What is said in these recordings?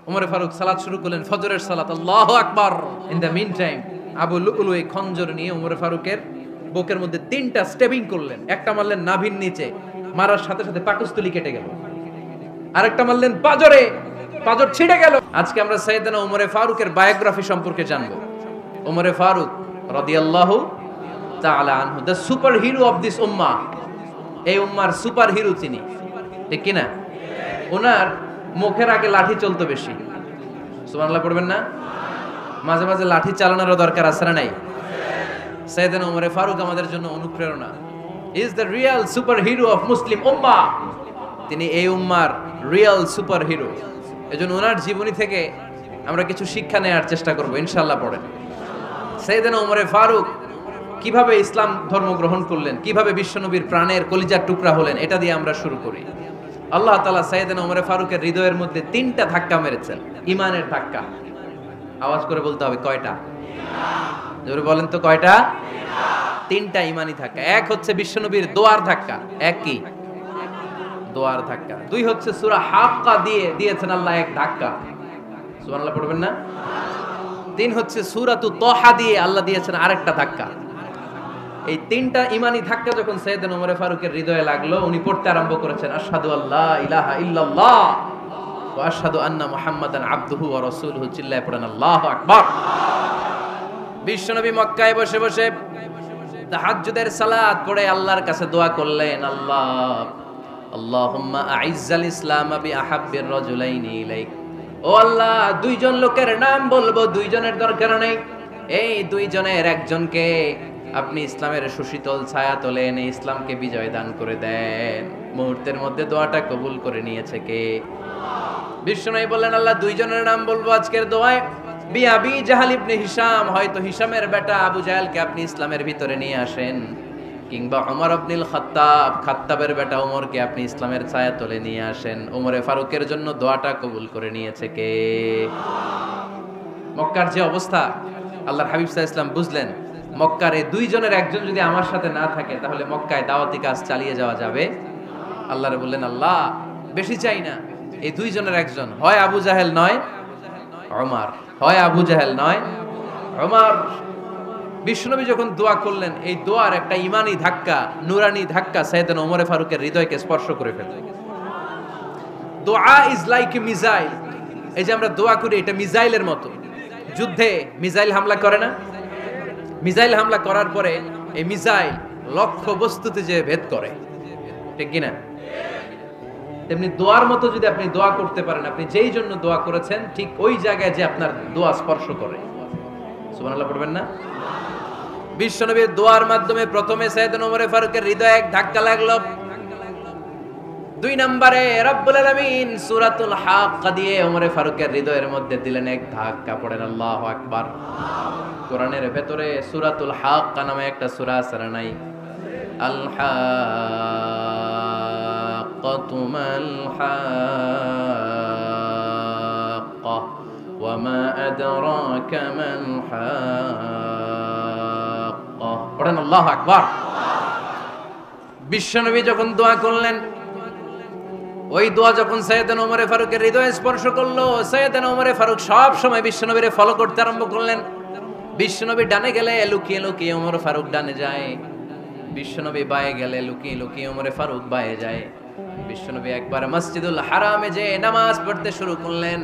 ওমরে ফারুক সালাত শুরু করলেন, ফজরের সালাত, আল্লাহু আকবার। In the mean time Abu Lulu এই খঞ্জর নিয়ে ওমরে ফারুকের বুকের মধ্যে 3টা স্টেবিং করলেন। একটা মারলেন নাভির নিচে, মারার সাথে সাথে পাকস্থলী কেটে গেল। আরেকটা মারলেন পাজরে, পাজর ছিঁড়ে গেল। আজকে আমরা সাইয়েদনা ওমরে ফারুকের বায়োগ্রাফি সম্পর্কে জানব। ওমরে ফারুক রাদিয়াল্লাহু তাআলা আনহু, the superhero of this উম্মাহ। এই উম্মার সুপার হিরো তিনি, ঠিক কিনা? ওনার মুখের আগে লাঠি চলতো বেশি। সুবহানাল্লাহ পড়বেন না? মাঝে মাঝে লাঠি চালানোরও দরকার আছে না নাই? সাইয়েদনা ওমরে ফারুক আমাদের জন্য অনুপ্রেরণা। Is the real superhero of Muslim উম্মাহ। তিনি এই উম্মার রিয়েল সুপার হিরো। এজন্য ওনার জীবনী থেকে আমরা কিছু শিক্ষা নেওয়ার চেষ্টা করব ইনশাআল্লাহ। পড়েন সাইয়েদনা ওমরে ফারুক কিভাবে ইসলাম ধর্ম গ্রহণ করলেন, কিভাবে বিশ্বনবীর প্রাণের কলিজার টুকরা হলেন, এটা দিয়ে আমরা শুরু করি। আল্লাহ তাআলা সাইয়েদনা ওমরে ফারুকের হৃদয়ের মধ্যে 3টা ধাক্কা মেরেছেন, ঈমানের ধাক্কা। আওয়াজ করে বলতে হবে কয়টা? জোরে বলেন তো কয়টা? 3টা ঈমানি ধাক্কা। এক হচ্ছে বিশ্বনবীর দোয়ার ধাক্কা। এক কি? দোয়ার ধাক্কা। 2 হচ্ছে সূরা হাক্কা দিয়ে দিয়েছেন আল্লাহ এক ধাক্কা। সুবহানাল্লাহ পড়বেন না? 3 হচ্ছে সূরাতু তাহা দিয়ে আল্লাহ দিয়েছেন আরেকটা ধাক্কা। এই 3টা ঈমানি ধাক্কা যখন সাইয়েদনা ওমরে ফারুকের হৃদয়ে লাগলো, উনি পড়তে আরম্ভ করেছেন, আশহাদু আল্লা ইলাহা ইল্লাল্লাহ ওয়া আশহাদু আন্না মুহাম্মাদান আবদুহু ওয়া রাসূলুহু। চিল্লায়ে পড়েন আল্লাহু আকবার। বিশ্বনবী মক্কায় বসে বসে তাহাজ্জুদের সালাত পড়ে আল্লাহর কাছে দোয়া করলেন, আল্লাহুম্মা আইজ্জাল ইসলাম বিআহাব্বির রাজুলাইনি ইলাইক। ও আল্লাহ, 2 জন লোকের নাম বলবো, 2 জনের দরকার নেই। এই 2 জনের একজনকে আপনি ইসলামের সুশীতল ছায়া তলে এনে ইসলামকে বিজয় দান করে দেন। মুহূর্তের মধ্যে দোয়াটা কবুল করে নিয়েছে কে? বিশ্বনবী বললেন, আল্লাহ 2 জনের নাম বলবো আজকের দোয়ায়। আবি জাহাল ইবনে হিশাম, হয়তো হিশামের বেটা আবু জাহেলকে আপনি ইসলামের ভিতরে নিয়ে আসেন, কিংবা ওমর ইবনুল খাত্তাব, খাত্তাবের বেটা ওমরকে আপনি ইসলামের ছায়া তলে নিয়ে আসেন। ওমরে ফারুকের জন্য দোয়াটা কবুল করে নিয়েছে কে? মক্কার যে অবস্থা, আল্লাহর হাবিব সাল্লাল্লাহু আলাইহি ওয়াসাল্লাম বুঝলেন মক্কার এই 2 জনের একজন যদি আমার সাথে না থাকে তাহলে মক্কায় দাওয়াতি কাজ চালিয়ে যাওয়া যাবে। আল্লাহরে বললেন, আল্লাহ বেশি চাই না, এই 2 জনের একজন, হয় আবু জাহেল নয় ওমর, হয় আবু জাহেল নয় ওমর। বিশ্বনবী যখন দোয়া করলেন, এই দোয়ার একটা ঈমানি ধাক্কা, নুরানি ধাক্কা সাইয়েদনা ওমরে ফারুকের হৃদয়কে স্পর্শ করে ফেলল। দোয়া ইজ লাইক এ মিসাইল। এই যে আমরা দোয়া করি, এটা মিসাইলের মতো। যুদ্ধে মিসাইল হামলা করে না? মিসাইল হামলা করার পরে এই মিসাইল লক্ষ্য বস্তুতে যে ভেদ করে, ঠিক কিনা? তেমনি দোয়ার মতো যদি আপনি দোয়া করতে পারেন, আপনি যেই জন্য দোয়া করেছেন ঠিক ওই জায়গায় যে আপনার দোয়া স্পর্শ করে। সুবহানাল্লাহ পড়বেন না? বিশ্বনবীর দোয়ার মাধ্যমে প্রথমে সাইয়েদনা ওমরে ফারুকের হৃদয়ে এক ধাক্কা লাগলো। 2 নম্বরে রব্বুল আলামিন সূরাতুল হাক্কা দিয়ে ওমরে ফারুকের হৃদয়ের মধ্যে দিলেন এক ধাক্কা। পড়েন আল্লাহু আকবার। কোরআনের ভেতরে সূরাতুল হাক্কা নামে একটা সূরা আছে না নাই? আল হাক্কাতু মাল হাক্কা ওয়া মা আদরাকা মাল হাক্কা। পড়েন আল্লাহু আকবার। বিশ্বনবী যখন দোয়া করলেন, ওই দোয়া যখন সাইয়েদনা ওমরে ফারুকের হৃদয়ে স্পর্শ করলো, সাইয়েদনা ওমরে ফারুক সব সময় বিশ্বনবীরে ফলো করতে আরম্ভ করলেন। বিশ্বনবী ডানে গেলে লুকিয়ে লুকিয়ে ওমর ফারুক ডানে যায়, বিশ্বনবী বায়ে গেলে লুকিয়ে লুকিয়ে ওমরে ফারুক বায়ে যায়। বিশ্বনবী একবার মসজিদুল হারামে যে নামাজ পড়তে শুরু করলেন,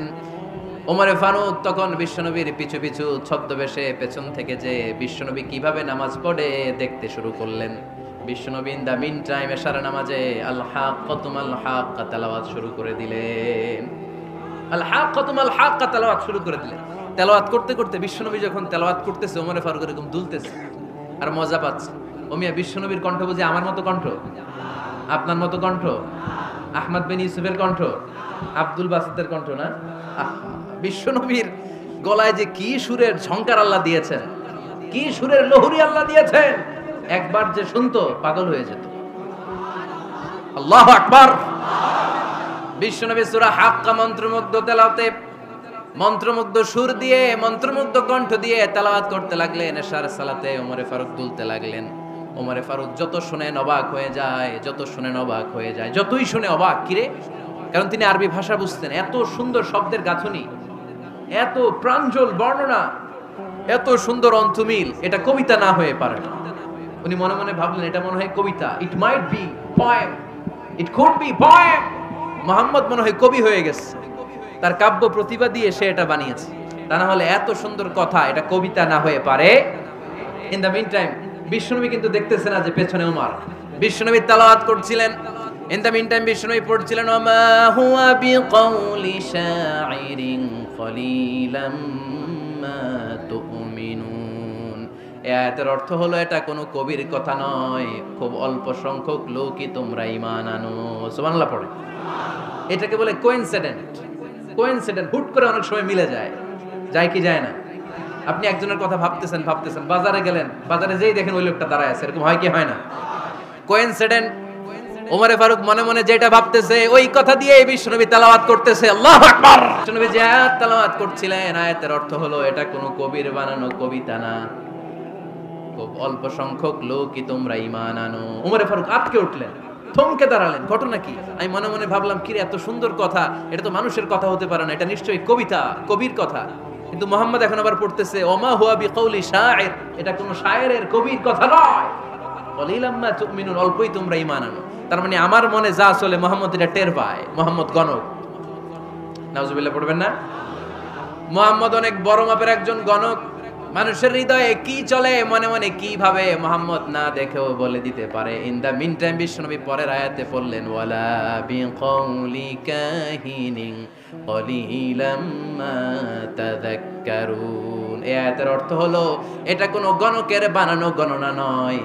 ওমরে ফারুক তখন বিশ্বনবীর পিছু পিছু ছদ্মবেশে পেছন থেকে যে বিশ্বনবী কিভাবে নামাজ পড়ে দেখতে শুরু করলেন। বিশ্বনবী ইন দা মিন টাইম এশার নামাজে আল হাক্কাতু মাল হাক্কা তেলাওয়াত শুরু করে দিলেন। আল হাক্কাতু মাল হাক্কা তেলাওয়াত শুরু করে দিলেন। তেলাওয়াত করতে করতে বিশ্বনবী যখন তেলাওয়াত করতেছে, ওমরে ফারুক এরকম দুলতেছে আর মজা পাচ্ছে। ও মিয়া, বিশ্বনবীর কণ্ঠ বুঝি আমার মতো কণ্ঠ, আপনার মতো কণ্ঠ, আহমদ বিন ইউসুফের কণ্ঠ, আব্দুল বাসিতের কণ্ঠ না? বিশ্বনবীর গলায় যে কি সুরের ঝংকার আল্লাহ দিয়েছেন, কি সুরের লহরী আল্লাহ দিয়েছেন, একবার যে শুনতো পাগল হয়ে যেত। আল্লাহু আকবার। বিশ্বনবী সূরা হাক্কা মন্ত্রমুগ্ধ তেলাওয়াতে, মন্ত্রমুগ্ধ সুর দিয়ে, মন্ত্রমুগ্ধ কণ্ঠ দিয়ে তেলাওয়াত করতে লাগলেন। এশার সালাতে ওমরে ফারুক দুলতে লাগলেন। ওমরে ফারুক যত শুনেন অবাক হয়ে যায়, যত শুনেন অবাক হয়ে যায়, যতই শুনে অবাক, কিরে কারণ তিনি আরবি ভাষা বুঝতেন। এত সুন্দর শব্দের গাঁথনি, এত প্রাঞ্জল বর্ণনা, এত সুন্দর অন্তমিল, এটা কবিতা না হয়ে পারে না। উনি মনে মনে ভাবলেন এটা মনে হয় কবিতা, it might be poem, it could be poem. Muhammad মনে হয় কবি হয়ে গেছে, তার কাব্য প্রতিভা দিয়ে সে এটা বানিয়েছে। তা না হলে এত সুন্দর কথা এটা কবিতা না হয়ে পারে। ইন দ্য মিন টাইম বিশ্বনবী কিন্তু দেখতেছে না যে পেছনে ওমর। বিশ্বনবী তেলাওয়াত করছিলেন, ইন দ্য মিন টাইম বিশ্বনবী পড়ছিলেন ওমা হুয়া বিকাউলি শাইরিন কলিলাম মা তুমিনুন। এই আয়াতের অর্থ হলো এটা কোনো কবির কথা নয়, খুব অল্প সংখ্যক লোকই তোমরা ঈমান আনো। সুবহানাল্লাহ পড়ে। এটাকে বলে কোইনসিডেন্ট। কোইনসিডেন্ট হুট করে অনেক সময় মিলে যায়, যায় কি যায় না? আপনি একজনের কথা ভাবতেছেন বাজারে গেলেন, বাজারে যেই দেখেন ওই লোকটা দাঁড়ায় আছে, এরকম হয় কি হয় না? কোইনসিডেন্ট। ওমরে ফারুক মনে মনে যেটা ভাবতেছে ওই কথা দিয়ে এই বিশ্বনবী তেলাওয়াত করতেছে, আল্লাহু আকবার। বিশ্বনবী যে আয়াত তেলাওয়াত করছিলেন, আয়াতের অর্থ হলো এটা কোনো কবির বানানো কবিতা না, খুব অল্প সংখ্যক লোকই তোমরা ঈমান আনো। ওমরে ফারুক আটকে উঠলেন, থমকে দাঁড়ালেন। ঘটনা কি? আমি মনে মনে ভাবলাম কি রে, এত সুন্দর কথা, এটা তো মানুষের কথা হতে পারে না, এটা নিশ্চয়ই কবিতা, কবির কথা। কিন্তু মুহাম্মদ এখন আবার পড়তেছে ওমা হুয়া বিকাউলি শাইর, এটা কোনো শায়েরের কবির কথা নয়। কলিলাম মা তুমিনুন, অল্পই তোমরা ঈমান আনো। তার মানে আমার মনে যা চলে মুহাম্মদ এটা টের পায়। মুহাম্মদ গণক। নাউজুবিল্লাহ পড়বেন না? মুহাম্মদ অনেক বড় মাপের একজন গণক। মানুষের হৃদয়ে কি চলে, মনে মনে কি ভাবে, মুহাম্মদ না দেখেও বলে দিতে পারে। ইন দা মিন টাইম বিশ্বনবী পরের আয়াতে পড়লেন ওয়ালা বিকাউলি কাহিনিন কলিলাম মা তাযাক্কারুন। এই আয়াতের অর্থ হলো এটা কোনো গণকের বানানো গণনা নয়,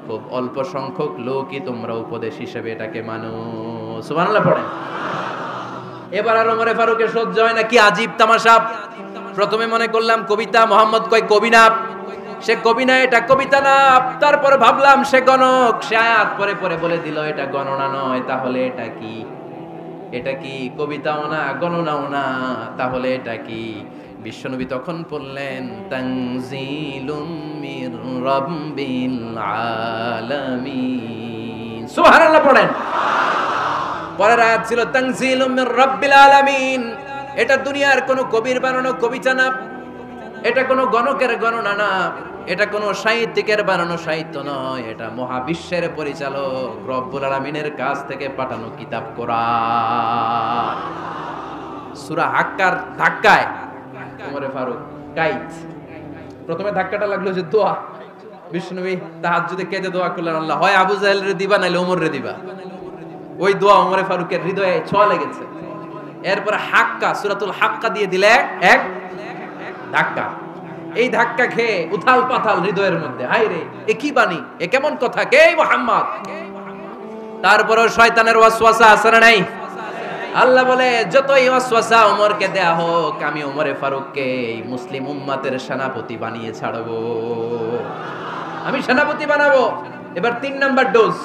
খুব অল্প সংখ্যক লোকই তোমরা উপদেশ হিসেবে এটাকে মানো। সুবহানাল্লাহ পড়েন। এবার আর ওমরে ফারুকের সহ্য হয় না, কি আজীব তামাশা। প্রথমে মনে করলাম কবিতা, মোহাম্মদ কয় কবি না, সে কবি না, এটা কবিতা না। তারপর ভাবলাম সে গণক, সে আয়াত পরে পরে বলে দিল এটা গণনা নয়, তাহলে এটা কি? এটা কি কবিতাও না, গণনাও না, তাহলে এটা কি? বিশ্বনবী তখন পড়লেন তানজিলুম মির রাব্বিল আলামিন। সুবহানাল্লাহ পড়েন। পরের আয়াত ছিল তানজিলুম মির রাব্বিল আলামিন। এটা দুনিয়ার কোনো কবির বানানো কবিতা না, এটা কোনো গণকের গণনা না, এটা কোনো সাহিত্যিকের বানানো সাহিত্য নয়, এটা মহাবিশ্বের পরিচালক রব্বুল আলামিনের কাছ থেকে পাঠানো কিতাব কোরআন। সূরা হাক্কার ধাক্কায় ওমরে ফারুক কাইত। প্রথমে ধাক্কাটা লাগলো যে দোয়া। বিশ্বনবী তাহাজ্জুদে কেঁদে দোয়া করলেন, আল্লাহ হয় আবু জাহেলের দিবা নাইলে ওমরের দিবা। ওই দোয়া ওমরে ফারুকের হৃদয়ে ছোঁয়া লেগেছে। এরপরে হাক্কা, সূরাতুল হাক্কা দিয়ে দিলে এক ধাক্কা। এই ধাক্কা খেয়ে উথাল পাথাল হৃদয়ের মধ্যে, হায় রে এ কি বাণী, এ কেমন কথা, কে মুহাম্মদ? তারপরে শয়তানের ওয়াসওয়াসা আছে না নাই? আল্লাহ বলে যতই ওয়াসওয়াসা ওমরকে দেয়া হোক, আমি ওমরে ফারুককে এই মুসলিম উম্মতের সেনাপতি বানিয়ে ছাড়বো, আমি সেনাপতি বানাবো। এবার 3 নাম্বার ডোজ।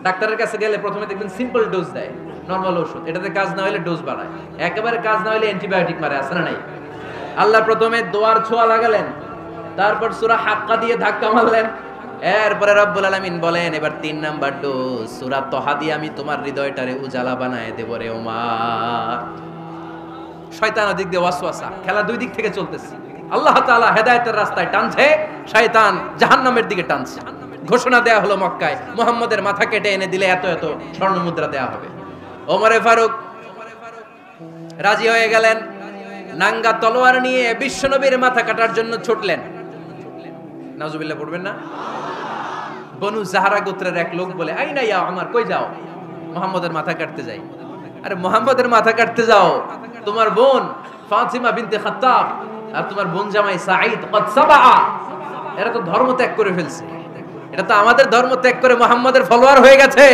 ডাক্তারের কাছে গেলে প্রথমে দেখবেন সিম্পল ডোজ দেয়, নরমাল ওষুধ, এটাতে কাজ না হলে ডোজ বাড়ায়, একেবারে কাজ না হলে অ্যান্টিবায়োটিক মারে, আছে না নাই? আল্লাহ প্রথমে দোয়ার ছোঁয়া লাগালেন, তারপর সূরা হাক্কা দিয়ে ধাক্কা মারলেন। এরপরে রব্বুল আলামিন বলেন এবার 3 নাম্বার ডোজ, সূরা তহা দিয়ে আমি তোমার হৃদয়টারে উজালা বানায় দেব রে ওমর। শয়তান দিক দিয়ে ওয়াসওয়াসা, খেলা দুই দিক থেকে চলতেছে। আল্লাহ তাআলা হেদায়েতের রাস্তায় টানছে, শয়তান জাহান্নামের দিকে টানছে। ঘোষণা দেয়া হলো মক্কায়, মুহাম্মদের মাথা কেটে এনে দিলে এত এত স্বর্ণ মুদ্রা দেয়া হবে। ওমরে ফারুক রাজি হয়ে গেলেন, নাঙ্গা তলোয়ার নিয়ে বিশ্বনবীর মাথা কাটার জন্য ছুটলেন। নাউজুবিল্লাহ পড়বেন না? বনু জাহরা গোত্রের এক লোক বলে, আইনা ইয়া ওমর, কই যাও? মুহাম্মদের মাথা কাটতে যাই। আরে মুহাম্মদের মাথা কাটতে যাও, তোমার বোন ফাতিমা বিনতে খাত্তাব আর তোমার বোন জামাই সাঈদ কদ সাবা, এরা তো ধর্ম ত্যাগ করে ফেলছে, এটা তো আমাদের ধর্ম ত্যাগ করে মুহাম্মদের ফলোয়ার হয়ে গেছে।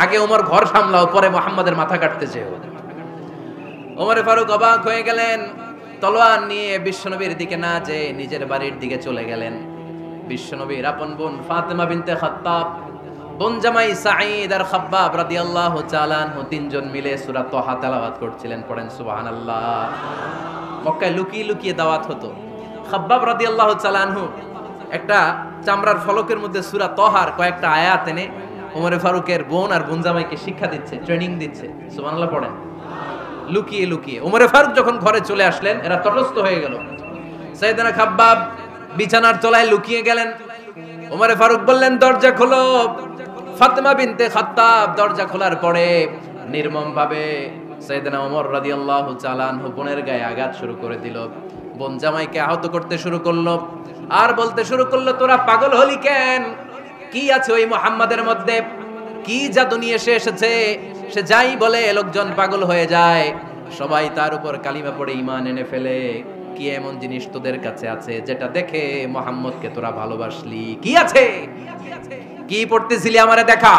আগে ওমর ঘর সামলাও, পরে মুহাম্মদের মাথা কাটতে যেও। ওমরে ফারুক অবাক হয়ে গেলেন, তলোয়ার নিয়ে বিশ্বনবীর দিকে না যেয়ে নিজের বাড়ির দিকে চলে গেলেন। বিশ্বনবীর আপন বোন ফাতিমা বিনতে খাত্তাব, বোন জামাই সাঈদ আর খাব্বাব রাদিয়াল্লাহু তাআলা আনহু, তিনজন মিলে সূরা তহা তেলাওয়াত করছিলেন। পড়েন সুবহানাল্লাহ। মক্কায় লুকিয়ে লুকিয়ে দাওয়াত হতো। খাব্বাব রাদিয়াল্লাহু তাআলা আনহু একটা চামড়ার ফলকের মধ্যে সূরা তহার কয়েকটা আয়াত এনে ওমরে ফারুকের বোন আর বোন জামাইকে শিক্ষা দিচ্ছে, ট্রেনিং দিচ্ছে। সুবহানাল্লাহ পড়েন। লুকিয়ে লুকিয়ে ওমরে ফারুক যখন ঘরে চলে আসলেন, এরা তটস্থ হয়ে গেল। সাইয়েদনা খাব্বাব বিছানার তলায় লুকিয়ে গেলেন। ওমরে ফারুক বললেন, দরজা খোলো। ফাতেমা বিনতে খাত্তাব দরজা খোলার পরে নির্মম ভাবে সাইয়েদনা ওমর রাদিয়াল্লাহু তাআলা আনহু বোনের গায়ে আঘাত শুরু করে দিল। বোন জামাইকে আহত করতে শুরু করলো আর বলতে শুরু করলো, তোরা পাগল হলি কেন? কি আছে ওই মুহাম্মাদের মধ্যে? কি জাদু নিয়ে সে এসেছে? সে যাই বলে লোকজন পাগল হয়ে যায়, সবাই তার উপর কালিমা পড়ে ঈমান এনে ফেলে। কি এমন জিনিস তোদের কাছে আছে যেটা দেখে মুহাম্মদকে তোরা ভালোবাসলি? কি আছে? কি পড়তেছিলি আমারে দেখা।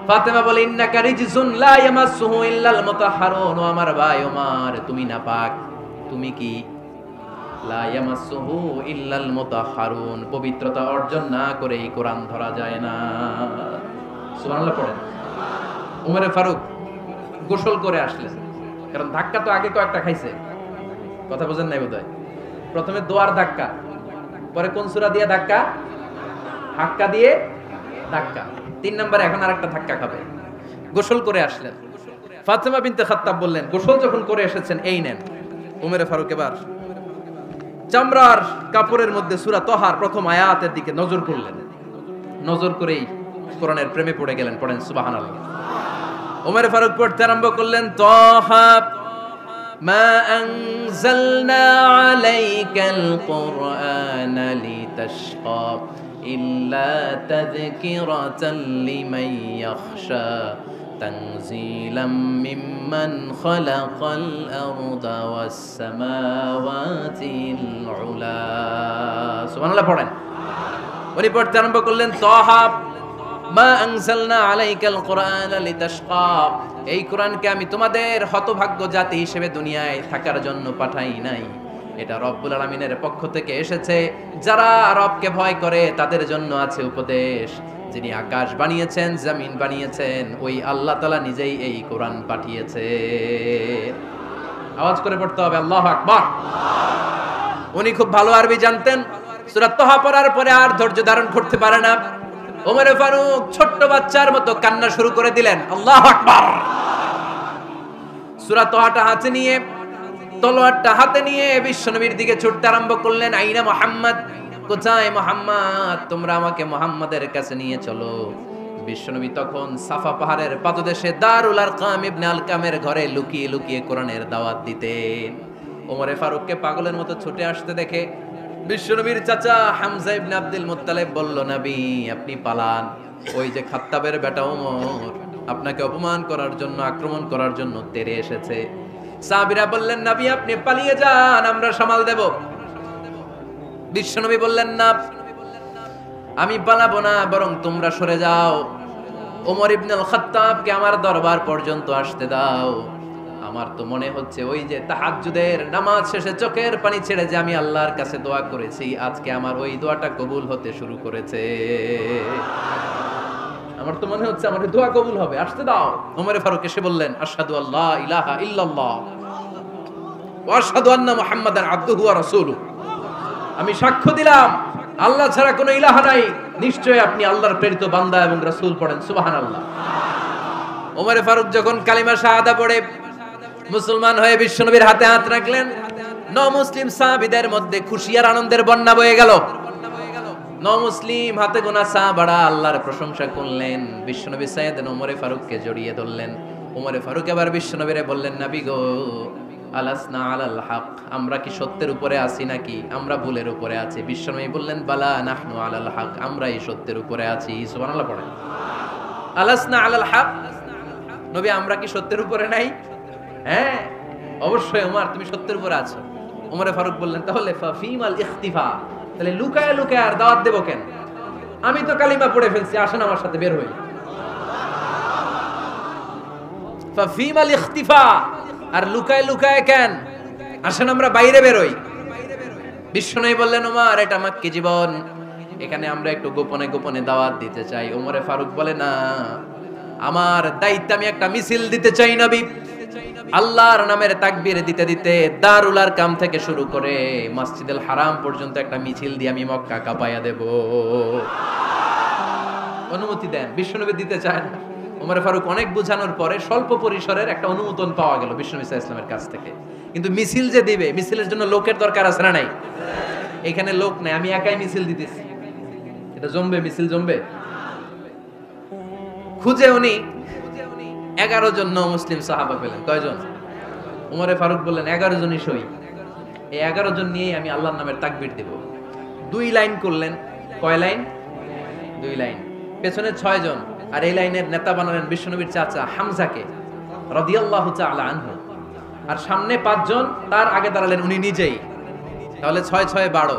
ফাতেমা বলে, ইন্নাকা রিজসুন লা ইয়ামাসসুহু ইল্লাল মুতাহহারুন। ও আমার ভাই ওমর, তুমি নাপাক। তুমি কি? লা ইয়ামাসসুহু ইল্লাল মুতাহহারুন, পবিত্রতা অর্জন না করে এই কোরআন ধরা যায় না। সুবহানাল্লাহ পড়েন। ওমরে ফারুক গোসল করে আসলেন, কারণ ধাক্কা তো আগে কয়েকটা খাইছে। কথা বুঝেন নাই বোধহয়। প্রথমে দোয়ার ধাক্কা, পরে কোন সূরা দিয়ে ধাক্কা? হাক্কা দিয়ে ধাক্কা। 3 নম্বরে এখন আরেকটা ধাক্কা খাবে। গোসল করে আসলেন। ফাতেমা বিনতে খাত্তাব বললেন, গোসল যখন করে এসেছেন, এই নেন। ওমরে ফারুক এবার চামড়ার কাপড়ের মধ্যে সূরা তহার প্রথম আয়াতের দিকে নজর করলেন। নজর করেই কোরআনের প্রেমে পড়ে গেলেন। পড়েন সুবহানাল্লাহ। ওমরে ফারুক পড়তে আরম্ভ করলেন, তহা মা আনজালনা আলাইকাল কুরআনা লিতাশকা ইল্লা তাযকিরাতাল লিমান ইয়াখশা তানজিলাম মিম্মান খালাকাল আরদা ওয়াস সামাওয়াতিল উলা। সুবহানাল্লাহ পড়েন। উনি পড়তে আরম্ভ করলেন, তহা মা আনজালনা আলাইকাল কুরআনা লিতাশকা, এই কোরআনকে আমি তোমাদের হতভাগ্য জাতি হিসেবে দুনিয়ায় থাকার জন্য পাঠাই নাই। এটা রব্বুল আলামিনের পক্ষ থেকে এসেছে। যারা রবকে ভয় করে তাদের জন্য আছে উপদেশ। যিনি আকাশ বানিয়েছেন, জমিন বানিয়েছেন, ওই আল্লাহ তাআলা নিজেই এই কোরআন পাঠিয়েছে। আওয়াজ করে পড়তে হবে, আল্লাহু আকবার। উনি খুব ভালো আরবি জানতেন। সূরা তহা পড়ার পরে আর ধৈর্য ধারণ করতে পারে না। ওমরে ফারুক ছোট্ট বাচ্চার মতো কান্না শুরু করে দিলেন। আল্লাহু আকবার। সূরা তহাটা হাতে নিয়ে, তলোয়ারটা হাতে নিয়ে বিশ্বনবীর দিকে ছুটতে আরম্ভ করলেন। আইনা মুহাম্মদ, কোথায় মুহাম্মদ? তোমরা আমাকে মুহাম্মাদের কাছে নিয়ে চলো। বিশ্বনবী তখন সাফা পাহাড়ের পাদদেশে দারুল আরকাম ইবনে আলকামের ঘরে লুকিয়ে লুকিয়ে কোরআনের দাওয়াত দিতেন। ওমরে ফারুককে পাগলের মতো ছুটে আসতে দেখে বিশ্বনবীর চাচা হামজা ইবনে আব্দুল মুত্তালিব বলল, নবী আপনি পালান। ওই যে খাত্তাবের বেটা ওমর আপনাকে অপমান করার জন্য, আক্রমণ করার জন্য তেড়ে এসেছে। সাহাবীরা বললেন, নবী আপনি পালিয়ে যান, আমরা সামাল দেব। বিশ্বনবী বললেন, না আমি পালাবো না, বরং তোমরা সরে যাও। ওমর ইবনে আল খাত্তাবকে আমার দরবার পর্যন্ত আসতে দাও। আমার তো মনে হচ্ছে ওই যে তাহাজ্জুদের নামাজ শেষে চোখের পানি ছেড়ে যে আমি আল্লাহর কাছে দোয়া করেছি, আজকে আমার ওই দোয়াটা কবুল হতে শুরু করেছে। আমার তো মনে হচ্ছে আমার দোয়া কবুল হবে, আসতে দাও। ওমরে ফারুক এসে বললেন, আশহাদু আল্লা ইলাহা ইল্লাল্লাহ ওয়া আশহাদু আন্না মুহাম্মাদান আবদুহু ওয়া রাসূলুহু, আমি সাক্ষ্য দিলাম আল্লাহ ছাড়া কোনো ইলাহা নাই, নিশ্চয়ই আপনি আল্লাহর প্রেরিত বান্দা এবং রাসূল। পড়েন সুবহানাল্লাহ। ওমরে ফারুক যখন কালিমা শাহাদা পড়ে মুসলমান হয়ে বিশ্বনবীর হাতে হাত রাখলেন, নমুসলিম সাহাবীদের মধ্যে খুশি আর আনন্দের বন্যা বয়ে গেল। নমুসলিম হাতে গোনা সাহাবারা আল্লাহর প্রশংসা করলেন। বিশ্বনবী সাইয়েদনা ওমরে ফারুককে জড়িয়ে ধরলেন। ওমরে ফারুক এবার বিশ্বনবীরে বললেন, নবী গো, আলাসনা আলাল হক, আমরা কি সত্যের উপরে আছি নাকি আমরা ভুলের উপরে আছি? বিশ্বনবী বললেন, বালা নাহনু আলাল হক, আমরা এই সত্যের উপরে আছি। সুবহানাল্লাহ পড়েন। আলাসনা আলাল হক, নবী আমরা কি সত্যের উপরে নাই? হ্যাঁ অবশ্যই ওমর, তুমি সত্যের উপরে আছো। ওমরে ফারুক বললেন, তাহলে ফাফিমাল ইখতিফা, তাহলে লুকায় লুকায় আর দাওয়াত দেব কেন? আমি তো কালিমা পড়ে ফেলছি, আসেন আমার সাথে বের হই। ফাফিমাল ইখতিফা, আর লুকায় লুকায় কেন? আসেন আমরা বাইরে বের হই। বিশ্বনবী বললেন, ওমর এটা মাক্কি জীবন, এখানে আমরা একটু গোপনে গোপনে দাওয়াত দিতে চাই। ওমরে ফারুক বলে, না, আমার দায়িত্ব, আমি একটা মিছিল দিতে চাই নবী। আল্লাহর নামের তাকবীর দিতে দিতে দারুল আরকাম থেকে শুরু করে মসজিদুল হারাম পর্যন্ত একটা মিছিল দিয়ে আমি মক্কা কাঁপাইয়া দেব। অনুমতি দেন, বিশ্বনবী দিতে চায় না। ওমর ফারুক অনেক বোঝানোর পরে স্বল্প পরিসরের একটা অনুমোদন পাওয়া গেল বিশ্বনবী সাল্লাল্লাহু আলাইহি ওয়াসাল্লামের কাছ থেকে। কিন্তু মিছিল যে দিবে, মিছিলের জন্য লোকের দরকার আছে না নাই? এখানে লোক নাই, আমি একাই মিছিল দিতেছি, এটা জমবে? মিছিল জমবে? খুঁজে উনি 11 জন মুসলিম সাহাবা পেলেন। কয়জন? ওমর ফারুক বললেন 11 জনই সই। এই 11 জন নিয়েই আমি আল্লাহর নামের তাকবীর দেব। 2 লাইন করলেন। কয় লাইন? 2 লাইন। পেছনে 6 জন, আর এই লাইনের নেতা বানালেন বিশ্বনবীর চাচা হামজাকে রাদিয়াল্লাহু তাআলা আনহু। আর সামনে 5 জন, তার আগে দাঁড়ালেন উনি নিজেই। তাহলে 6 6 12।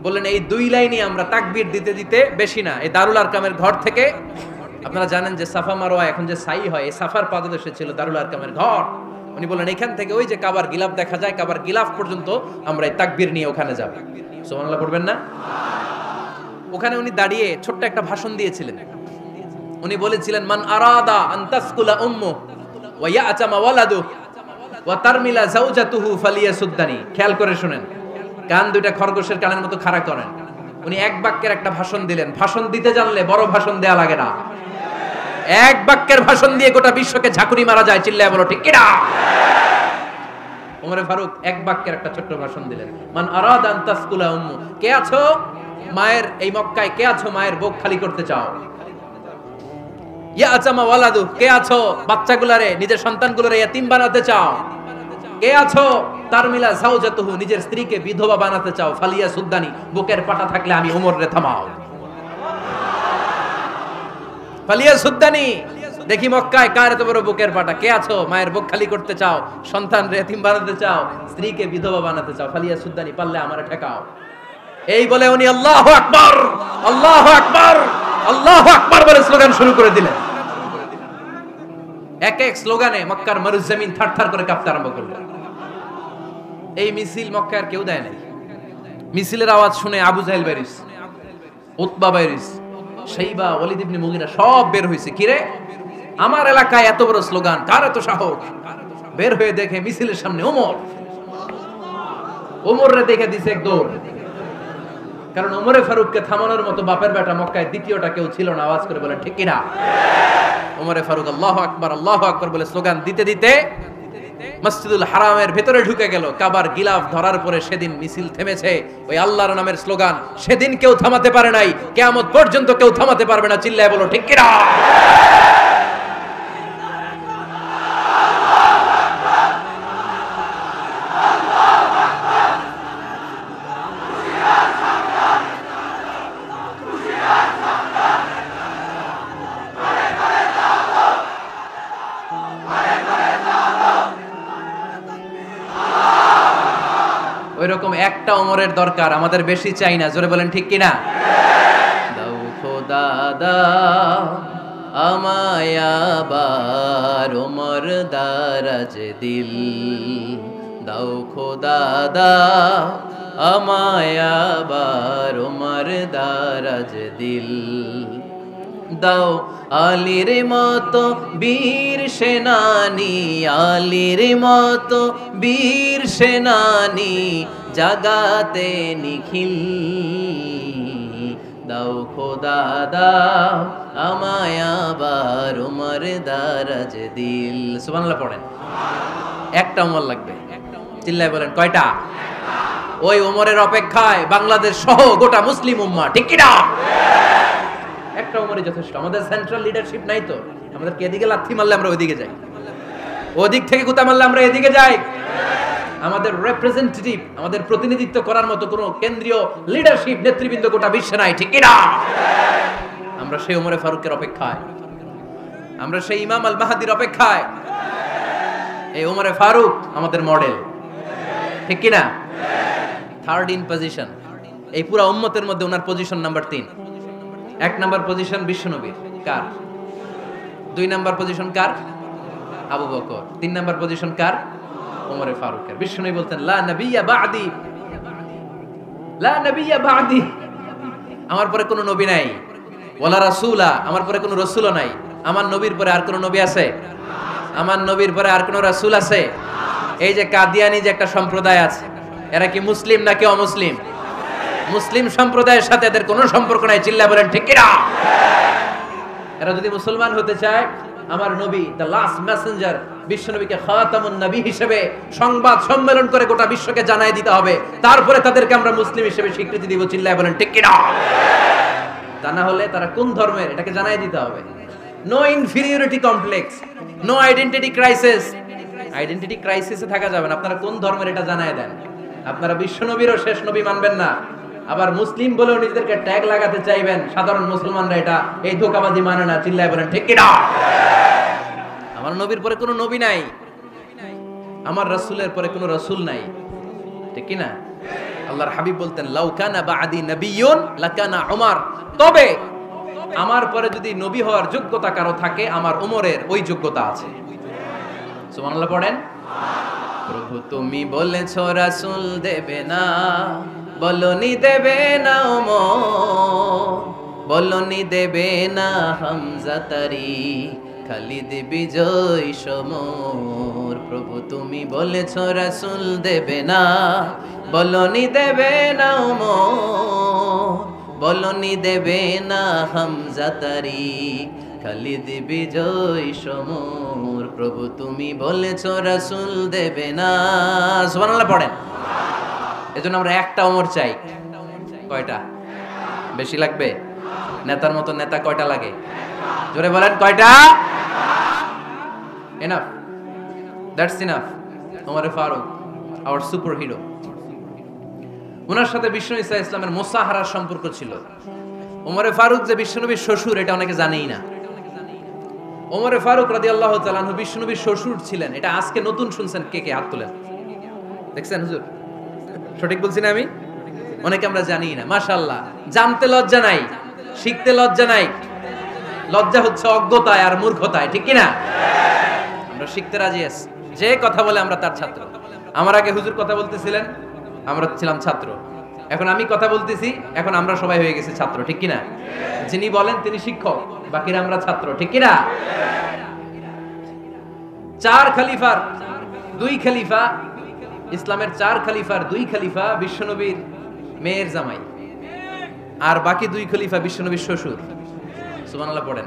বললেন এই 2 লাইনই আমরা তাকবীর দিতে দিতে, বেশি না, এই দারুল আরকামের ঘর থেকে, আপনারা জানেন যে সাফা মারওয়া এখন যে সাই হয়, এই সাফার পাদদেশে ছিল দারুল আরকামের ঘর। উনি বললেন এখান থেকে ওই যে কাবার গিলাফ দেখা যায়, কাবার গিলাফ পর্যন্ত আমরা এই তাকবীর নিয়ে ওখানে যাব। সুবহানাল্লাহ পড়বেন না? ওখানে উনি দাঁড়িয়ে ছোট্ট একটা ভাষণ দিয়েছিলেন। উনি বলেছিলেন মান আরাদা আন তাসকুলা উম্মু ওয়া ইয়াতামা ওয়ালাদু ওয়া তারমিলা যাওজাতুহু ফালিয়াসুদ্দানি। খেয়াল করে শুনেন, কান দুইটা খরগোশের কানের মতো খাড়া করেন। উনি এক বাক্যের একটা ভাষণ দিলেন। ভাষণ দিতে জানলে বড় ভাষণ দেয়া লাগে না, এক বাক্যের ভাষণ দিয়ে গোটা বিশ্বকে ঝাঁকুনি মারা যায়। চিল্লায় বলো ঠিক কিনা? ওমর ফারুক এক বাক্যের একটা ছোট্ট ভাষণ দিলেন। মান আরাদা আন তাসকুলা উম্মু, কে আছো মায়ের এই মক্কায়, কে আছো মায়ের বুক খালি করতে চাও? ইয়াতামা ওয়ালাদু, কে আছো বাচ্চাগুলারে, নিজের সন্তানগুলোরে ইয়াতিম বানাতে চাও? কে আছো তারমিলা যাওজাতুহু, নিজের স্ত্রীকে বিধবা বানাতে চাও? ফালিয়া সুদ্দানি, বুকের পাটা থাকলে আমি ওমর রে থামাও। ফালিয়া সুদ্দানি, দেখি মক্কায় কার এত বড় বুকের পাটা। কে আছো মায়ের বুক খালি করতে চাও, সন্তান রে এতিম বানাতে চাও, স্ত্রীকে বিধবা বানাতে চাও? ফালিয়া সুদ্দানি, পারলে আমারে ঠেকাও। এই বলে উনি আল্লাহু আকবার, আল্লাহু আকবার, আল্লাহু আকবার বলে স্লোগান শুরু করে দিলেন। এক এক স্লোগানে মক্কার মরুজমিন থারথার করে কাঁপতে আরম্ভ করল। এই মিছিল মক্কার কেউ দেয় নাই। মিছিলের আওয়াজ শুনে আবু জাহেল বাইরিস, উতবা বাইরিস, শাইবা, ওয়ালিদ ইবনে মুগিরা সব বের হইছে। কিরে, আমার এলাকায় এত বড় স্লোগান, কার এত সাহস? বের হয়ে দেখে মিছিলের সামনে ওমর। ওমর রে দেখে দিছে এক দৌড়। কারণ ওমরে ফারুককে থামানোর মতো বাপের বেটা মক্কায় দ্বিতীয়টা কেউ ছিল না। আওয়াজ করে বলেন ঠিক কিনা? ওমরে ফারুক আল্লাহু আকবার, আল্লাহু আকবার বলে স্লোগান দিতে দিতে মসজিদুল হারামের ভেতরে ঢুকে গেল। কাবার গিলাফ ধরার পরে সেদিন মিছিল থেমেছে। ওই আল্লাহর নামের স্লোগান সেদিন কেউ থামাতে পারে নাই, কিয়ামত পর্যন্ত কেউ থামাতে পারবে না। চিল্লায় বলো ঠিক কিনা? ওইরকম একটা ওমরের দরকার, আমাদের বেশি চাই না। জোরে বলেন ঠিক কিনা? দাও খোদা দাও আমায় আবার ওমর দারাজ দিল, দাও খোদা দাও আমায় আবার ওমর দারাজ দিল, দাও আলীর মতো বীর সেনানি, আলীর মতো বীর সেনানি জাগাতে নিখিল, দাও খোদা দাও আমায় আবার ওমর দারাজ দিল। সুবহানাল্লাহ পড়েন। একটা ওমর লাগবে। চিল্লায় বলেন কয়টা? ওই ওমরের অপেক্ষায় বাংলাদেশ সহ গোটা মুসলিম উম্মাহ, ঠিক কি না? একটা ওমরই যথেষ্ট। আমাদের সেন্ট্রাল লিডারশিপ নাই তো, আমাদেরকে এদিকে লাথি মারলে আমরা ওইদিকে যাই, ওদিক থেকে গুতা মারলে আমরা এদিকে যাই। আমাদের রিপ্রেজেন্টেটিভ, আমাদের প্রতিনিধিত্ব করার মতো কোনো কেন্দ্রীয় লিডারশিপ নেতৃবৃন্দ গোটা বিশ্বে নাই, ঠিক কি না? আমরা সেই ওমরে ফারুকের অপেক্ষায়, আমরা সেই ইমাম আল মাহদির অপেক্ষায়। এই ওমরে ফারুক আমাদের মডেল, ঠিক কি না? থার্ড ইন পজিশন এই পুরা উম্মতের মধ্যে ওনার পজিশন নাম্বার 3। 1 নাম্বার পজিশন বিশ্বনবীর, কার? 2 নাম্বার পজিশন কার? আবু বকর। 3 নাম্বার পজিশন কার? ওমরে ফারুকের। বিশ্বনবী বলতেন লা নবিয়্যা বা'দি, লা নবিয়্যা বা'দি, আমার পরে কোনো নবী নাই। ওয়ালা রাসূলা, আমার পরে কোনো রাসূলও নাই। আমার নবীর পরে আর কোনো নবী আছে? আমার নবীর পরে আর কোনো রাসূল আছে? এই যে কাদিয়ানি যে একটা সম্প্রদায় আছে, এরা কি মুসলিম নাকি অমুসলিম? মুসলিম সম্প্রদায়ের সাথে এদের কোনো সম্পর্ক নাই। চিল্লা বলেন ঠিক কিনা? এরা যদি মুসলমান হতে চায়, আমার নবী দ্য লাস্ট মেসেঞ্জার বিশ্ব নবীকে খাতামুন নবী হিসেবে সংবাদ সম্মেলন করে গোটা বিশ্বকে জানাই দিতে হবে, তারপরে তাদেরকে আমরা মুসলিম হিসেবে স্বীকৃতি দিব। চিল্লায় বলেন ঠিক কিনা? তা না হলে তারা কোন ধর্মের এটাকে জানাই দিতে হবে। No inferiority complex, no identity crisis. Identity ক্রাইসিসে থাকা যাবে না। আপনারা কোন ধর্মের এটা জানাই দেন। আপনারা বিশ্ব নবীরও শেষ নবী মানবেন না, আবার মুসলিম বলেও নিজেদেরকে ট্যাগ লাগাতে চাইবেন। সাধারণ মুসলমানরা এটা এই ধোঁকাবাজি মানে না। চিল্লায় বলেন ঠিক কিনা? আমার নবীর পরে কোনো নবী নাই, আমার রাসূলের পরে কোনো রাসূল নাই, ঠিক কিনা? আল্লাহর হাবিব বলতেন, লাউ কানা বাদি নাবিয়্যুন লাকানা উমর, তবে আমার পরে যদি নবী হওয়ার যোগ্যতা কারো থাকে, আমার উমরের ওই যোগ্যতা আছে। সুবহানাল্লাহ পড়েন। প্রভু তুমি বলেছো রাসূল দেবে না, বলনি দেবে না ওমর, বলনি দেবে না হামজা তারি, খালিদ বিজয় সমর। প্রভু তুমি বলেছো রাসূল দেবে না, বলনি দেবে না ওমর, বলনি দেবে না হামজা তারি, খালিদ বিজয় সমর। প্রভু তুমি বলেছো রাসূল দেবে না। সুবহানাল্লাহ পড়েন। এজন্য আমরা একটা ওমর চাই। কয়টা? বেশি লাগবে? নেতার মতো নেতা কয়টা লাগে? জোরে বলেন কয়টা? Enough, that's enough. Omar Farooq, our superhero. ওনার সাথে বিশ্বনবী সাল্লাল্লাহু আলাইহি ওয়াসাল্লামের মুসাহারার সম্পর্ক ছিল। ওমর ফারুক যে বিশ্বনবীর শ্বশুর, এটা অনেকে জানেই না। ওমর ফারুক রাদিয়াল্লাহু তাআলা আনহু বিশ্বনবীর শ্বশুর ছিলেন। এটা আজকে নতুন শুনছেন। কে কে হাত তোলেন? দেখছেন হুজুর? সঠিক বলছি না আমি? অনেকে আমরা জানি না। মাশাআল্লাহ, জানতে লজ্জা নাই, শিখতে লজ্জা নাই। লজ্জা হচ্ছে অজ্ঞতায় আর মূর্খতায়, ঠিক কি না? আমরা শিখতে রাজি আছি। যে কথা বলে আমরা তার ছাত্র। আমার আগে হুজুর কথা বলতেছিলেন, আমরা ছিলাম ছাত্র। এখন আমি কথা বলতেছি, এখন আমরা সবাই হয়ে গেছি ছাত্র, ঠিক কি না? যিনি বলেন তিনি শিক্ষক, বাকিরা আমরা ছাত্র, ঠিক কি না? চার খলিফার দুই খলিফা, ইসলামের চার খলিফার দুই খলিফা বিশ্বনবীর মেয়ের জামাই, আর বাকি দুই খলিফা বিশ্বনবীর শ্বশুর। সুবহানাল্লাহ পড়েন।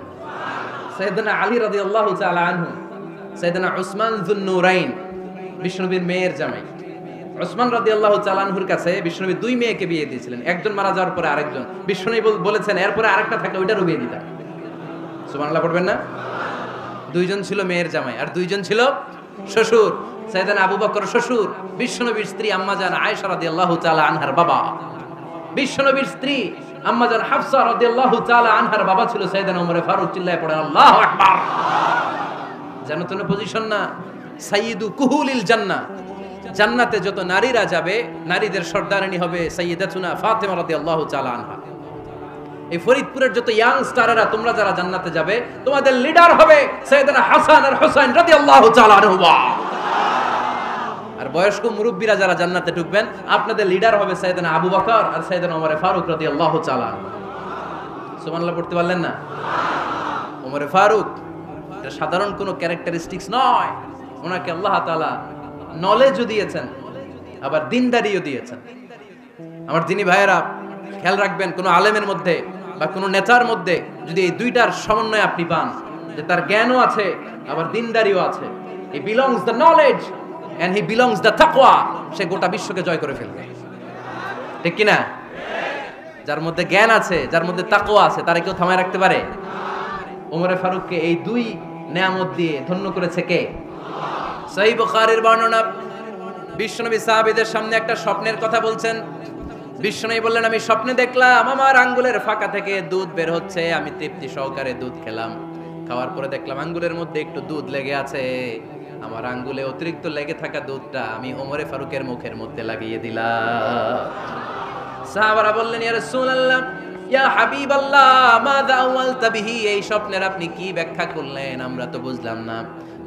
সাইয়েদনা আলী রাদিয়াল্লাহু তাআলা আনহু, সাইয়েদনা উসমান যুন নূরাইন বিশ্বনবীর মেয়ের জামাই। উসমান রাদিয়াল্লাহু তাআলা আনহুর কাছে বিশ্বনবী দুই মেয়েকে বিয়ে দিয়েছিলেন। একজন মারা যাওয়ার পরে আরেকজন। বিশ্বনবী বলেছেন এরপরে আরেকটা থাকলে ওইটারও বিয়ে দিতাম। সুবহানাল্লাহ পড়বেন না? দুইজন ছিল মেয়ের জামাই আর দুইজন ছিল শ্বশুর। সাইয়েদনা আবু বকর শ্বশুর, বিশ্বনবীর স্ত্রী আম্মা জান আয়েশা রাদিয়াল্লাহু তাআলা আনহার বাবা। বিশ্বনবীর স্ত্রী আম্মা জান হাফসা রাদিয়াল্লাহু তাআলা আনহার বাবা ছিল সাইয়েদনা ওমর ফারুক। চিল্লায়ে পড়েন আল্লাহু আকবার। জানো তো পজিশন না? সাইয়্যিদু কুহুলিল জান্নাহ। জান্নাতে যত নারীরা যাবে, নারীদের সর্দারিনী হবে সাইয়্যিদাতুনা ফাতেমা রাদিয়াল্লাহু তাআলা আনহা। এই ফরিদপুরের যত ইয়াং স্টাররা, তোমরা যারা জান্নাতে যাবে, তোমাদের লিডার হবে সাইয়েদনা হাসান আর হুসাইন রাদিয়াল্লাহু তাআলা আনহুমা। আর বয়স্ক মুরব্বীরা যারা জান্নাতে ঢুকবেন, আপনাদের লিডার হবে সাইয়েদনা আবু বকর আর সাইয়েদনা ওমর ফারুক রাদিয়াল্লাহু তাআলা আনহু। সুবহানাল্লাহ পড়তে পারলেন না? ওমর ফারুক এটা সাধারণ কোনো ক্যারেক্টারিস্টিক্স নয়। ওনাকে আল্লাহ তাআলা নলেজও দিয়েছেন, আবার দিনদারিও দিয়েছেন। আমার দিনী ভাইয়েরা খেয়াল রাখবেন, কোনো আলেমের মধ্যে বা কোনো নেতার মধ্যে যদি এই দুইটার সমন্বয় আপনি পান, যে তার জ্ঞানও আছে আবার দিনদারিও আছে, he belongs the knowledge and he belongs the তাকওয়া, সে গোটা বিশ্বকে জয় করে ফেলবে, ঠিক কি না? যার মধ্যে জ্ঞান আছে, যার মধ্যে তাকওয়া আছে, তারা কেউ থামায় রাখতে পারে? ওমর ফারুককে এই দুই নেয়ামত দিয়ে ধন্য করেছে কে? সহিহ বুখারীর বর্ণনা, বিশ্বনবী সাহাবীদের সামনে একটা স্বপ্নের কথা বলছেন। বিশ্বনবী বললেন, আমি স্বপ্নে দেখলাম আমার আঙ্গুলের ফাঁকা থেকে দুধ বের হচ্ছে, আমি তৃপ্তি সহকারে দুধ খেলাম। খাওয়ার পরে দেখলাম আঙ্গুলের মধ্যে একটু দুধ লেগে আছে। আমার আঙ্গুলে অতিরিক্ত লেগে থাকা দুধটা আমি ওমরে ফারুকের মুখের মধ্যে লাগিয়ে দিলাম। সাহাবারা বললেন, ইয়া রাসূলুল্লাহ, ইয়া হাবিবাল্লাহ, মাযা আওয়ালতা বিহি, এই স্বপ্নের আপনি কি ব্যাখ্যা করলেন, আমরা তো বুঝলাম না।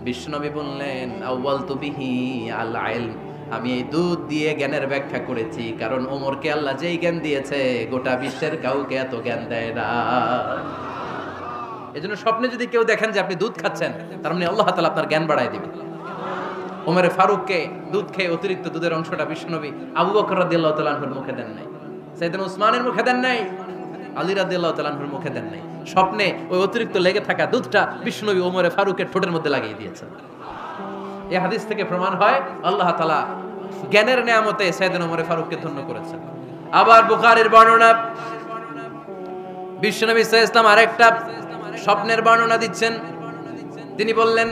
বিশ্বনবী বললেন, আওয়ালতু বিহি আল ইলম, আমি এই দুধ দিয়ে জ্ঞানের ব্যাখ্যা করেছি, কারণ ওমরকে আল্লাহ যেই জ্ঞান দিয়েছে গোটা বিশ্বের কাউকে এত জ্ঞান দেয় না। এজন্য স্বপ্নে যদি কেউ দেখেন যে আপনি দুধ খাচ্ছেন, তার মানে আল্লাহ তাআলা আপনার জ্ঞান বাড়ায় দিবেন। ওমর ফারুককে দুধ খেয়ে অতিরিক্ত দুধের অংশটা বিশ্বনবী আবু বকর রাদিয়াল্লাহু তাআলা আনহুর মুখে দেন নাই। সাইয়েদনা উসমানের মুখে দেন নাই, আলী রাদিয়াল্লাহু তাআলা আনহুর মুখে দেন নাই। স্বপ্নে ওই অতিরিক্ত লেগে থাকা দুধটা বিশ্বনবী ওমরে ফারুকের ঠোঁটের মধ্যে লাগিয়ে দিয়েছেন। এই হাদিস থেকে প্রমাণ হয় আল্লাহ তাআলা জ্ঞানের নিয়ামতে সাইয়েদনা ওমরে ফারুককে ধন্য করেছেন। আবার বুখারীর বর্ণনা, বিশ্বনবী সাল্লাল্লাহু আলাইহি ওয়াসাল্লাম আরেকটা স্বপ্নের বর্ণনা দিচ্ছেন। তিনি বললেন,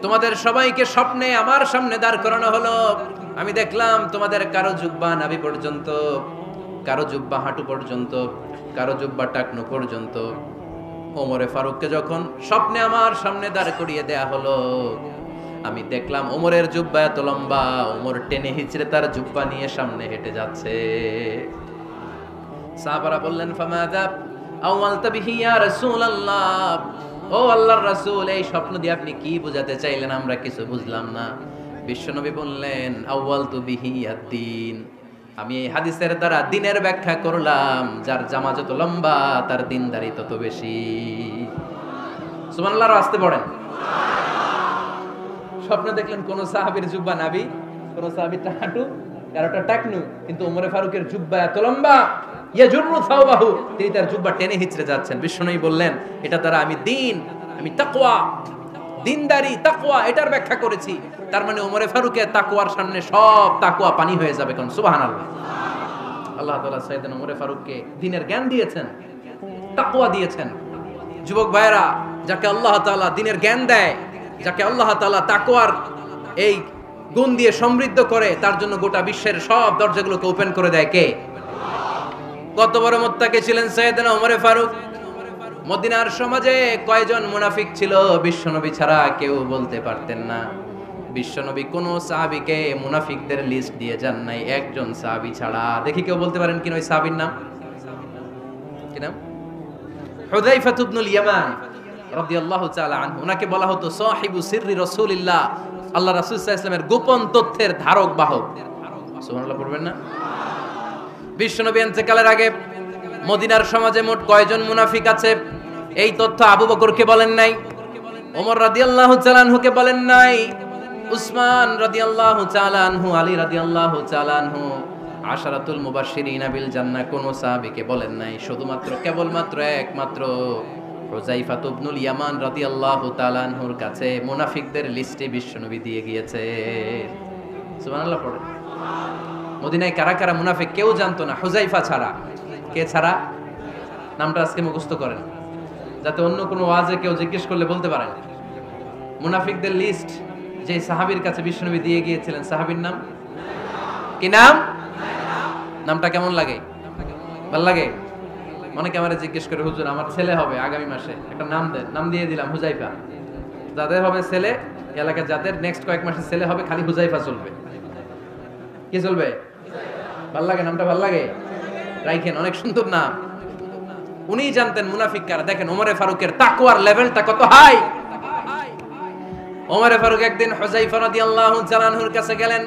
তোমাদের সবাইকে স্বপ্নে আমার সামনে দাঁড় করানো হলো। আমি দেখলাম তোমাদের কারো জুব্বা নাভি পর্যন্ত, কারো জুব্বা হাঁটু পর্যন্ত, কারো জুব্বা টাকনু পর্যন্ত। ওমরে ফারুককে যখন স্বপ্নে আমার সামনে দাঁড় করিয়ে দেয়া হলো, আমি দেখলাম ওমরের জুব্বা এত লম্বা, ওমর টেনে হিচড়ে তার জুব্বা নিয়ে সামনে হেঁটে যাচ্ছে। সাহাবারা বললেন, ফামাযা আওয়ালতা বিহি ইয়া রাসূলুল্লাহ, ও আল্লাহর রাসূল, এই স্বপ্ন দিয়ে আপনি কি বোঝাতে চাইলেন? আমরা কিছু বুঝলাম না। বিশ্বনবী বললেন, আওয়ালতু বিহি আদ-দ্বীন, আমি এই হাদিসের দ্বারা দ্বীনের ব্যাখ্যা করলাম। যার জামা যত লম্বা তার দ্বীনদারি তত বেশি। সুবহানাল্লাহ, আসতে পড়েন। স্বপ্নে দেখলেন কোন সাহাবীর জুব্বা নাভি, কোন সাহাবীর হাঁটু, কারোটা টাকনু, কিন্তু ওমরে ফারুকের জুব্বা এত লম্বা, ইয়াজুরু সাওবাহু, তিনি তার জুব্বা টেনে হিচড়ে যাচ্ছেন। বিশ্বনবী বললেন, এটা দ্বারা আমি দ্বীন, আমি তাকওয়া, দ্বীনদারি, তাকওয়া এটার ব্যাখ্যা করেছি। তার মানে ওমরে ফারুকের তাকওয়ার সামনে সব তাকওয়া পানি হয়ে যাবে। কোন সুবহানাল্লাহ। আল্লাহ তাআলা সাইয়েদনা ওমরে ফারুককে দ্বীনের জ্ঞান দিয়েছেন, তাকওয়া দিয়েছেন। যুবক ভাইরা, যাকে আল্লাহ তাআলা দ্বীনের জ্ঞান দেয়, যাকে আল্লাহ তাআলা তাকওয়ার এই গুণ দিয়ে সমৃদ্ধ করে, তার জন্য গোটা বিশ্বের সব দরজাগুলোকে ওপেন করে দেয় কে? কত বড় মুত্তাকি ছিলেন সাইয়েদনা ওমরে ফারুক। মদিনার সমাজে কয়জন মুনাফিক ছিল বিশ্বনবী ছাড়া কেউ বলতে পারতেন না। বিশ্বনবী কোন সাহাবীকে মুনাফিকদের লিস্ট দিয়ে যান নাই, একজন সাহাবী ছাড়া। দেখি কেউ বলতে পারেন কিনা ওই সাহাবীর নাম? কি নাম? হুযায়ফা ইবনুল ইয়ামান রাদিয়াল্লাহু তাআলা আনহু। ওনাকে বলা হতো সাহিবু সিররি রাসূলিল্লাহ, আল্লাহ রাসূল সাল্লাল্লাহু আলাইহি ওয়াসাল্লামের গোপন তথ্যের ধারক বাহক। সুবহানাল্লাহ পড়বেন না? বিশ্বনবী ইন্তেকালের আগে মদিনার সমাজে মোট কয়জন মুনাফিক আছে, এই তথ্য আবু বকরকে বলেন নাই, ওমর রাদিয়াল্লাহু তাআলা আনহুকে বলেন নাই, উসমান রাদিয়াল্লাহু তাআলা আনহু, আলী রাদিয়াল্লাহু তাআলা আনহু, আশারাতুল মুবাশশিরিনা বিল জান্নাহ কোন সাহাবীকে বলেন নাই। শুধুমাত্র কেবলমাত্র একমাত্র হুযায়ফা ইবনুল ইয়ামান রাদিয়াল্লাহু তাআলা আনহুর কাছে মুনাফিকদের লিস্টে বিশ্বনবী দিয়ে গিয়েছে। সুবহানাল্লাহ পড়ে। মদিনায় কারা কারা মুনাফিক কেউ জানতো না হুযায়ফা ছাড়া। কে ছাড়া? নামটা আজকে মুখস্থ করেন, যাতে অন্য কোনো ওয়াজে কেউ জিজ্ঞেস করলে বলতে পারেন। মুনাফিকদের লিস্ট যে সাহাবীর কাছে বিশ্বনবী দিয়ে গিয়েছিলেন, সাহাবীর নাম কি? নাম? নামটা কেমন লাগে? ভালো লাগে? অনেকে আমারে জিজ্ঞেস করে, হুজুর আমার ছেলে হবে আগামী মাসে, একটা নাম দেন। নাম দিয়ে দিলাম হুযায়ফা। যাদের হবে ছেলে, এলাকায় যাদের নেক্সট কয়েক মাসে ছেলে হবে, খালি হুযায়ফা চলবে। কি চলবে? ভাল লাগে? নামটা ভাল লাগে? রাইখেন, অনেক সুন্দর নাম। উনি জানতেন মুনাফিক কারা। দেখেন ওমরে ফারুকের তাকওয়ার লেভেলটা কত হাই। ওমরে ফারুক একদিন হুযায়ফা রাদিয়াল্লাহু তাআলা আনহুর কাছে গেলেন,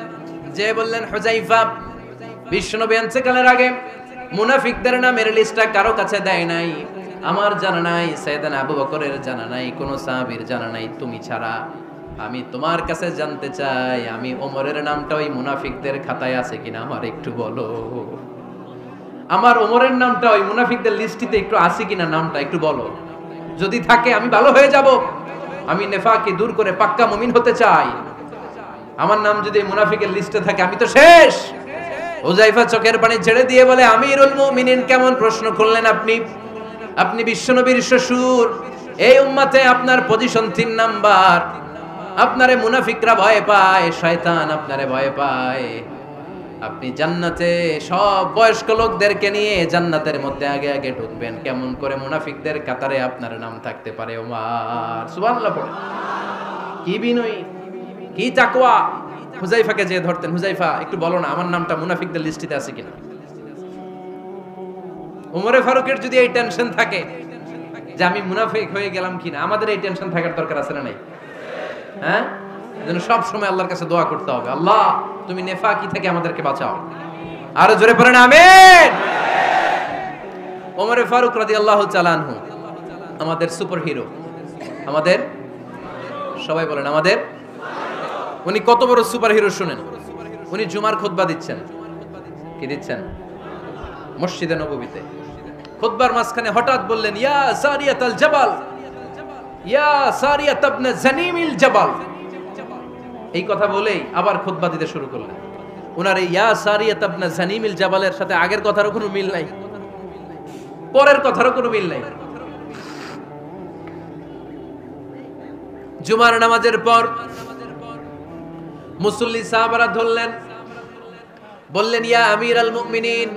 যে বললেন, হুযায়ফা, বিশ্বনবী ইন্তেকালের আগে মুনাফিকদের নামের লিস্টটা কারো কাছে দেয় নাই, আমার জানা নাই, সাইয়েদনা আবু বকরের জানা নাই, কোন সাহাবীর জানা নাই তুমি ছাড়া। আমি তোমার কাছে জানতে চাই, আমি ওমরের নামটা ওই মুনাফিকদের খাতায় আছে কিনা আমার একটু বলো। আমার ওমরের নামটা ওই মুনাফিকদের লিস্টিতে একটু আছে কিনা, নামটা একটু বলো। যদি থাকে আমি ভালো হয়ে যাব, আমি নেফাককে দূর করে পাক্কা মুমিন হতে চাই। আমার নাম যদি মুনাফিকের লিস্টে থাকে আমি তো শেষ। হুযায়ফা চোখের পানি ছেড়ে দিয়ে বলে, আমিরুল মুমিনিন, কেমন প্রশ্ন করলেন আপনি? আপনি বিশ্বনবীর শ্বশুর, এই উম্মতে আপনার পজিশন 3 নাম্বার। আপনারে মুনাফিকরা ভয় পায়, শয়তান আপনারে ভয় পায়। আপনি জান্নাতে সব বয়স্ক লোকদেরকে নিয়ে জান্নাতের মধ্যে আগে আগে ঢুকবেন, কেমন করে মুনাফিকদের কাতারে আপনার নাম থাকতে পারে ওমর? সুবহানাল্লাহ পড়ে। কি বিনয়ী, কি তাকওয়া। হুযায়ফাকে যে ধরতেন, হুযায়ফা একটু বলো না আমার নামটা মুনাফিকদের লিস্টিতে আছে কিনা। ওমরে ফারুকের যদি এই টেনশন থাকে যে আমি মুনাফিক হয়ে গেলাম কিনা, আমাদের এই টেনশন থাকার দরকার আছে না নাই? হ্যাঁ, এজন্য সব সময় আল্লাহর কাছে দোয়া করতে হবে, আল্লাহ তুমি নেফাকি থেকে আমাদেরকে বাঁচাও। আরো জোরে পড়েন আমিন। ওমর ফারুক রাদিয়াল্লাহু তাআলা আনহু আমাদের সুপার হিরো, আমাদের সবাই বলেন আমাদের। উনি কত বড় সুপার হিরো শুনেন। উনি জুমার খুতবা দিচ্ছেন। কি দিচ্ছেন? মসজিদে নববীতে খুতবার মাঝখানে হঠাৎ বললেন, ইয়া সারিয়াতাল জাবাল, ইয়া সারিয়াত ইবনে জানিমিল জাবাল। এই কথা বলেই আবার খুতবা দিতে শুরু করলেন। ওনার এই ইয়া সারিয়াত ইবনে জানিমিল জাবালের সাথে আগের কথারও কোনো মিল নাই, পরের কথারও কোনো মিল নাই। জুমার নামাজের পর মুসল্লি সাহাবারা ধরলেন, বললেন, ইয়া আমিরাল মুমিনিন।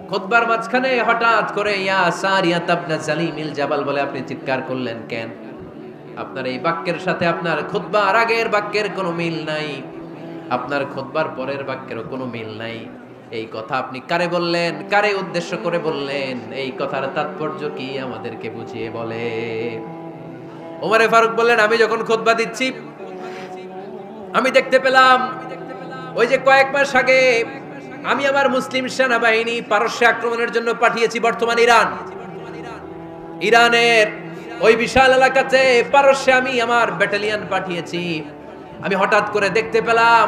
খুতবার মাঝখানে হঠাৎ করে ইয়া সারিয়াত ইবনে জানিমিল জাবাল বলে আপনি চিৎকার করলেন কেন? আপনার এই বাক্যের সাথে আপনার খুতবার আগের বাক্যের কোনো মিল নাই, আপনার খুতবার পরের বাক্যেরও কোনো মিল নাই। এই কথা আপনি কারে বললেন, কারে উদ্দেশ্য করে বললেন? এই কথার তাৎপর্য কি আমাদেরকে বুঝিয়ে বলে। ওমরে ফারুক বললেন, আমি যখন খুতবা দিচ্ছি আমি দেখতে পেলাম ওই যে কয়েক মাস আগে আমি আমার মুসলিম সেনাবাহিনী পারস্যে আক্রমণের জন্য পাঠিয়েছি, বর্তমান ইরানের ওই বিশাল এলাকাতে পারস্যে আমি আমার ব্যাটালিয়ন পাঠিয়েছি। আমি হঠাৎ করে দেখতে পেলাম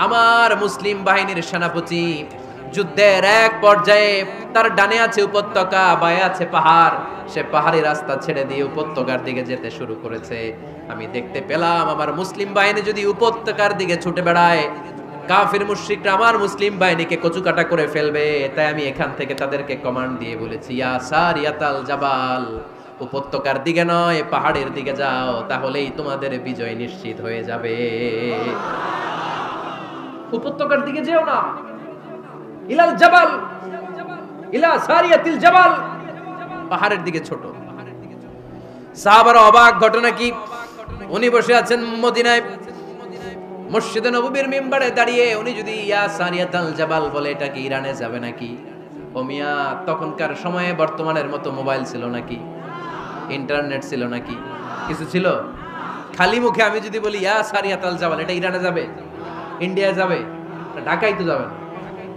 আমার মুসলিম বাহিনীর সেনাপতি যুদ্ধের এক পর্যায়ে তার ডানে আছে উপত্যকা, বায়ে আছে পাহাড়, সে পাহাড়ি রাস্তা ছেড়ে দিয়ে উপত্যকার দিকে যেতে শুরু করেছে। আমি দেখতে পেলাম আমার মুসলিম বাহিনী যদি উপত্যকার দিকে ছুটে বেড়ায়, কাফির মুশরিকরা আমার মুসলিম বাহিনীকে কচুকাটা করে ফেলবে। তাই আমি এখান থেকে তাদেরকে কমান্ড দিয়ে বলেছি, ইয়া সারিয়াতাল জাবাল, উপত্যকার দিকে নয় পাহাড়ের দিকে যাও, তাহলেই তোমাদের বিজয় নিশ্চিত হয়ে যাবে। উপত্যকার দিকে যেও না, ইলাল জাবাল, ইলা সারিয়াতিল জাবাল, পাহাড়ের দিকে ছোট। সাহাবারা অবাক, ঘটনা কি? উনি বসে আছেন মদিনায় মসজিদে নববীর মিম্বারে দাঁড়িয়ে, উনি যদি ইয়া সারিয়াতাল জাবাল বলে, এটা কি ইরানে যাবে নাকি? ও মিয়া, তখনকার সময়ে বর্তমানের মতো মোবাইল ছিল নাকি, ইন্টারনেট ছিল নাকি, কিছু ছিল? খালি মুখে আমি যদি বলি ইয়া সারিয়াতাল জাবাল, এটা ইরানে যাবে, ইন্ডিয়া যাবে, ঢাকায় তো যাবে না,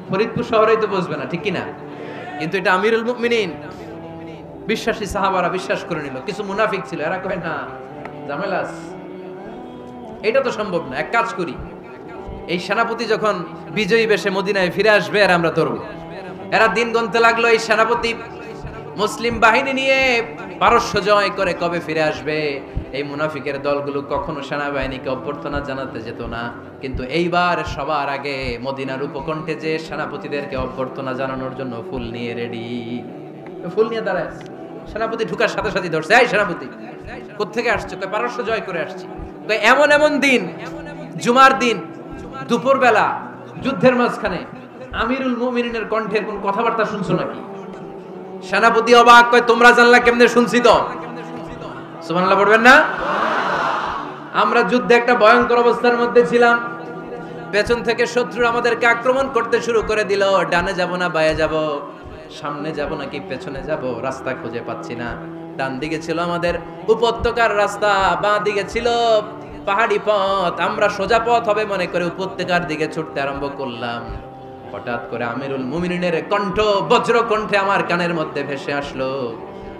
ফরিদপুর শহরেই তো বসবে না, ঠিক কি না? কিন্তু এটা আমিরুল মুমিনিন বিশ্বাসী সাহাবারা বিশ্বাস করে নিল। কিছু মুনাফিক ছিল, এরা কয় না ঝামেলাস, এটা তো সম্ভব না। এক কাজ করি, এই সেনাপতি যখন বিজয়ী বেশে মদিনায় ফিরে আসবে আর আমরা ধরবো। এরা দিন গুনতে লাগলো, এই সেনাপতি মুসলিম বাহিনী নিয়ে পারস্য জয় করে কবে ফিরে আসবে। এই মুনাফিকের দলগুলো কখনো সেনাবাহিনীকে অভ্যর্থনা জানাতে যেত না, কিন্তু এইবার সবার আগে মদিনার উপকণ্ঠে যে সেনাপতিদেরকে অভ্যর্থনা জানানোর জন্য ফুল নিয়ে রেডি, ফুল নিয়ে দাঁড়ায়। সেনাপতি ঢুকার সাথে সাথে ধরছে, এই সেনাপতি কোত্থেকে আসছো? পারস্য জয় করে আসছি। এমন এমন দিন, জুমার দিন দুপুর বেলা যুদ্ধের মাঝখানে আমিরুল মুমিনিনের কণ্ঠের কোন কথাবার্তা শুনছো নাকি? সেনাপতি অবাক, কয় তোমরা জানলা কেমনে? শুনছি তো। সুবহানাল্লাহ পড়বেন না? আমরা যুদ্ধে একটা ভয়ঙ্কর অবস্থার মধ্যে ছিলাম, পেছন থেকে শত্রু আমাদেরকে আক্রমণ করতে শুরু করে দিল। ডানে যাব না বায়ে যাব, সামনে যাব নাকি পেছনে যাব, রাস্তা খুঁজে পাচ্ছি না। ডান দিকে ছিল আমাদের উপত্যকার রাস্তা, বাঁ দিকে ছিল পাহাড়ি পথ। আমরা সোজা পথ হবে মনে করে উপত্যকার দিকে ছুটতে আরম্ভ করলাম। হঠাৎ করে আমিরুল মুমিনিনের কণ্ঠ বজ্র কণ্ঠে আমার কানের মধ্যে ভেসে আসলো।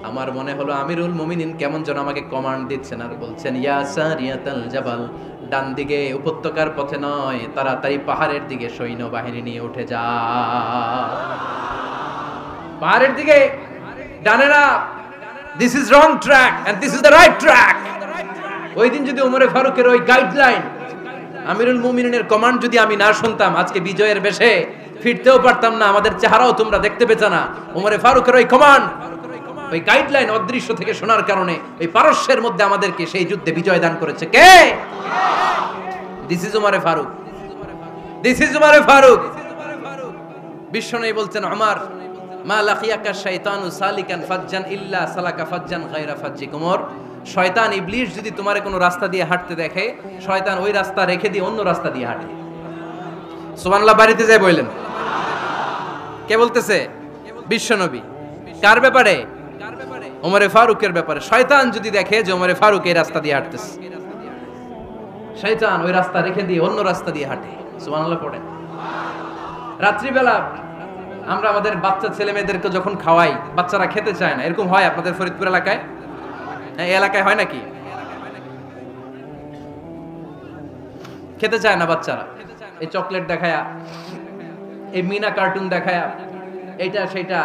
আমার মনে হলো আমিরুল মুমিনিন কেমন যেন আমাকে কমান্ড দিচ্ছেন আর বলছেন, ইয়া সারিয়াতাল জাবাল, ডান দিকে উপত্যকার পথে নয়, তাড়াতাড়ি পাহাড়ের দিকে সৈন্য বাহিনী নিয়ে উঠে যা। পাহাড়ের দিকে, ডানে না। This is wrong track and this is the right track. ওই দিন যদি ওমরে ফারুকের ওই গাইডলাইন, আমিরুল মুমিনিনের কমান্ড যদি আমি না শুনতাম, আজকে বিজয়ের বেশে ফিরতেও পারতাম না, আমাদের চেহারাও তোমরা দেখতে পেতে না। ওমরে ফারুকের ওই কমান্ড, ওই গাইডলাইন অদৃশ্য থেকে শোনার কারণে ওই পারস্যের মধ্যে আমাদেরকে সেই যুদ্ধে বিজয় দান করেছে কে? দিস ইজ ওমরে ফারুক, দিস ইজ ওমরে ফারুক। বিশ্বনবী বলছেন, ওমর মা লাকিয়াকা শাইতানু সালিকান ফাজ্জান ইল্লা সালাকা ফাজ্জান গায়রা ফাজ্জিক। ওমর, শয়তান ইবলিস যদি তোমারে কোনো রাস্তা দিয়ে হাঁটতে দেখে, শয়তান ওই রাস্তা রেখে দিয়ে অন্য রাস্তা দিয়ে হাঁটে। সুবহানাল্লাহ বাড়িতে যায় বললেন। কে বলতেছে? বিশ্বনবী। কার ব্যাপারে? ওমরে ফারুকের ব্যাপারে। শয়তান যদি দেখে যে ওমরে ফারুক এই রাস্তা দিয়ে হাঁটতেছে, শয়তান ওই রাস্তা রেখে দিয়ে অন্য রাস্তা দিয়ে হাঁটে। সুবহানাল্লাহ পড়েন। রাত্রিবেলা আমরা আমাদের বাচ্চা ছেলে মেয়েদেরকে যখন খাওয়াই, বাচ্চারা খেতে চায় না, এরকম হয় আপনাদের ফরিদপুর এলাকায়? এই এলাকায় হয় নাকি? খেতে চায় না বাচ্চারা, এই চকলেট দেখায়া, এই মিনা কার্টুন দেখায়া এইটা সেটা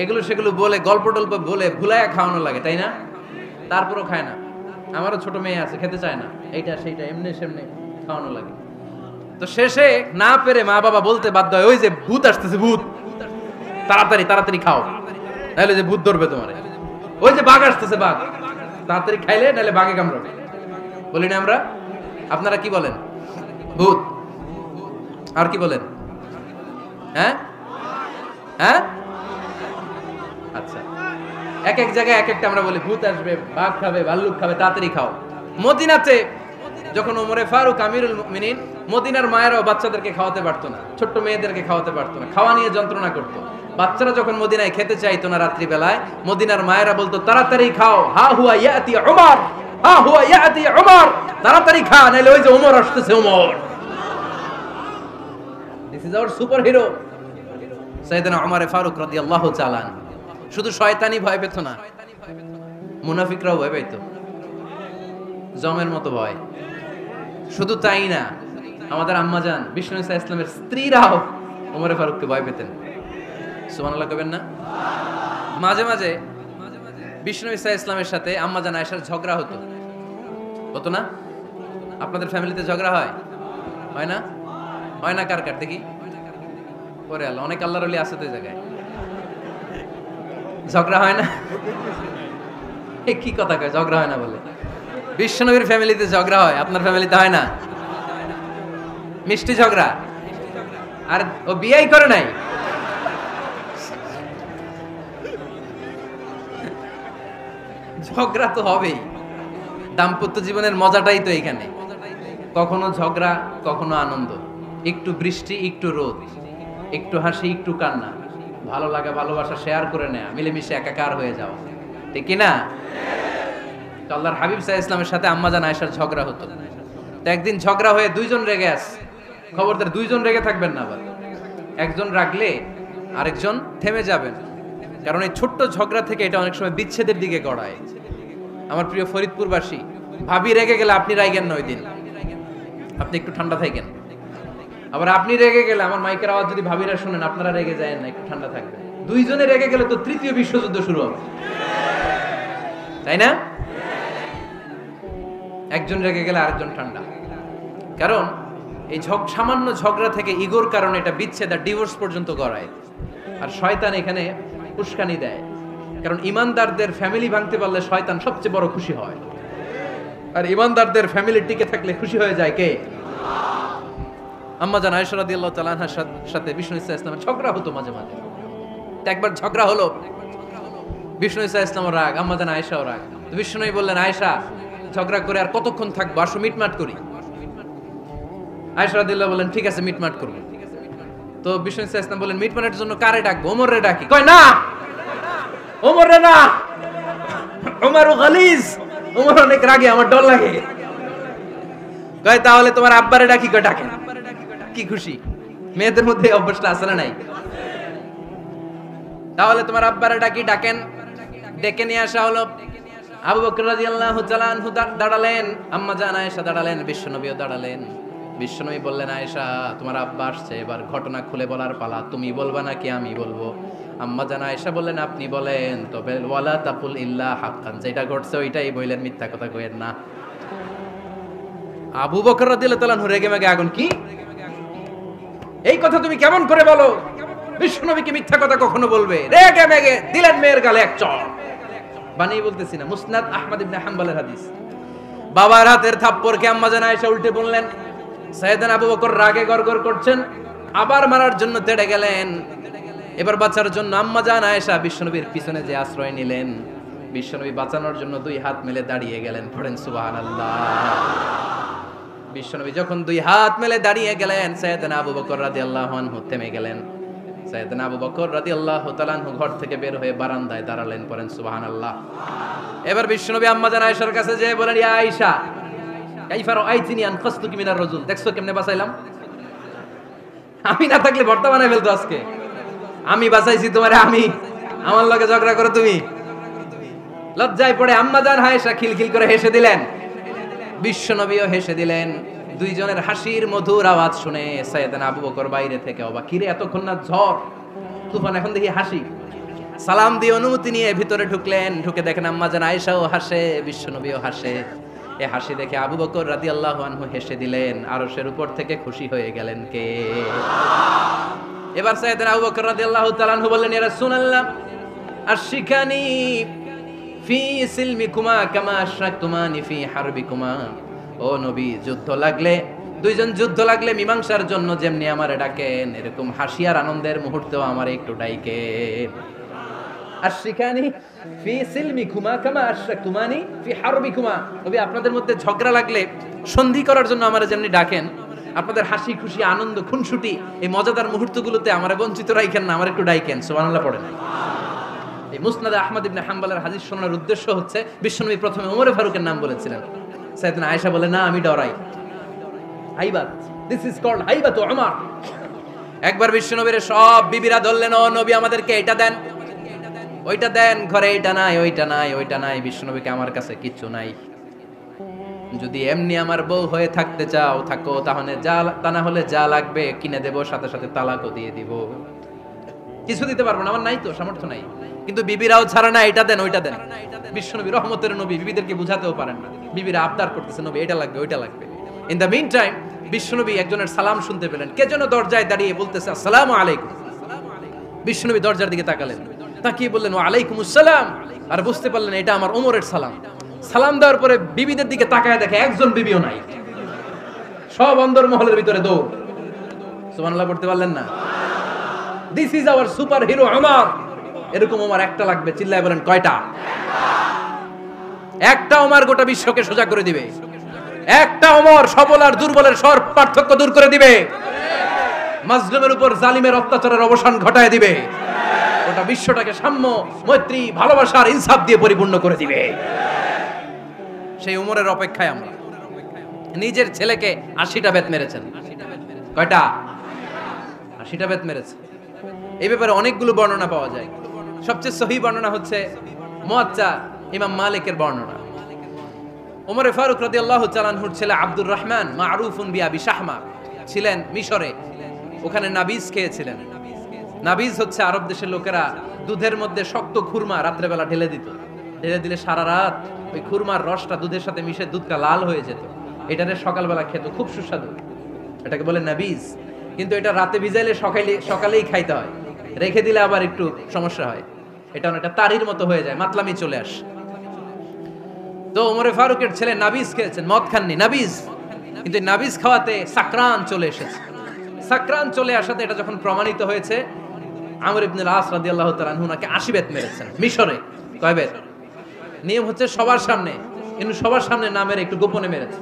এগুলো সেগুলো বলে গল্প টল্প বলে ভুলাইয়া খাওয়ানো লাগে, তাই না? তারপরও খায় না। আমারও ছোট মেয়ে আছে, খেতে চায় না, এইটা সেইটা এমনি সেমনি খাওয়ানো লাগে। তো শেষে না পেরে মা বাবা বলতে বাধ্য হয়, ওই যে ভূত আসতেছে, ভূত, তাড়াতাড়ি তাড়াতাড়ি খাও, নাহলে যে ভূত ধরবে তোমার, ওই যে বাঘ আসতেছে, বাঘ, তাড়াতাড়ি খাইলে নাহলে বাঘে কামড়াবে। বলি না আমরা? আপনারা কি বলেন? ভূত। আর কি বলেন? হ্যাঁ হ্যাঁ, আচ্ছা, এক এক জায়গায় এক একটা আমরা বলি, ভূত আসবে, বাঘ খাবে, ভাল্লুক খাবে, তাড়াতাড়ি খাও। মদিনাতে যখন ওমরে ফারুক আমিরুল মুমিনিন, মদিনার মায়েরাও বাচ্চাদেরকে খাওয়াতে পারতো না, ছোট্ট মেয়েদেরকে খাওয়াতে পারতো না, খাওয়া নিয়ে যন্ত্রণা করতো। বাচ্চারা যখন মদিনায় খেতে চাইতো না রাত্রি বেলায়, মদিনার মায়েরা বলতো তাড়াতাড়ি খাও, হা হুয়া ইয়াতি উমর, হা হুয়া ইয়াতি উমর, তাড়াতাড়ি খা, নাইলে ওই যে ওমর আসতেছে, Omar. This is our superhero সাইয়েদনা ওমর ফারুক রাদিয়াল্লাহু তাআলা। শুধু শয়তানি ভয় পেত না, মুনাফিকরাও ভয় পেত, জমের মতো ভয়। শুধু তাই না, আমাদের আম্মাজান বিষ্ণু ইসা ইসলামের স্ত্রীরাও ওমর ফারুককে ভয় পেতেন। সুবহানাল্লাহ কবেন না? মাঝে মাঝে বিষ্ণু ইসা ইসলামের সাথে আম্মাজান আয়েশার ঝগড়া হতো, হতো না? আপনাদের ফ্যামিলিতে ঝগড়া হয়? হয় না? হয় না? কার কার দেখি? ওরে আল্লাহ, অনেক আল্লাহর ওলি আছে তো এই জায়গায়, ঝগড়া হয় না? কি কথা কয়, ঝগড়া হয় না বলে? বিশ্বনবীর ফ্যামিলিতে ঝগড়া হয়, আপনার ফ্যামিলিতে হয় না? মিষ্টি ঝগড়া। আর ও বিয়েই করে নাই, ঝগড়া তো হবেই। দাম্পত্য জীবনের মজাটাই তো এখানে, কখনো ঝগড়া, কখনো আনন্দ, একটু বৃষ্টি, একটু রোদ, একটু হাসি, একটু কান্না, ভালো লাগা, ভালোবাসা শেয়ার করে নেয়া, মিলেমিশে একাকার হয়ে যাওয়া, ঠিক কি না? আল্লাহর হাবিব সাল্লাল্লাহু আলাইহি ওয়াসাল্লামের সাথে আম্মাজান আয়েশার ঝগড়া হতো। তো একদিন ঝগড়া হয়ে দুইজন রেগে আছে, খবরদার দুইজন রেগে থাকবেন না, আবার একজন রাগলে আরেকজন থেমে যাবেন, কারণ এই ছোট্ট ঝগড়া থেকে এটা অনেক সময় বিচ্ছেদের দিকে গড়ায়। আমার প্রিয় ফরিদপুরবাসী, ভাবি রেগে গেলে আপনি রাগেন না, ওই দিন আপনি একটু ঠান্ডা থাকেন। আবার আপনি রেগে গেলে, আমার মাইকের আওয়াজ যদি ভাবিরা শুনেন, আপনারা রেগে যায় না, একটু ঠান্ডা থাকবেন। দুইজনে রেগে গেলে তো তৃতীয় বিশ্বযুদ্ধ শুরু হবে, তাই না? একজন রেগে গেলে আরেকজন ঠান্ডা, কারণ এই সামান্য ঝগড়া থেকে ইগোর কারণে এটা বিচ্ছেদ আর ডিভোর্স পর্যন্ত গড়ায়। আর শয়তান এখানে উস্কানি দেয়, কারণ ইমানদারদের ফ্যামিলি ভাঙতে পারলে শয়তান সবচেয়ে বড় খুশি হয়, আর ইমানদারদের ফ্যামিলি টিকে থাকলে খুশি হয়ে যায় কে? আম্মাজান আয়েশা রাদিয়াল্লাহু তাআলা আনহার সাথে বিষ্ণু ইসা ইসলামের ঝগড়া হতো মাঝে মাঝে। একবার ঝগড়া হলো, বিষ্ণু ইসা ইসলামও রাগ, আম্মাজান আয়েশাও রাগ। তো বিষ্ণুই বললেন, আয়েশা, ঝগড়া করে আর কতক্ষণ থাকবো, আসো মিটমাট করি। আয়েশা রাদিয়াল্লাহু বললেন, ঠিক আছে, মিটমাট করব। তো বিষ্ণু ইসা ইসলাম বললেন, মিটমাটের জন্য কারে ডাকবো? ওমরে ডাকি। কয় না, ওমরে না, ওমর গালিজ, ওমর অনেক রাগে, আমার ডর লাগে। কয় তাহলে তোমার আব্বারে ডাকি। কয় ডাকেন। কি খুশি, মেয়েদের মধ্যে অভ্যাসটা আছে না নাই? তাহলে তোমার আব্বারে ডাকি, ডাকেন। ডেকে নিয়ে আসা হলো। আবু বকর রাদিয়াল্লাহু তাআলা আনহু দাঁড়ালেন, আম্মাজান আয়েশা দাঁড়ালেন, বিশ্বনবীও দাঁড়ালেন। বিশ্বনবী বললেন, আয়েশা, তোমার আব্বা আসছে, এবার ঘটনা খুলে বলার পালা, তুমি বলবা নাকি আমি বলবো? আম্মাজান আয়েশা বললেন, আপনি বলেন, তবে ওয়ালা তাকুল ইল্লা হাক্কান, যেটা ঘটছে ওইটাই বললেন, মিথ্যা কথা কইেন না। আবু বকর রাদিয়াল্লাহু তাআলা আনহু রেগে মেগে আগুন, কি এই কথা তুমি কেমন করে বলো? বিশ্বনবীকে মিথ্যা কথা কখনো বলবে? রেগে মেগে দিলেন মেয়ের গালে এক চড়। বানিয়ে বলতেছি না, মুসনাদ আহমদ ইবনে হাম্বলের হাদিস। বাবার হাতের থাপ্পড়কে আম্মাজান আয়েশা উল্টে বললেন। সাইয়েদনা আবু বকর রাগে গড়গড় করছেন, আবার মারার জন্য তেড়ে গেলেন। এবার বাঁচার জন্য আম্মাজান আয়েশা বিশ্বনবীর পিছনে যে আশ্রয় নিলেন, বিশ্বনবী বাঁচানোর জন্য দুই হাত মেলে দাঁড়িয়ে গেলেন। পড়েন সুবহানাল্লাহ। বিশ্বনবী যখন দুই হাত মেলে দাঁড়িয়ে গেলেন, সাইয়েদনা আবু বকর রাদিয়াল্লাহু আনহু থেমে গেলেন। সাইয়েদনা আবু বকর রাদিয়াল্লাহু তাআলা আনহু ঘর থেকে বের হয়ে বারান্দায় দাঁড়ালেন। পড়েন সুবহানাল্লাহ। এবার বিশ্বনবী আম্মাজান আয়েশার কাছে যেয়ে বলেন, ইয়া আয়েশা, কাইফা রাআইতিনি আনকাসতুকি মিনার রাজুল, দেখছো কেমনে বাঁচাইলাম? আমি না থাকলে ভর্তা বানাই ফেলতো আজকে। আমি বাঁচাইছি তোমারে, আমি, আমার লগে ঝগড়া করো তুমি। লজ্জায় পড়ে আম্মাজান আয়েশা খিলখিল করে হেসে দিলেন, বিশ্বনবীও হেসে দিলেন। দুইজনের হাসির মধুর আওয়াজ শুনে সাইয়েদনা আবু বকর বাইরে থেকে অবাক, কিরে এতক্ষণ না ঝড়, তুফান এখন দেখি হাসি। সালাম দিয়ে অনুমতি নিয়ে ভিতরে ঢুকলেন, ঢুকে দেখেন আম্মা জান আয়েশাও হাসে, বিশ্বনবীও হাসে। এই হাসি দেখে আবু বকর রাদিয়াল্লাহু আনহু হেসে দিলেন, আরশের উপর থেকে খুশি হয়ে গেলেন কে? এবার সাইয়েদনা আবু বকর রাদিয়াল্লাহু তাআলা আনহু বললেন, ইয়া রাসূলুল্লাহ আশরিকানি ফি সিলমিকুমা কামা আশরাকতুমানি ফি হারবিকুমা। ও নবী, যুদ্ধ লাগলে, দুইজন যুদ্ধ লাগলে মীমাংসার জন্য যেমনি আমারে ডাকেন, এরকম হাসি আর আনন্দের মুহূর্তেও আমারে একটু ডাকেন। আশরিকানি ফি সিলমিকুমা কামা আশরাকতুমানি ফি হারবিকুমা। নবী, আপনাদের মধ্যে ঝগড়া লাগলে সন্ধি করার জন্য আমারে যেমনি ডাকেন, আপনাদের হাসি খুশি আনন্দ খুনসুটি এই মজাদার মুহূর্তগুলোতে আমারে বঞ্চিত রাখেন না, আমার একটু ডাকেন। সুবহানাল্লাহ পড়েন। এই মুসনাদে আহমদ ইবনে হাম্বলের হাদিস শোনার উদ্দেশ্য হচ্ছে, বিশ্বনবী প্রথমে ওমর ফারুকের নাম বলেছিলেন। সাইয়েদনা আয়েশা বলে, না আমি ডরাই। হাইবাত, দিস ইজ কল্ড হাইবাত ওমর। একবার বিশ্বনবীর সব বিবিরা ধরলেন, ও নবী আমাদেরকে এটা দেন, ওইটা দেন, ঘরে এটা নাই, ওইটা নাই, ওইটা নাই। বিশ্বনবীকে, আমার কাছে কিচ্ছু নাই, যদি এমনি আমার বউ হয়ে থাকতে চাও থাকো, তাহলে যা, তা না হলে যা লাগবে কিনে দেব, সাথে সাথে তালাকও দিয়ে দিব। কিছু দিতে পারবো না, আমার নাই তো, সামর্থ্য নাই। কিন্তু বিবিরাও ছাড়া না, এটা দেন, ওইটা দেন। বিশ্বনবী রহমতের নবী, বিবিদেরকে বুঝাতেও পারেন না। বিবিরা আবদার করতেছে, নবী এটা লাগবে, ওইটা লাগবে। ইন দ্য মিন টাইম বিশ্বনবী একজনের সালাম শুনতে পেলেন। কে যেন দরজায় দাঁড়িয়ে বলতেছে, আসসালামু আলাইকুম। বিশ্বনবী দরজার দিকে তাকালেন, তাকিয়ে বললেন, ওয়া আলাইকুমুস সালাম। আর বুঝতে পারলেন এটা আমার ওমরের সালাম। সালাম দেওয়ার পরে বিবিদের দিকে তাকায় দেখে একজন বিবিও নাই, সব অন্দর মহলের ভিতরে দৌড়। সুবহানাল্লাহ পড়তে পারলেন না? This is our super hero Omar. এরকম ওমর একটা লাগবে, চিল্লায় বলেন কয়টা? একটা ওমর গোটা বিশ্বকে সোজা করে দিবে। একটা ওমর সবল আর দুর্বলের সব পার্থক্য দূর করে দিবে। মাজলুমের উপর জালিমের অত্যাচারের অবসান ঘটায় দিবে। গোটা বিশ্বটাকে সাম্য, মৈত্রী, ভালোবাসার ইনসাফ দিয়ে পরিপূর্ণ করে দিবে। সেই উমরের অপেক্ষায় আমরা। নিজের ছেলেকে 80টা বেত মেরেছেন। কয়টা? 80টা বেত মেরেছে। এই ব্যাপারে অনেকগুলো বর্ণনা পাওয়া যায়। সবচেয়ে সহিহ বর্ণনা হচ্ছে মুয়াত্তা ইমাম মালিকের বর্ণনা। ওমর ফারুক রাদিয়াল্লাহু তাআলা আনহুর ছেলে আব্দুর রহমান মারুফুন বিআবি শাহমা ছিলেন মিশরে। ওখানে নাবিজ খেয়েছিলেন। নাবিজ হচ্ছে আরব দেশের লোকেরা দুধের মধ্যে শক্ত খুরমা রাত্রেবেলা ঢেলে দিত। ঢেলে দিলে সারা রাত ওই খুরমার রসটা দুধের সাথে মিশে দুধটা লাল হয়ে যেত। এটারে সকালবেলা খেত, খুব সুস্বাদু। এটাকে বলে নাবিজ। কিন্তু এটা রাতে ভিজাইলে সকালেই খাইতে হয়, রেখে দিলে আবার একটু সমস্যা হয়। এটা অনেকটা তারির মতো হয়ে যায়, মাতলামি চলে আসে। তো ওমরে ফারুকের ছেলে নাবিজ খেয়েছেন, মদ খাননি, নাবিজ। কিন্তু নাবিজ খাওয়াতে সাকরান চলে এসেছে। সাকরান চলে আসাতে এটা যখন প্রমাণিত হয়েছে, আমর ইবনে আস রাদিয়াল্লাহু তাআলা আনহু নাকি 80 বেত মেরেছেন মিশরে। কয় বেত? নিয়ম হচ্ছে সবার সামনে, কিন্তু সবার সামনে না মেরে একটু গোপনে মেরেছে।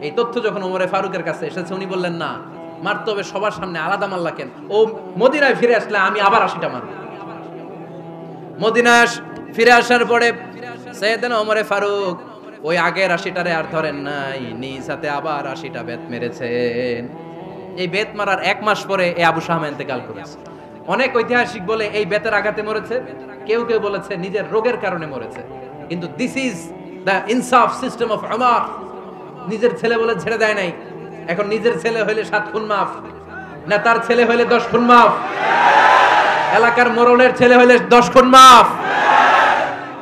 এই তথ্য যখন ওমরে ফারুকের কাছে এসেছে, উনি বললেন, না, মারতে হবে সবার সামনে, আলাদা মাল্লা কেন? ও মদিনায় ফিরে আসলে আমি আবার 80টা মারব। মদিনায় ফিরে আসার পরে সাইয়েদনা ওমরে ফারুক ওই আগের 80টারে আর ধরেন নাই, নিজ হাতে আবার 80টা বেত মেরেছেন। এই বেত মারার 1 মাস পরে এই আবু শাহমা ইন্তেকাল করেছে। অনেক ঐতিহাসিক বলে এই বেতের আঘাতে মরেছে, কেউ কেউ বলেছে নিজের রোগের কারণে মরেছে। কিন্তু দিস ইজ দ্য ইনসাফ সিস্টেম অফ ওমর। নিজের ছেলে বলে ছেড়ে দেয় নাই। এখন নিজের ছেলে হইলে 7 খুন মাফ, নেতার ছেলে হইলে 10 খুন মাফ, এলাকার মোড়লের ছেলে হইলে 10 খুন মাফ।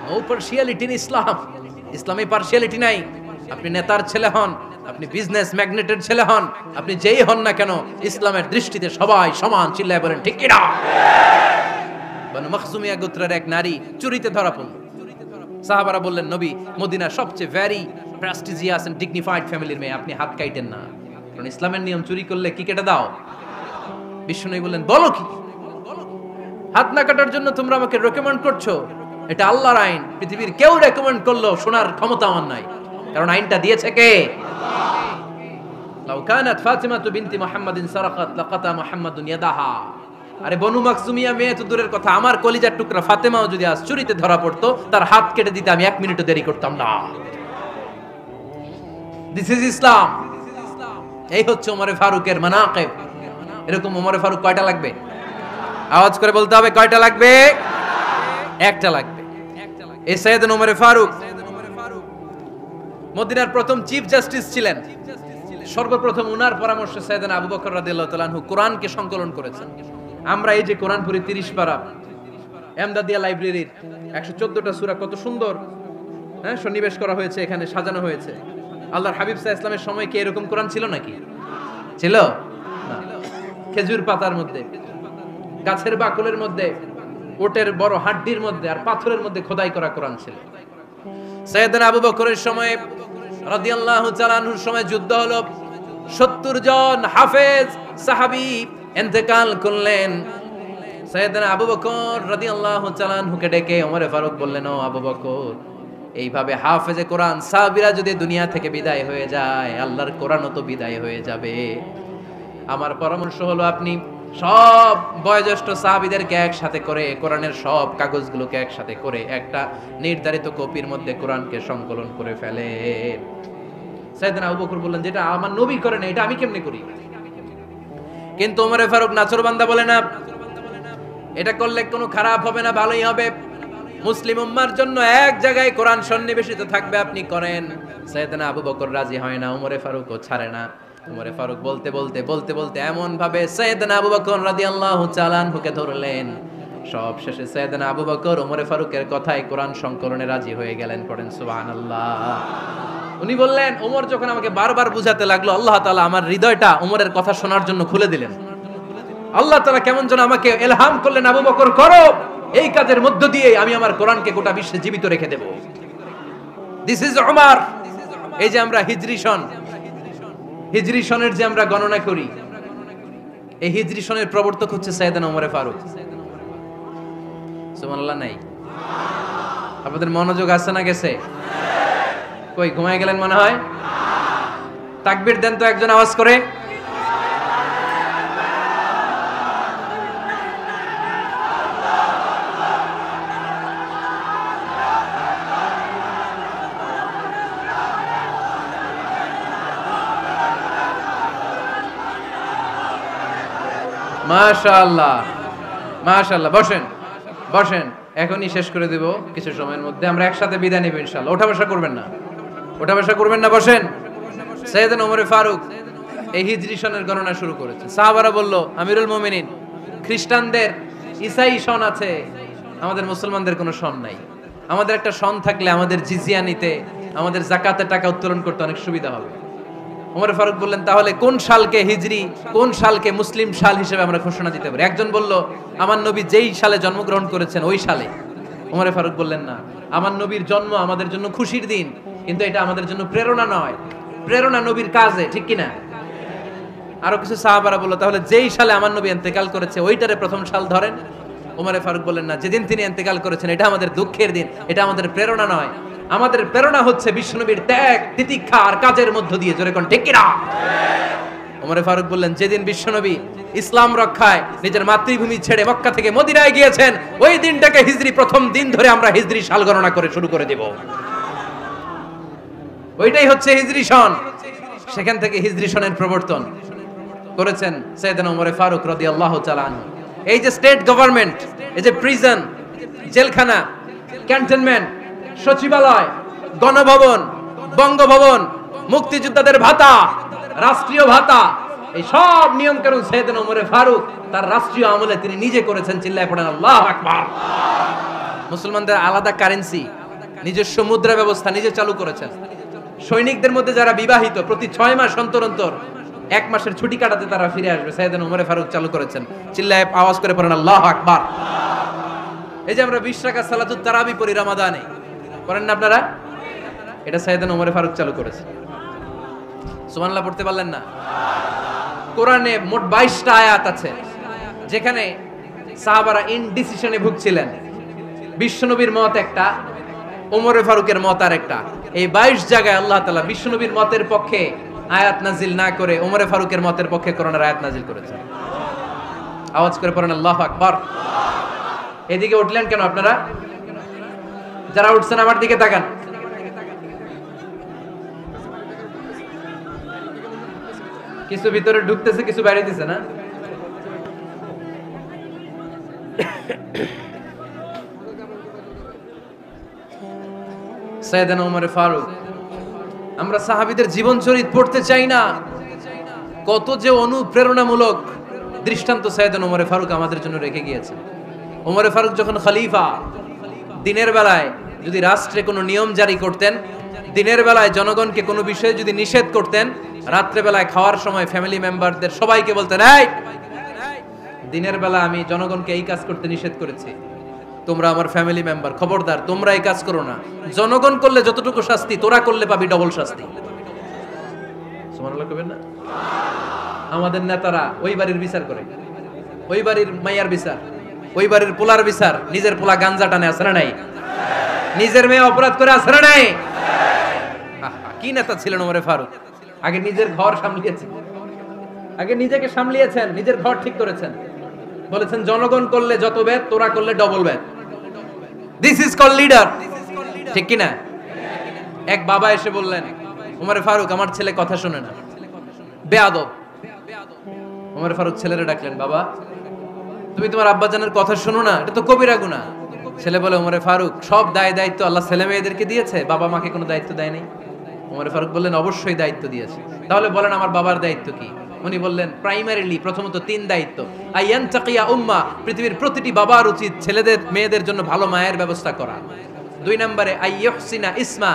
নো পার্সিয়ালিটি ইন ইসলাম। ইসলামে পার্সিয়ালিটি নাই। আপনি নেতার ছেলে হন, আপনি বিজনেস ম্যাগনেটের ছেলে হন, আপনি যেই হন না কেন, ইসলামের দৃষ্টিতে সবাই সমান। চিল্লায় বলেন ঠিক কি না? বনু মখজুমিয়া গোত্রের এক নারী চুরিতে ধরা পড়ল। সাহাবারা বললেন, নবী, মদিনার সবচেয়ে ভেরি প্রেস্টিজিয়াস এন্ড ডিগনিফাইড ফ্যামিলির মেয়ে, আপনি হাত কাটেন না, কারণ ইসলামের নিয়ম চুরি করলে কি কেটে দাও। বিশ্বনবী বললেন, বলো কি? হাত না কাটার জন্য তোমরা আমাকে রেকমেন্ড করছো? এটা আল্লাহর আইন। পৃথিবীর কেউ রেকমেন্ড করলো শোনার ক্ষমতা আমার নাই, কারণ আইনটা দিয়েছে কে? লাউ কানাত ফাতিমাতু বিনতি মুহাম্মাদিন সারাকাত লাকাতা মুহাম্মাদুন ইয়াদাহা। আরে বনু মাখজুমিয়া মেয়ে তো দূরের কথা, আমার কলিজার টুকরা ফাতেমাও যদি আজ চুরিতে ধরা পড়তো, তার হাত কেটে দিতে আমি 1 মিনিটও দেরি করতাম না। দিস ইজ ইসলাম। এই হচ্ছে ওমরে ফারুকের মানাকিব। এরকম ওমরে ফারুক কয়টা লাগবে? আওয়াজ করে বলতে হবে, কয়টা লাগবে? একটা লাগবে। এই সাইয়েদনা ওমরে ফারুক মদিনার প্রথম চিফ জাস্টিস ছিলেন। সর্বপ্রথম উনার পরামর্শে সাইয়েদনা আবু বকর রাদিয়াল্লাহু তাআলা আনহু কোরআনকে সংকলন করেছেন। আমরা এই যে কোরআন পড়ি 30 পারা, এমদাদিয়া লাইব্রেরির 114টা সূরা কত সুন্দর সন্নিবেশ করা হয়েছে, এখানে সাজানো হয়েছে। আল্লাহর হাবিব সাল্লাল্লাহু আলাইহি ওয়াসাল্লামের সময় কি এরকম কোরআন ছিল নাকি? ছিল না। খেজুর পাতার মধ্যে, গাছের বাকলের মধ্যে, ওটের বড় হাড্ডির মধ্যে আর পাথরের মধ্যে খোদাই করা কোরআন ছিল। সাইয়েদনা আবু বকরের সময় রাদিয়াল্লাহু তাআলা আনহুর সময় যুদ্ধ হলো, 70 জন হাফেজ সাহাবী ইন্তেকাল করলেন। সাইয়েদনা আবু বকর রাদিয়াল্লাহু তাআলা আনহুকে ডেকে ওমর ফারুক বললেন, ও আবু বকর, এইভাবে হাফেজে কোরআন সাহাবীরা যদি দুনিয়া থেকে বিদায় হয়ে যায়, আল্লাহর কোরআনও তো বিদায় হয়ে যাবে। আমার পরামর্শ হলো আপনি সব বয়োজ্যেষ্ঠ সাহাবীদেরকে একসাথে করে কোরআনের সব কাগজগুলোকে একসাথে করে একটা নির্ধারিত কপির মধ্যে কোরআনকে সংকলন করে ফেলে। সাইয়েদনা আবু বকর বললেন, যেটা আমার নবী করে না, এটা আমি কেমনে করি? কিন্তু ওমর ফারুক নাছরবান্দা বলে না, এটা করলে কোনো খারাপ হবে না, ভালোই হবে। মুসলিম উম্মার জন্য এক জায়গায় কোরআন সন্নিবেশিত থাকবে, আপনি করেন। সাইয়েদনা আবু বকর রাজি হয় না, ওমর ফারুকও ছাড়ে না। ওমর ফারুক বলতে বলতে এমন ভাবে সাইয়েদনা আবু বকর রাদিয়াল্লাহু তাআলা আনহুকে ধরলেন, সব শেষে সাইয়েদনা আবু বকর ওমর ফারুকের কথায় কোরআন সংকলনে রাজি হয়ে গেলেন। পড়েন সুবহানাল্লাহ। উনি বললেন, ওমর যখন আমাকে বারবার বুঝাতে লাগলো, আল্লাহ তাআলা আমার হৃদয়টা ওমরের কথা শোনার জন্য খুলে দিলেন। আল্লাহ তাআলা কেমন যেন আমাকে ইলহাম করলেন, আবু বকর করো, এই কাজের মধ্য দিয়ে আমি আমার কোরআনকে গোটা বিশ্বে জীবিত রেখে দেব। This is Umar. এই যে আমরা হিজরি সনের যে আমরা গণনা করি, এই হিজরি সনের প্রবর্তক হচ্ছে সাইয়েদনা ওমর ফারুক। সুবহানাল্লাহ নাই? আপনাদের মনোযোগ আছে না গেছে? কই ঘুমায় গেলেন মনে হয়? তাকবীর দেন তো একজন আওয়াজ করে। মাশাআল্লাহ মাশাআল্লাহ। বসেন, এখনই শেষ করে দেব কিছু সময়ের মধ্যে। আমরা একসাথে বিদায় নেব ইনশাআল্লাহ। ওঠা বসা করবেন না, বসেন। সাইয়েদনা ওমর ফারুক এই হিজরি সনের গণনা শুরু করেছে। সাহাবারা বলল, আমিরুল মুমিনিন, খ্রিস্টানদের ঈসাই সন আছে, আমাদের মুসলমানদের কোনো সন নাই। আমাদের একটা সন থাকলে আমাদের জিজিয়া নিতে, আমাদের যাকাতের টাকা উত্তোলন করতে অনেক সুবিধা হবে। ওমর ফারুক বললেন, তাহলে কোন সালকে হিজরি, কোন সালকে মুসলিম সাল হিসেবে আমরা ঘোষণা দিতে পারি? একজন বলল, আমার নবী যেই সালে জন্মগ্রহণ করেছেন ওই সালে। ওমর ফারুক বললেন, না, আমার নবীর জন্ম আমাদের জন্য খুশির দিন, কিন্তু এটা আমাদের জন্য প্রেরণা নয়, প্রেরণা নবীর কাজে, ঠিক কিনা? আরো কিছু সাহাবারা বলল, তাহলে যেই সালে আমার নবী ইন্তেকাল করেছে ওইটারে প্রথম সাল ধরেন। ওমর ফারুক বললেন, না, যেদিন তিনি ইন্তেকাল করেছেন এটা আমাদের দুঃখের দিন, এটা আমাদের প্রেরণা নয়। আমাদের প্রেরণা হচ্ছে বিশ্বনবীর ত্যাগ, তিতিক্ষা আর কাজের মধ্য দিয়ে। জোরে কোন ঠিক কিনা? ওমর ফারুক বললেন, যেদিন বিশ্বনবী ইসলাম রক্ষায় নিজের মাতৃভূমি ছেড়ে মক্কা থেকে মদিনায় গিয়েছেন, ওই দিনটাকে হিজরি প্রথম দিন ধরে আমরা হিজরি সাল গণনা করে শুরু করে দেব। ওইটাই হচ্ছে হিজরি সন। সেখান থেকে হিজরি সনের প্রবর্তন করেছেন সাইয়েদনা ওমর ফারুক রাদিয়াল্লাহু তাআলা আনহু। এই যে স্টেট গভর্নমেন্ট, এই যে প্রিজন, জেলখানা, ক্যান্টনমেন্ট, সচিবালয়, গণভবন, বঙ্গভবন, মুক্তিযোদ্ধাদের ভাতা, রাষ্ট্রীয় ভাতা, এই সব নিয়ম কানুন সাইয়েদনা ওমর ফারুক তার রাষ্ট্রীয় আমলে তিনি নিজে করেছেন। চিল্লায় পড়েন আল্লাহু আকবার। মুসলমানদের আলাদা কারেন্সি, নিজস্ব মুদ্রা ব্যবস্থা নিজে চালু করেছেন। সৈনিকদের মধ্যে যারা বিবাহিত, প্রতি 6 মাস অন্তর অন্তর 1 মাসের ছুটি কাটাতে তারা ফিরে আসবে, সাইয়েদনা ওমর ফারুক চালু করেছেন। চিল্লায় আওয়াজ করে পড়েন আল্লাহু আকবার। এই যে আমরা 20 রাকাত সালাতুত তারাবি পড়ি রমাদানে, করেন না আপনারা? এটা সাইয়েদনা ওমর ফারুক চালু করেছে। সুবহানাল্লাহ পড়তে পারলেন না? কোরআনে মোট 22টা আয়াত আছে যেখানে সাহাবারা ইনডিসিশনে ভুগছিলেন। বিশ্বনবীর মত একটা, ওমর ফারুকের মত আর একটা। এই 22 জায়গায় আল্লাহ তাআলা বিশ্বনবীর মতের পক্ষে আয়াত নাজিল না করে ওমর ফারুকের মতের পক্ষে কোরআনের আয়াত নাজিল করেছেন। আওয়াজ করে পড়েন আল্লাহু আকবার। এদিকে উঠলেন কেন আপনারা? যারা উঠছেন আমার দিকে তাকান। কিছু ভিতরে ঢুকতেছে, কিছু বাইরে দিছে না? সাইয়েদনা ওমর ফারুক, আমরা সাহাবীদের জীবন চরিত পড়তে চাই না, কত যে অনুপ্রেরণামূলক, দৃষ্টান্ত সাইয়েদনা ওমর ফারুক আমাদের জন্য রেখে গিয়েছেন। ওমর ফারুক যখন খলিফা, দিনের বেলায় যদি রাষ্ট্রে কোনো নিয়ম জারি করতেন, দিনের বেলায় জনগণকে কোনো বিষয়ে যদি নিষেধ করতেন, রাত্রে বেলায় খাওয়ার সময় ফ্যামিলি মেম্বারদের সবাইকে বলতেন, এই দিনের বেলা আমি জনগণকে এই কাজ করতে নিষেধ করেছি, তোমরা আমার ফ্যামিলি মেম্বার, খবরদার তোমরা এই কাজ করো না। জনগণ করলে যতটুকু শাস্তি, তোরা করলে পাবি ডবল শাস্তি। সুবহানাল্লাহ কইবেন না? আমাদের নেতারা ওই বাড়ির বিচার করে, ওই বাড়ির মাইয়ার বিচার, ওই বাড়ির পোলার বিচার, নিজের পোলা গাঞ্জা টানে আছে না নাই? নিজের মেয়ে অপরাধ করে আছে না নাই? কি নেতা ছিলেন ওমর ফারুক! আগে নিজের ঘর সামলিয়েছেন, আগে নিজেকে সামলিয়েছেন, নিজের ঘর ঠিক করেছেন। বলেছেন জনগণ করলে যত ব্যাদ, তোরা করলে double bad. This is call leader, ঠিক কি না? এক বাবা এসে বললেন, ওমর ফারুক আমার ছেলে কথা শোনে না, বেয়াদব। ওমর ফারুক ছেলেরে ডাকলেন, বাবা তুমি তোমার আব্বাজানের কথা শোনো না, এটা তো কবিরা গুনাহ। ছেলে বলে, ওমর ফারুক সব দায়িত্ব আল্লাহ ছেলে মেয়েদেরকে দিয়েছে, বাবা মাকে কোনো দায়িত্ব দেয় নাই। ওমর ফারুক বললেন, অবশ্যই দায়িত্ব দিয়েছে। তাহলে বলেন আমার বাবার দায়িত্ব কি? উনি বললেন, প্রাইমারিলি প্রথমত 3 দায়িত্ব। আইয়ান তাকিয়া উম্মা, পৃথিবীর প্রতিটি বাবার উচিত ছেলেদের মেয়েদের জন্য ভালো মায়ের ব্যবস্থা করা। 2 নম্বরে আইয়ুহসিনা ইসমা,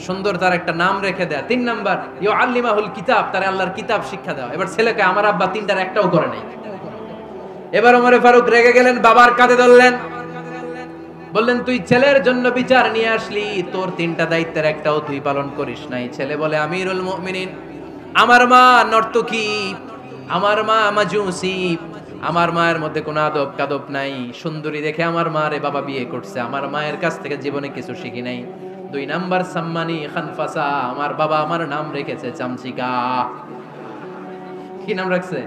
সুন্দর তার একটা নাম রেখে দেয়া। 3 নাম্বার ইউআল্লিমাহুল কিতাব, তার আল্লাহর কিতাব শিক্ষা দেওয়া। এবার ছেলেকে আমার আব্বা 3টার একটাও করে নাই। এবার ওমর ফারুক রেগে গেলেন, বাবার কাঁধে ধরলেন, বললেন তুই ছেলের জন্য বিচার নিয়ে আসলি, তোর 3টা দায়িত্বের একটাও তুই পালন করিস নাই। ছেলে বলে, আমিরুল মুমিনিন আমার মা নর্তকী, আমার মা মাজুসি, আমার মায়ের মধ্যে কোনো আদব কাদব নাই, সুন্দরী দেখে আমার মারে বাবা বিয়ে করছে, আমার মায়ের কাছ থেকে জীবনে কিছু শিখি নাই। 2 নাম্বার সাম্মানি খানফাসা, আমার বাবা আমার নাম রেখেছে চামচিকা। কি নাম রাখছে?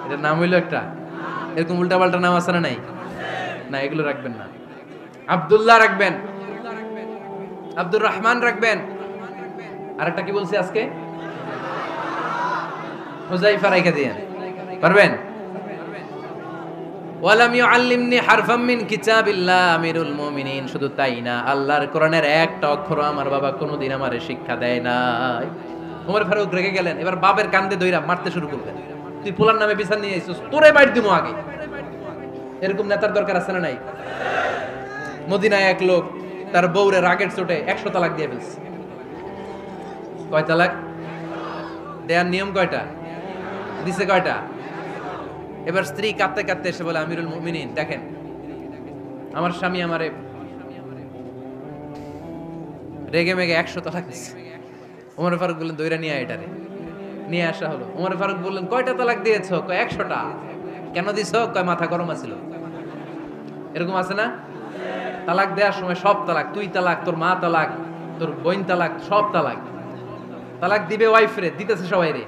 এটার নাম হইলো একটা, এরকম উল্টাপাল্টা নাম আছে না নাই? না, এগুলো রাখবেন না। আব্দুল্লাহ রাখবেন, আব্দুর রহমান রাখবেন, আর একটা কি বলছি আজকে, হুযায়ফা রাইখা দিয়েন, পারবেন? ওয়ালাম ইউআল্লিমনি হারফাম মিন কিতাবিল্লাহ আমিরুল মুমিনিন, শুধু তাই না, আল্লাহর কোরআনের একটা অক্ষর আমার বাবা কোনোদিন আমারে শিক্ষা দেয় নাই। ওমর ফারুক রেগে গেলেন, এবার বাপের কান্দে দইরা মারতে শুরু করলেন, তুই পোলার নামে বিচার নিয়ে আইছিস, তোরে মাইর দিমু আগে। এরকম নেতার দরকার আছে না নাই? মদিনায় এক লোক তার বউরে রাগের চোটে 100 তালাক দিয়ে ফেলছে। কয় তালাক দেয়ার নিয়ম? কয়টা দিছে? কয়টা? এবার স্ত্রী কাঁদতে কাঁদতে এসে বলে, আমিরুল মুমিনিন দেখেন, আমার স্বামী আমারে রেগে মেগে 100 তালাক দিছে। ওমর ফারুক বললেন, দইরা নিয়ে আয়, এটারে নিয়ে আসা হলো। ওমর ফারুক বললেন, কয়টা তালাক দিয়েছো? কয় 100টা। কেন দিছো? কয় মাথা গরম আছিল। এরকম আছে না? তালাক দেওয়ার সময় সব তালাক, তুই তালাক, তোর মা তালাক, তোর বোন তালাক, সব তালাক। তালাক দিবে ওয়াইফ রে, দিতেছে সবাই রে।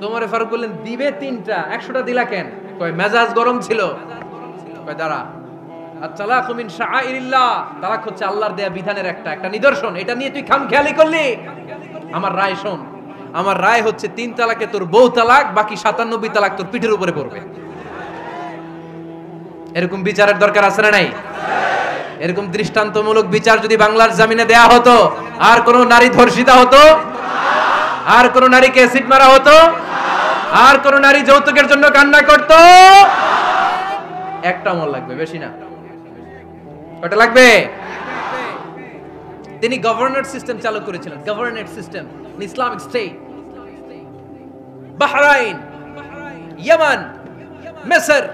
ওমর ফারুক বললেন, দিবে 3টা, 100টা দিলা কেন? কয় মেজাজ গরম ছিল। কয় দাঁড়া, আত-তালাকু মিন শাআইরিল্লাহ, তালাক হচ্ছে আল্লাহর দেয়া বিধানের একটা নিদর্শন, এটা নিয়ে তুই খামখেয়ালি করলি। আমার রায় শোন, আমার রায় হচ্ছে 3 তালাকে তোর বউ তালাক, বাকি 97 তালাক তোর পিঠের উপরে পড়বে। এরকম বিচারের দরকার আছে না নাই? এরকম দৃষ্টান্তমূলক বিচার যদি বাংলার জমিনে দেয়া হতো, আর কোন নারী ধর্ষিতা হতো? আর কোন নারীকে অ্যাসিড মারা হতো? আর কোন নারী যৌতুকের জন্য কান্না করত? একটা আমল লাগবে, বেশি না। কয়টা লাগবে? তিনি গভর্নর সিস্টেম চালু করেছিলেন, governor system, Islamic state. Bahrain, Yemen, মিসর,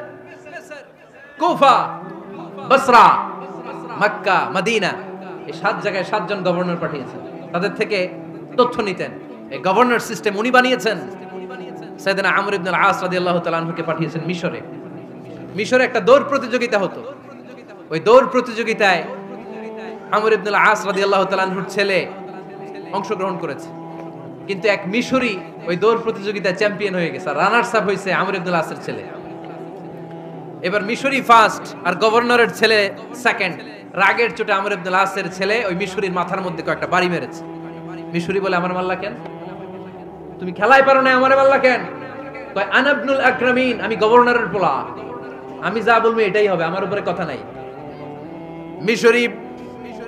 কুফা, বসরা, মক্কা, মদিনা, এই 7 জায়গায় 7 জন গভর্নর পাঠিয়েছেন, তাদের থেকে তথ্য নিতেন। এই গভর্নর সিস্টেম উনি বানিয়েছেন। সাইয়েদনা আমর ইবনে আল-আস রাদিয়াল্লাহু তাআলা আনহুকে পাঠিয়েছেন মিশরে। মিশরে একটা দৌড় প্রতিযোগিতা হতো। ওই দৌড় প্রতিযোগিতায় আমর ইবনে আল-আস রাদিয়াল্লাহু তাআলা আনহুর ছেলে অংশগ্রহণ করেছে, কিন্তু এক মিশরি ওই দৌড় প্রতিযোগিতায় চ্যাম্পিয়ন হয়ে গেছে, রানার্স আপ হয়েছে আমর ইবনে আল-আসের ছেলে। এবার মিশরি ফার্স্ট আর গভর্নরের ছেলে সেকেন্ড। রাগের চোটে আমর ইবনে আল-আসের ছেলে ওই মিশরির মাথার মধ্যে কয়েকটা বাড়ি মেরেছে। মিশরি বলে, আমার মাল্লা কেন? তুমি খেলায় পারো না, আমারে মাল্লা কেন? কয় আনা ইবনুল আকরামিন, আমি গভর্নরের পোলা, আমি যা বলবো এটাই হবে, আমার উপরে কথা নাই। মিশরি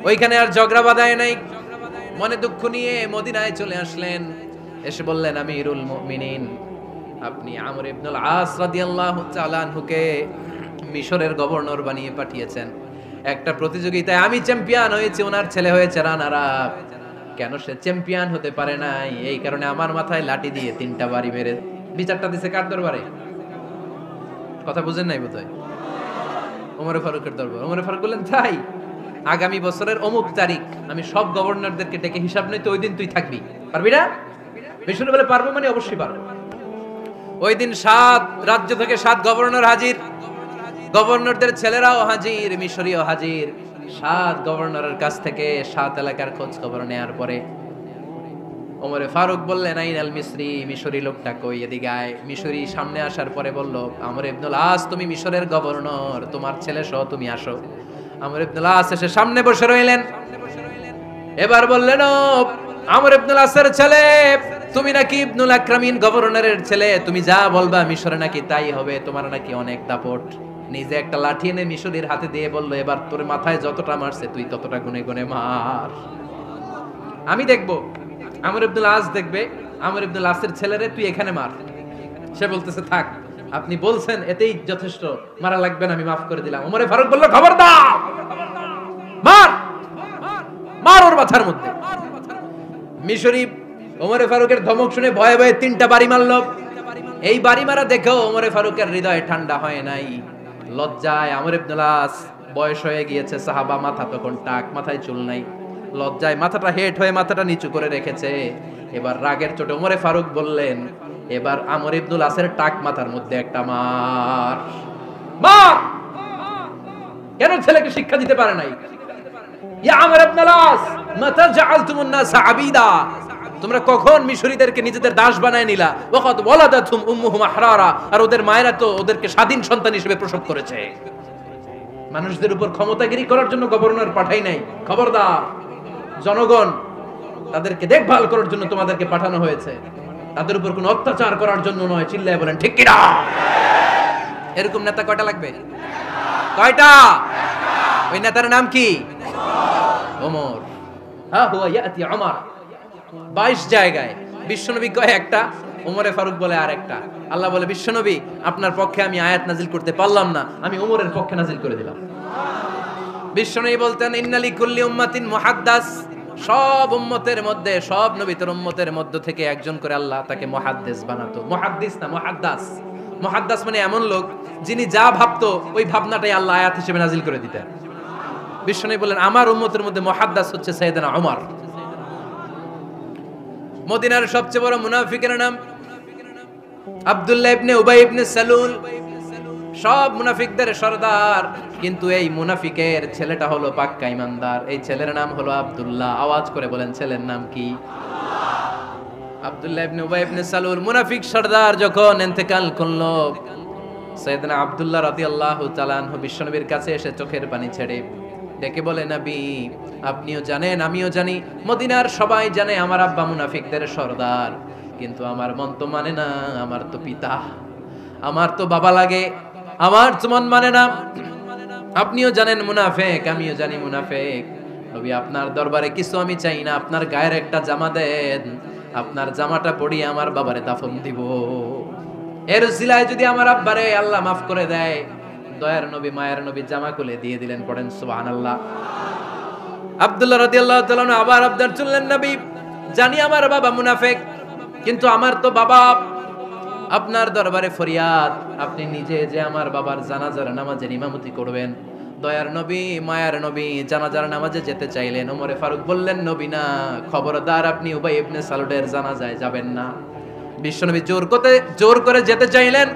ওইখানে আর ঝগড়া বাঁধায় নাই, মনে দুঃখ নিয়ে মদিনায় চলে আসলেন। এসে বললেন, আমিরুল মুমিনিন আপনি আমর ইবনুল আস রাদিয়াল্লাহু তাআলা আনহুকে মিশরের গভর্নর বানিয়ে পাঠিয়েছেন। একটা প্রতিযোগিতায় আমি চ্যাম্পিয়ন হয়েছি, ওনার ছেলে হয়েছে রানার আপ। কেন সে চ্যাম্পিয়ন হতে পারে নাই? এই কারণে আমার মাথায় লাঠি দিয়ে 3টা বাড়ি মেরে বিচারটা দিছে কার দরবারে? কথা বুঝেন নাই বোধহয়? ওমর ফারুকের দরবার। ওমর ফারুক বললেন, তাই আগামী বছরের অমুক তারিখ আমি সব গভর্নরদেরকে ডেকে হিসাব নেই, তো ওই দিন তুই থাকবি, পারবি না? মিশরে বলে পারবো, মানে অবশ্যই পারবো। ওই দিন 7 রাজ্য থেকে 7 গভর্নর হাজির, গভর্নরদের ছেলেরাও হাজির, মিশরীয় হাজির। 7 গভর্নরের কাছ থেকে 7 এলাকার খোঁজ খবর নেয়ার পরে ওমরে ফারুক বললেন, আইনাল মিসরি, মিশরী লোকটা কই, এদিকে আয়। মিশরী সামনে আসার পরে বলল, আমর ইবনুল আস তুমি মিশরের গভর্নর, তোমার ছেলে সহ তুমি আসো। আমর ইবনুল আস এসে সামনে বসে রইলেন। এবার বললেন, ও আমর ইবনুল আসের ছেলে, তুমি নাকি ইবনুল আকরামিন গভর্নরের ছেলে, তুমি যা বলবা মিশরে নাকি তাই হবে, তোমার নাকি অনেক দাপট। নিজে একটা লাঠি এনে মিশরীর হাতে দিয়ে বলল, এবার তোর মাথায় যতটা মারছে তুই ততটা গুনে গুনে মার, আমি দেখবো। আমর ইবনুল আস দেখবে, আমর ইবনুল আসের ছেলেরে তুই এখানে মার। সে বলতেছে, থাক আপনি বলছেন এতেই যথেষ্ট, মারা লাগবে না, আমি মাফ করে দিলাম। ওমরে ফারুক বলল, খবর দাও, মার মার ওর মাথার মধ্যে। মিশরী ওমরে ফারুকের ধমক শুনে ভয়ে ভয়ে 3টা বাড়ি মারল। এই বাড়ি মারা দেখেও ওমরে ফারুকের হৃদয় ঠান্ডা হয় নাই। লজ্জায় আমর ইবনুল আস, বয়স হয়ে গিয়েছে সাহাবা, মাথা তখন টাক, মাথায় চুল নাই, লজ্জায় মাথাটা হেট হয়ে মাথাটা নিচু করে রেখেছে। এবার রাগের চোটে ওমরে ফারুক বললেন, এবার আমর ইবনুল আসের টাক মাথার মধ্যে একটা মার। মার! কেন ছেলেকে শিক্ষা দিতে পারে নাই? ইয়া আমর ইবনুল আস, মাতা জাআলতুমুন নাস আবিদা, তোমরা কখন মিশরীদেরকে নিজেদের দাস বানায় নিলা? ওয়াকাদ ওয়ালাদাতুম উম্মুহুম আহরারা, আর ওদের মায়েরা তো ওদেরকে স্বাধীন সন্তান হিসেবে প্রসব করেছে। মানুষদের উপর ক্ষমতাগিরি করার জন্য গভর্নর পাঠাই নাই। খবরদার, জনগণ তাদেরকে দেখভাল করার জন্য তোমাদেরকে পাঠানো হয়েছে, তাদের উপর কোনো অত্যাচার করার জন্য নয়। চিল্লায় বলেন ঠিক কিনা? এরকম নেতা কয়টা লাগবে? কয়টা? ওই নেতার নাম কি? ওমর। হ্যাঁ, হুয়া ইয়াতি ওমর। 22 জায়গায় বিশ্বনবী কয় একটা, ওমরে ফারুক বলে আর একটা। আল্লাহ বলে, বিশ্বনবী আপনার পক্ষে আমি আয়াত নাজিল করতে পারলাম না, আমি ওমরের পক্ষে নাজিল করে দিলাম। বিশ্বনবী বলতেন, ইন্নালি কুল্লি উম্মাতিন মুহাদ্দাস, সব উম্মতের মধ্যে, সব নবীর উম্মতের মধ্য থেকে একজন করে আল্লাহ তাকে মুহাদ্দিস বানাতো। মুহাদ্দিস না, মুহাদ্দাস। মুহাদ্দাস মানে এমন লোক যিনি যা ভাবতো ওই ভাবনাটাই আল্লাহ আয়াত হিসেবে নাজিল করে দিতেন। বিশ্বনবী বলেন, আমার উম্মতের মধ্যে মুহাদ্দাস হচ্ছে সাইয়েদনা ওমর। মদিনার সবচেয়ে বড় মুনাফিকের নাম আব্দুল্লাহ ইবনে উবাই ইবনে সালুল, সব মুনাফিকদের সরদার। কিন্তু এই মুনাফিকের ছেলেটা হলো পাক্কা ইমানদার। এই ছেলের নাম হলো আব্দুল্লাহ। আওয়াজ করে বলেন, ছেলের নাম কি? আব্দুল্লাহ ইবনে উবাই ইবনে সালুল। মুনাফিক সরদার যখন ইন্তেকাল করলো, সাইয়েদনা আব্দুল্লাহ রাদিয়াল্লাহু তাআলা আনহু বিশ্বনবীর কাছে এসে চোখের পানি ছেড়ে ডেকে বলে, নবী আপনিও জানেন, আমিও জানি, মদিনার সবাই জানে আমার আব্বা মুনাফিকদের সরদার, কিন্তু আমার মন তো মানে না, আমার তো পিতা, আমার তো বাবা লাগে, আমার তো মন মানে না। আপনিও জানেন মুনাফিক, আমিও জানি মুনাফিক। নবী আপনার দরবারে কিছু আমি চাই না, আপনার গায়ের একটা জামা দেন, আপনার জামাটা পরিয়ে আমার বাবারে দাফন দিব। এর উসিলায় যদি আমার আব্বারে আল্লাহ মাফ করে দেয়, দয়ার নবী মায়ের নবী জামা খুলে দিয়ে দিলেন। পড়েন সুবহানাল্লাহ। আব্দুল্লাহ রাদিয়াল্লাহু তাআলা আবার আবদার চললেন, নবী জানি আমার বাবা মুনাফিক, কিন্তু আমার তো বাবা, আপনার দরবারে ফরিয়াদ, আপনি নিজে যে আমার বাবার জানাজার নামাজের ইমামতি করবেন। দয়ার নবী মায়ার নবী জানাজার নামাজে যেতে চাইলেন। ওমরে ফারুক বললেন, নবী না, খবরদার আপনি উবাই ইবনে সালুলের জানাজায় যাবেন না। বিশ্বনবী জোর করে যেতে চাইলেন।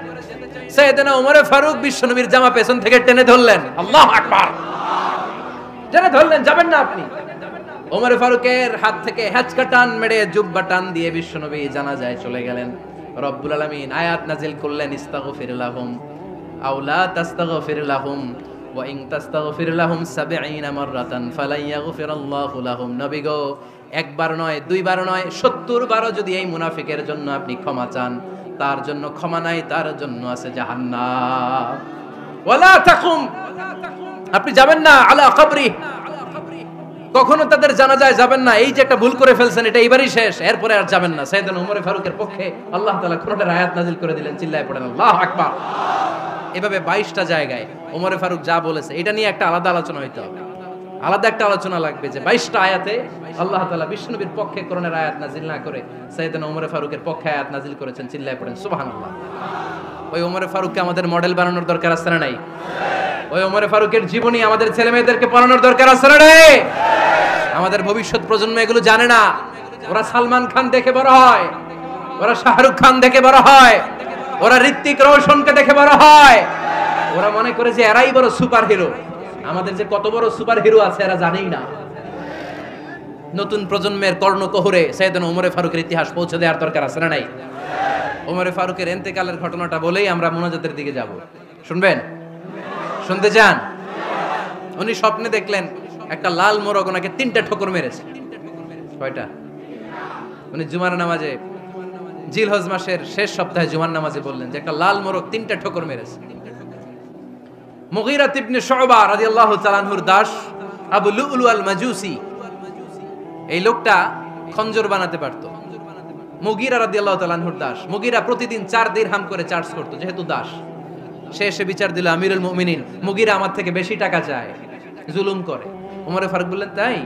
সাইয়েদনা ওমরে ফারুক বিশ্বনবীর জামা পেছন থেকে টেনে ধরলেন। আল্লাহু আকবার। টেনে ধরলেন, যাবেন না আপনি। ওমরে ফারুকের হাত থেকে হ্যাচকা টান মেরে জুব্বা টান দিয়ে বিশ্বনবী জানাজায় চলে গেলেন। রব্বুল আলামিন আয়াত নাজিল করলেন, ইস্তাগফির লাহুম আও লা তাস্তাগফির লাহুম ওয়া ইন তাস্তাগফির লাহুম ৭০ মাররাতান ফালান ইয়াগফিরাল্লাহু লাহুম। নবী গো, একবার নয়, দুইবার নয়, ৭০ বারও যদি এই মুনাফিকের জন্য আপনি ক্ষমা চান, তার জন্য ক্ষমা নাই, তার জন্য আছে জাহান্নাম। ওয়ালা তাকুম, আপনি যাবেন না আলা কবরি, কখনো তাদের জানাজায় যাবেন না, এই যে একটা ভুল করে ফেলছেন এটা এবারই শেষ, এরপরে আর যাবেন না। সাইয়েদনা ওমর ফারুকের পক্ষে আল্লাহ তাআলা কোরআনের আয়াত নাযিল করে দিলেন, চিল্লায়ে পড়েন আল্লাহু আকবার। এভাবে 22টা জায়গায় ওমর ফারুক যা বলেছে এটা নিয়ে একটা আলাদা আলোচনা হইতে হবে, আলাদা একটা আলোচনা লাগবে যে 22টা আয়াতে আল্লাহ তাআলা বিশ্বনবীর পক্ষে কোরআনের আয়াত নাযিল না করে সাইয়েদনা ওমর ফারুকের পক্ষে আয়াত নাযিল করেছেন, চিল্লায়ে পড়েন সুবহানাল্লাহ। ওই ওমর ফারুককে আমাদের মডেল বানানোর দরকার আছে না নাই? ওই ওমর ফারুকের জীবনী আমাদের ছেলে মেয়েদেরকে পড়ানোর দরকার আছে না নাই? আমাদের ভবিষ্যৎ প্রজন্ম এগুলো জানে না। ওরা সালমান খান দেখে বড় হয়, ওরা শাহরুখ খান দেখে বড় হয়, ওরা ঋত্বিক রোশনকে দেখে বড় হয়, ওরা মনে করে যে এরাই বড় সুপার হিরো। আমাদের যে কত বড় সুপার হিরো আছে এরা জানেই না। নতুন প্রজন্মের কর্ণকোহরে সাইয়েদনা ওমর ফারুকের ইতিহাস পৌঁছে দেওয়ার দরকার আছে না নাই? ওমর ফারুকের ইন্তেকালের ঘটনাটা বলেই আমরা মুনাজাতের দিকে যাব। শুনবেন? শুনতে চান? উনি স্বপ্নে দেখলেন একটা লাল মোরগ ওনাকে 3টা ঠোকর মেরেছে। কয়টা? উনি জুমার নামাজে জিলহজ মাসের শেষ সপ্তাহে জুমার নামাজে বললেন যে একটা লাল মোরগ 3টা ঠোকর মেরেছে। মুগীরা ইবনে শুবা রাদিয়াল্লাহু তাআলা আনহুর দাস আবু লুলু আল মাজুসি, এই লোকটা খঞ্জর বানাতে পারতো। মুগীরা রাদিয়াল্লাহু তাআলা আনহুর দাস। মুগীরা প্রতিদিন 4 দিরহাম করে চার্জ করতো, যেহেতু দাস। সে এসে বিচার দিল, আমিরুল মুমিনিন মুগীরা আমার থেকে বেশি টাকা চায়, জুলুম করে। ওমর ফারুক বললেন, তাই?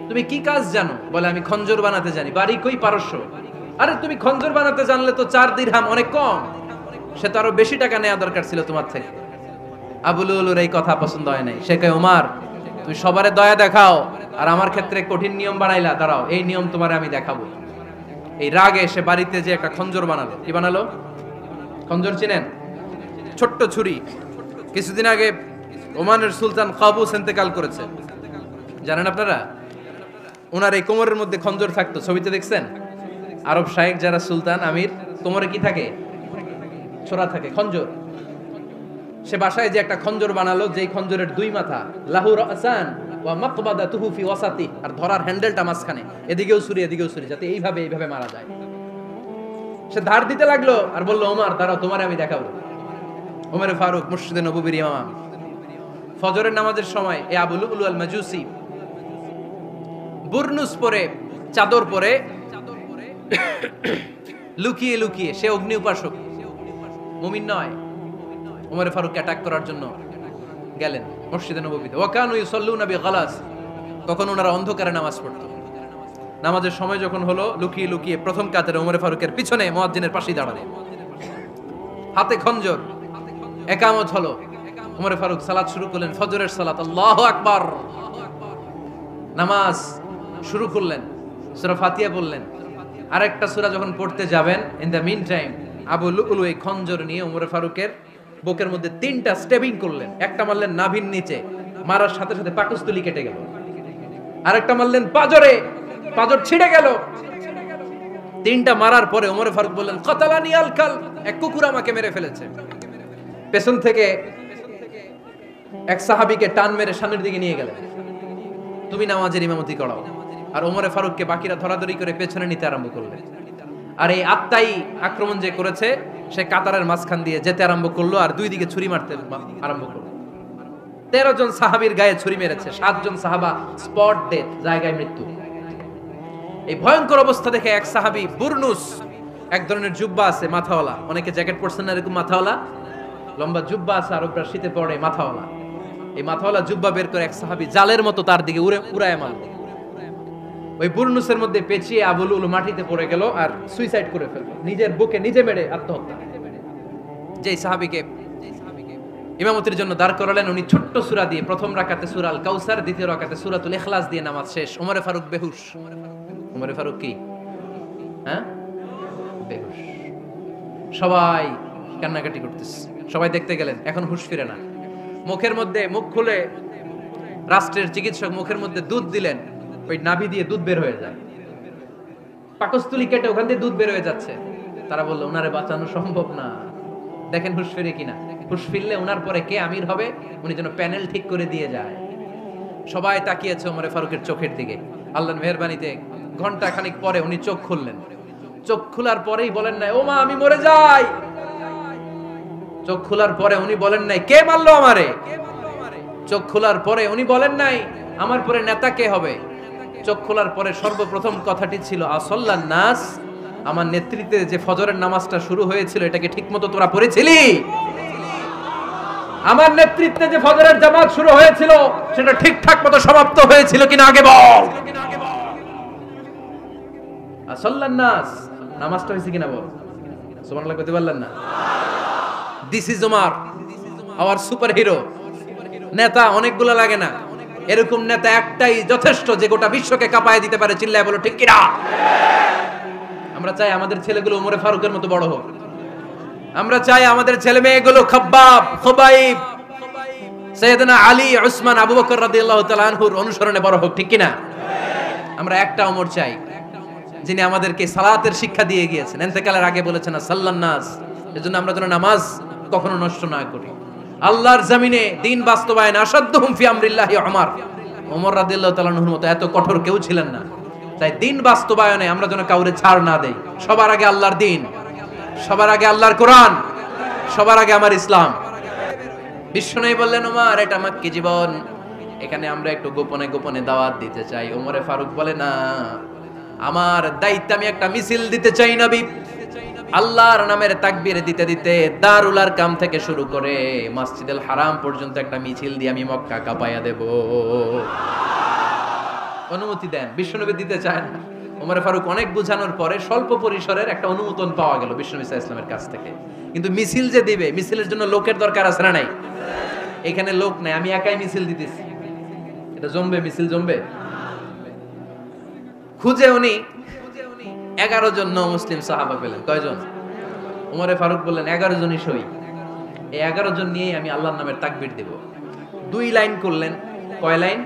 তুমি কি কাজ জানো? বলে, আমি খঞ্জর বানাতে জানি। বাড়ি কই? পারস্য। আরে তুমি খঞ্জর বানাতে জানলে তো 4 দিরহাম অনেক কম, সে তো আরো বেশি টাকা নেওয়া দরকার ছিল তোমার থেকে। আবু লুলুর এই কথা পছন্দ হয় নাই। সে কয়, ওমর তুমি সবারে দয়া দেখাও আর আমার ক্ষেত্রে কঠিন নিয়ম বানাইলা, দাঁড়াও এই নিয়ম তোমারে আমি দেখাবো। এই রাগে সে বাড়িতে যে একটা খঞ্জর বানালো। কি বানালো? খঞ্জর চিনেন? ছোট্ট ছুরি। কিছুদিন আগে ওমানের সুলতান কাবুস ইন্তেকাল করেছে, জানেন আপনারা? ওনার এই কোমরের মধ্যে খঞ্জর থাকতো, ছবিতে দেখছেন? আরব শায়েখ যারা সুলতান আমির, কোমরে কি থাকে? ছোরা থাকে, খঞ্জর। সে বাসায় যে একটা খঞ্জর বানালো, যেই খঞ্জরের 2 মাথা, লাহু রাসান ওয়া মাকবাদাতুহু ফি ওয়াসাতি, আর ধরার হ্যান্ডেলটা মাঝখানে, এদিকেও ছুরি এদিকেও ছুরি, যাতে এইভাবে মারা যায়। সে ধার দিতে লাগলো আর বলল, ওমর দাঁড়াও তোমারে আমি দেখাবো। ওমর ফারুক মসজিদে নববীর ইমাম, ফজরের নামাজের সময় এই আবু লুলু আল মাজুসি বুরনুস পরে, চাদর পরে, লুকিয়ে লুকিয়ে, সে অগ্নি উপাসক, মুমিন নয়। ওমর ফারুক অ্যাটাক করার জন্য গেলেন মসজিদে নববীতে। ওয়াকানু ইউসাল্লুনা বিগালাস, তখন ওনারা অন্ধকারে নামাজ পড়তো। নামাজের সময় যখন হলো, লুকিয়ে লুকিয়ে প্রথম কাতারে ওমর ফারুকের পিছনে মুয়াজ্জিনের পাশেই দাঁড়ালেন, হাতে খঞ্জর। একামত হলো, ওমর ফারুক সালাত শুরু করলেন, ফজরের সালাত, আল্লাহু আকবার। নামাজ শুরু করলেন, সূরা ফাতিহা বললেন। আরেকটা সূরা যখন পড়তে যাবেন, in the mean time Abu Lulu এই খঞ্জর নিয়ে ওমর ফারুকের বুকের মধ্যে 3টা স্টেবিং করলেন। একটা মারলেন নাভির নিচে, মারার সাথে সাথে পাকস্থলী কেটে গেল। আরেকটা মারলেন পাজরে, পাজর ছিঁড়ে গেল। 3টা মারার পরে ওমর ফারুক বললেন, কাতালানি আল কাল, এক কুকুর আমাকে মেরে ফেলেছে। পেছন থেকে এক সাহাবীকে টান মেরে সামনের দিকে নিয়ে গেলেন, তুমি নামাজের ইমামতি করাও। আর ওমর ফারুককে বাকিরা ধরাধরি করে পেছনে নিতে আরম্ভ করলেন। আর এই আত্মাই আক্রমণ যে করেছে, সে কাতারের মাঝখান দিয়ে যেতে আরম্ভ করলো আর 2 দিকে ছুরি মারতে আরম্ভ করলো। 13 জন সাহাবীর গায়ে ছুরি মেরেছে, 7 জন সাহাবা স্পট ডেথ, জায়গায় মৃত্যু। এই ভয়ঙ্কর অবস্থা দেখে এক সাহাবী বুরনুস, এক ধরনের জুব্বা আছে মাথাওয়ালা, অনেকে জ্যাকেট পরছেন না এরকম মাথাওয়ালা, লম্বা জুব্বা আছে, আরবরা শীতে পরে মাথাওয়ালা, এই মাথাওয়ালা জুব্বা বের করে এক সাহাবী জালের মতো তার দিকে উড়ায় মারল। ওই বুরনুসের মধ্যে পেঁচিয়ে আবু লুলু মাটিতে পড়ে গেল আর সুইসাইড করে ফেলল, নিজের বুকে নিজে মেরে আত্মহত্যা। যেই সাহাবীকে ইমামতির জন্য দাঁড় করালেন, উনি ছোট্ট সূরা দিয়ে প্রথম রাকাতে সূরা আল কাউসার, দ্বিতীয় রাকাতে সূরাতুল ইখলাস দিয়ে নামাজ শেষ। ওমর ফারুক বেহুশ। ওমর ফারুক কি? হ্যাঁ, বেহুশ। সবাই কান্নাকাটি করতেছে, সবাই দেখতে গেলেন, এখন হুঁশ ফিরে না। মুখের মধ্যে, মুখ খুলে রাষ্ট্রের চিকিৎসক মুখের মধ্যে দুধ দিলেন, ওই নাভি দিয়ে দুধ বের হয়ে যায়, পাকস্থলী কেটে ওখান দিয়ে দুধ বের হয়ে যাচ্ছে। তারা বললো, ওনারে বাঁচানো সম্ভব না, দেখেন হুঁশ ফিরে কিনা। হুঁশ ফিরলে ওনার পরে কে আমির হবে, উনি যেন প্যানেল ঠিক করে দিয়ে যায়। সবাই তাকিয়েছে ওমর ফারুকের চোখের দিকে। আল্লাহর মেহেরবানিতে ঘন্টা খানিক পরে উনি চোখ খুললেন। চোখ খোলার পরেই বলেন নাই, ও মা আমি মরে যাই। চোখ খোলার পরে উনি বলেন নাই, কে মারলো আমারে। চোখ খোলার পরে উনি বলেন নাই, আমার পরে নেতা কে হবে? চোখ খোলার পরে সর্বপ্রথম কথাটি ছিল আসল্লান নাস, আমার নেতৃত্বে যে ফজরের নামাজটা শুরু হয়েছিল এটাকে ঠিকমতো তোরা পড়েছিলি? আমার নেতৃত্বে যে ফজরের জামাত শুরু হয়েছিল সেটা ঠিকঠাক মতো সমাপ্ত হয়েছিল কিনা আগে বল। আসল্লান নাস, নামাজটা হয়েছে কিনা বল। সুবহানাল্লাহ কইতে পারলেন না? This is Omar, hour super hero. নেতা অনেকগুলো লাগে না, এরকম নেতা একটাই যথেষ্ট যে গোটা বিশ্বকে কাঁপায় দিতে পারে। চিল্লায় বলো ঠিক কিনা? আমরা চাই আমাদের ছেলেগুলো ওমরে ফারুকের মতো বড় হোক। আমরা চাই আমাদের ছেলে মেয়েগুলো খাব্বাব, খুবাইব, সাইয়েদনা আলী, উসমান, আবু বকর রাদিয়াল্লাহু তাআলা আনহুর অনুসরণে বড় হোক। ঠিক কিনা? আমরা একটা ওমর চাই যিনি আমাদেরকে সালাতের শিক্ষা দিয়ে গিয়েছেন, ইন্তেকালের আগে বলেছেন সাল্লান নাস। এজন্য আমরা যেন নামাজ কখনো নষ্ট না করি। আল্লাহর জমিনে দিন বাস্তবায়ন আসাদ্দুহুম ফি আমরিল্লাহি ওমর রাদিয়াল্লাহু তাআলা আনহুর মতো এত কঠোর কেউ ছিলেন না। তাই দিন বাস্তবায়নে আমরা যেন কাউরে ছাড় না দেই। সবার আগে আল্লাহর দিন, সবার আগে আল্লাহর কোরআন, সবার আগে আমার ইসলাম। বিশ্বনবী বললেন ওমর এটা মাক্কি জীবন, এখানে আমরা একটু গোপনে গোপনে দাওয়াত দিতে চাই। ওমরে ফারুক বলে না, আমার দায়িত্ব, আমি একটা মিছিল দিতে চাই নবী। আল্লাহর নামের তাকবীর দিতে দিতে দারুল আরকাম থেকে শুরু করে মসজিদুল হারাম পর্যন্ত একটা মিছিল দিয়ে আমি মক্কা কাঁপায়া দেব। অনুমতি দেন। বিশ্বনবী দিতে চায় না। ওমর ফারুক অনেক বুঝানোর পরে স্বল্প পরিসরের একটা অনুমোদন পাওয়া গেল বিশ্বনবী সাল্লাল্লাহু আলাইহি ওয়াসাল্লামের কাছ থেকে। কিন্তু মিছিল যে দিবে, মিছিলের জন্য লোকের দরকার আছে না নাই? এখানে লোক নাই, আমি একাই মিছিল দিতেছি। এটা জমবে? মিছিল জমবে? খুঁজে উনি 11 জন মুসলিম সাহাবা পেলেন। কয়জন? ওমরে ফারুক বললেন 11 জনই সই। এই 11 জন নিয়ে আমি আল্লাহর নামের তাকবীর দেব। 2 লাইন করলেন। কয় লাইন?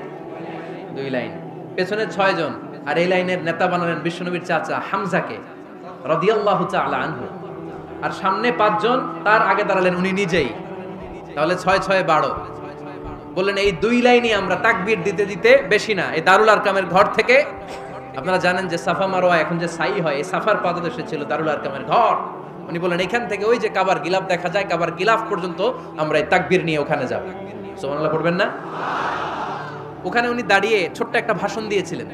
2 লাইন। পেছনে 6 জন, আর এই লাইনের নেতা বানালেন বিশ্বনবীর চাচা হামজাকে রাদিয়াল্লাহু তাআলা আনহু। আর সামনে 5 জন, তার আগে দাঁড়ালেন উনি নিজেই। তাহলে 6 6 12। বললেন এই 2 লাইনই আমরা তাকবীর দিতে দিতে, বেশি না, এই দারুল আরকামের ঘর থেকে, আপনারা জানেন যে সাফা মারওয়া এখন যে সাই হয়, এই সাফার পাদদেশে ছিল দারুল আরকামের ঘর। উনি বলেন এখান থেকে ওই যে কাবার গিলাফ দেখা যায়, কাবার গিলাফ পর্যন্ত আমরা এই তাকবীর নিয়ে ওখানে যাব। সুবহানাল্লাহ পড়বেন না? ওখানে উনি দাঁড়িয়ে ছোট্ট একটা ভাষণ দিয়েছিলেন।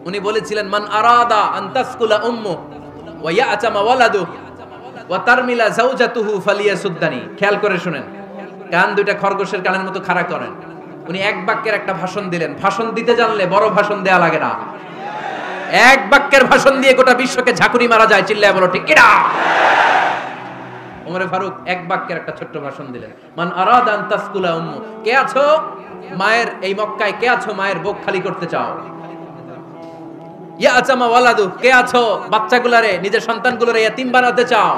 উনি বলেছিলেন মান আরাদা আন তাসকুলা উম্মু ওয়া ইয়াতামা ওয়ালাদু ওয়া তারমিলা যাওজাতুহু ফালিয়াসুদ্দানি। খেয়াল করে শুনেন, কান দুইটা খরগোশের কানের মতো খাড়া করেন। উনি এক বাক্যের একটা ভাষণ দিলেন। ভাষণ দিতে জানলে বড় ভাষণ দেয়া লাগে না। এক বাক্যের ভাষণ দিয়ে গোটা বিশ্বকে ঝাঁকুনি মারা যায়। চিল্লায় বলো ঠিক কিনা? ওমরে ফারুক এক বাক্যের একটা ছোট্ট ভাষণ দিলেন। মান আরাদা আন তাসকুলা উম্মু, কে আছো মায়ের এই মক্কায়, কে আছো মায়ের বুক খালি করতে চাও? ইয়াতামা ওয়ালাদু, কে আছো বাচ্চাগুলারে, নিজের সন্তানগুলোরে ইয়াতিম বানাতে চাও?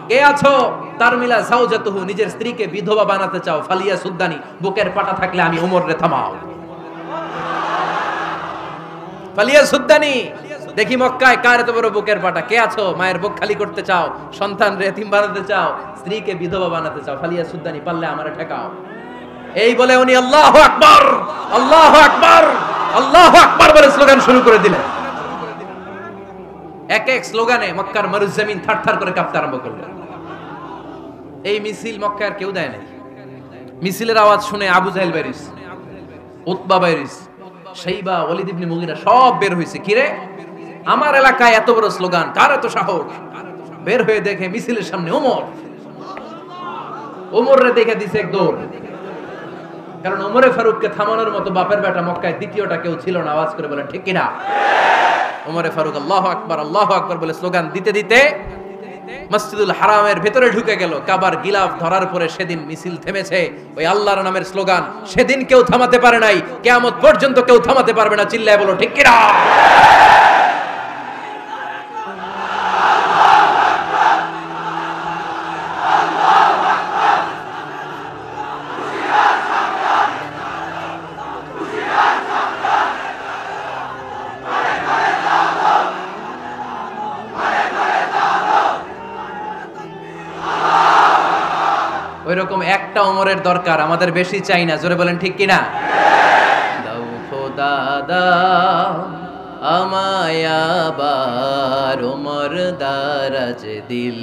কে আছো তারমিলা যাওজাতুহু, নিজের স্ত্রীকে বিধবা বানাতে চাও? ফালিয়া সুদ্দানি, বুকের পাটা থাকলে আমি ওমর রে থামাও। ফালিয়া সুদ্দানি, দেখি মক্কায় কার এত বড় বুকের পাটা। কে আছো মায়ের বুক খালি করতে চাও, সন্তান রে এতিম বানাতে চাও, স্ত্রীকে বিধবা বানাতে চাও? ফালিয়া সুদ্দানি, পারলে আমারে ঠেকাও। এই বলে উনি আল্লাহু আকবার, আল্লাহু আকবার, আল্লাহু আকবার বলে স্লোগান শুরু করে দিলেন। এক এক স্লোগানে মক্কার মরুজমিন থারথার করে কাঁপতে আরম্ভ করলেন। এই মিছিল মক্কার কেউ দেয় নাই। মিছিলের আওয়াজ শুনে আবু জাহেল বাইরিস, উতবা বাইরিস, শাইবা, ওয়ালিদ ইবনে মুগিরা সব বের হইছে। কিরে, আমার এলাকায় এত বড় স্লোগান, কার এত সাহস? বের হয়ে দেখে মিছিলের সামনে ওমর। ওমর রে দেখে দিছে এক দৌড়। কারণ ওমরে ফারুককে থামানোর মতো বাপের বেটা মক্কায় দ্বিতীয়টা কেউ ছিল না। আওয়াজ করে বলেন ঠিক কিনা? ওমরে ফারুক আল্লাহু আকবার, আল্লাহু আকবার বলে স্লোগান দিতে দিতে মসজিদুল হারামের ভেতরে ঢুকে গেল। কাবার গিলাফ ধরার পরে সেদিন মিছিল থেমেছে। ওই আল্লাহর নামের স্লোগান সেদিন কেউ থামাতে পারে নাই, কিয়ামত পর্যন্ত কেউ থামাতে পারবে না। চিল্লায় বলো ঠিক কিনা? ওইরকম একটা ওমরের দরকার, আমাদের বেশি চাই না। জোরে বলেন ঠিক কিনা? দাও খোদা দাও আমায় আবার ওমর দারাজ দিল,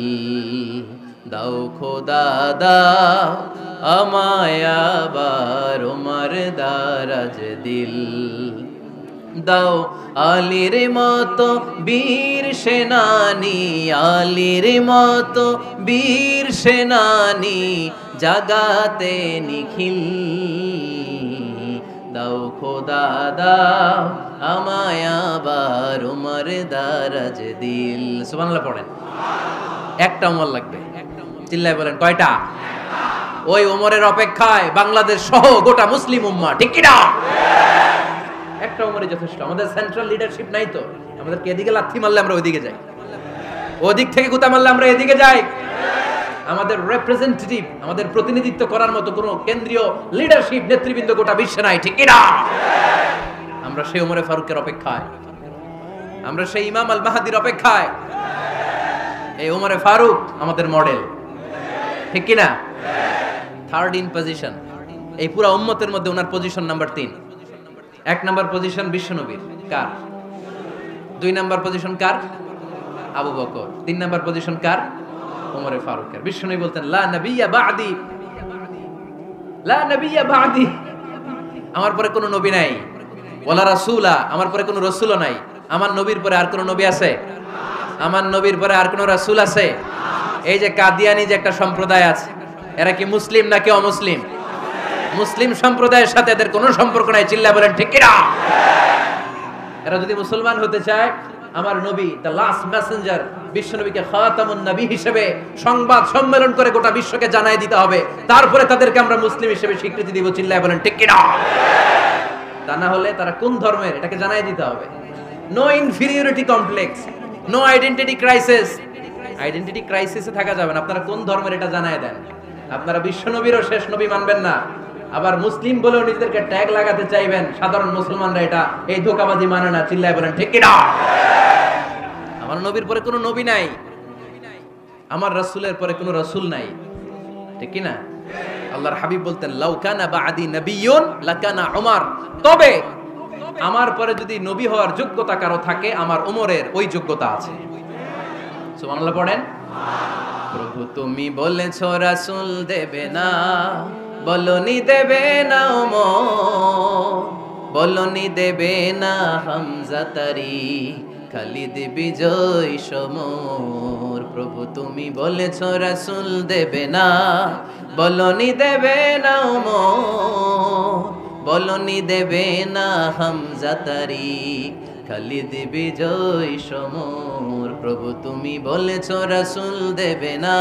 দাও খোদা দাও আমায় আবার উমর দারাজ দিল। দাও আলীর মতো বীর সেনানী, আলীর মতো বীর সেনানী জাগাতে নিখিল। দাও খোদা দাও আমায় আবার উমর দারাজ দিল। সুবহানাল্লাহ পড়েন। একটা উমর লাগবে, চিল্লায় বলেন কয়টা? ওই উমরের অপেক্ষায় বাংলাদেশ সহ গোটা মুসলিম উম্মাহ, ঠিক কি না? একটা উমরে যথেষ্ট। আমাদের সেন্ট্রাল লিডারশিপ নাই তো, আমাদেরকে এদিকে লাথি মারলে আমরা ওইদিকে যাই, ওদিক থেকে গুতা মারলে আমরা এদিকে যাই। আমাদের রিপ্রেজেন্টেটিভ, আমাদের প্রতিনিধিত্ব করার মতো কোনো কেন্দ্রীয় লিডারশিপ নেতৃবৃন্দ গোটা বিশ্বে নাই, ঠিক কি না? আমরা সেই উমরে ফারুকের অপেক্ষায়, আমরা সেই ইমাম আল মাহদির অপেক্ষায়। এই উমরে ফারুক আমাদের মডেল, ঠিক কি না? থার্ড ইন পজিশন এই পুরা উম্মতের মধ্যে ওনার পজিশন নাম্বার 3। 1 নাম্বার পজিশন বিশ্বনবীর, কার? 2 নাম্বার পজিশন কার? আবু বকর। 3 নাম্বার পজিশন কার? ওমরে ফারুকের। বিশ্বনবী বলতেন লা নবিয়্যা বা'দি, লা নবিয়্যা বা'দি, আমার পরে কোনো নবী নাই। ওয়ালা রাসূলা, আমার পরে কোনো রাসূলও নাই। আমার নবীর পরে আর কোনো নবী আছে? আমার নবীর পরে আর কোনো রাসূল আছে? এই যে কাদিয়ানি যে একটা সম্প্রদায় আছে, এরা কি মুসলিম নাকি অমুসলিম? মুসলিম সম্প্রদায়ের সাথে এদের কোনো সম্পর্ক নাই, চিল্লা বলেন ঠিক কি না? এরা যদি মুসলমান হতে চায়, আমার নবী দ্য লাস্ট মেসেঞ্জার বিশ্বনবীকে খাতামুন নবী হিসেবে সংবাদ সম্মেলন করে গোটা বিশ্বকে জানাই দিতে হবে, তারপরে তাদেরকে আমরা মুসলিম হিসেবে স্বীকৃতি দিব, চিল্লায় বলেন ঠিক কি না? তা না হলে তারা কোন ধর্মের এটাকে জানাই দিতে হবে। No inferiority complex, no identity crisis. Identity ক্রাইসিসে থাকা যাবে না। আপনারা কোন ধর্মের এটা জানাই দেন। আপনারা বিশ্বনবীরও শেষ নবী মানবেন না, আবার মুসলিম বলেও নিজেদেরকে ট্যাগ লাগাতে চাইবেন। সাধারণ মুসলমানরা এটা এই ধোঁকাবাজি মানে না, চিল্লায় বলেন ঠিক কি না? আমার নবীর পরে কোনো নবী নাই, আমার রাসূলের পরে কোনো রাসূল নাই, ঠিক কি না? আল্লাহর হাবিব বলতেন লাউ কানা বা'দি নাবিয়্যুন লাকানা উমর, তবে আমার পরে যদি নবী হওয়ার যোগ্যতা কারো থাকে, আমার ওমরের ওই যোগ্যতা আছে। সুবহানাল্লাহ পড়েন। প্রভু তুমি বলেছো রাসূল দেবে না, বলনি দেবে না ওমর, বলনি দেবে না হামজা তারি, খালিদ বিজয় সমর। প্রভু তুমি বলেছো রাসূল দেবে না, বলনি দেবে না ওমর, বলনি দেবে না হামজা তারি, খালিদ বিজয় সমর। প্রভু তুমি বলেছো রাসূল দেবে না।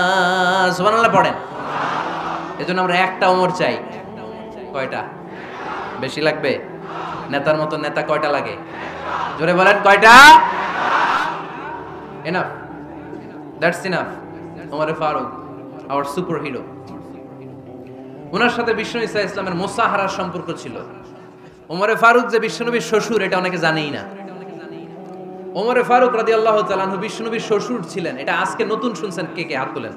সুবহানাল্লাহ পড়েন। এজন্য আমরা একটা ওমর চাই। কয়টা? বেশি লাগবে? নেতার মতো নেতা কয়টা লাগে? জোরে বলেন কয়টা? Enough, that's enough. Omar Farooq our superhero. ওনার সাথে বিশ্বনবী সাল্লাল্লাহু আলাইহি ওয়াসাল্লামের মুসাহারার সম্পর্ক ছিল। ওমর ফারুক যে বিশ্বনবীর শ্বশুর, এটা অনেকে জানেই না। ওমর ফারুক রাদিয়াল্লাহু তাআলা আনহু বিশ্বনবীর শ্বশুর ছিলেন। এটা আজকে নতুন শুনছেন, কে কে হাত তোলেন?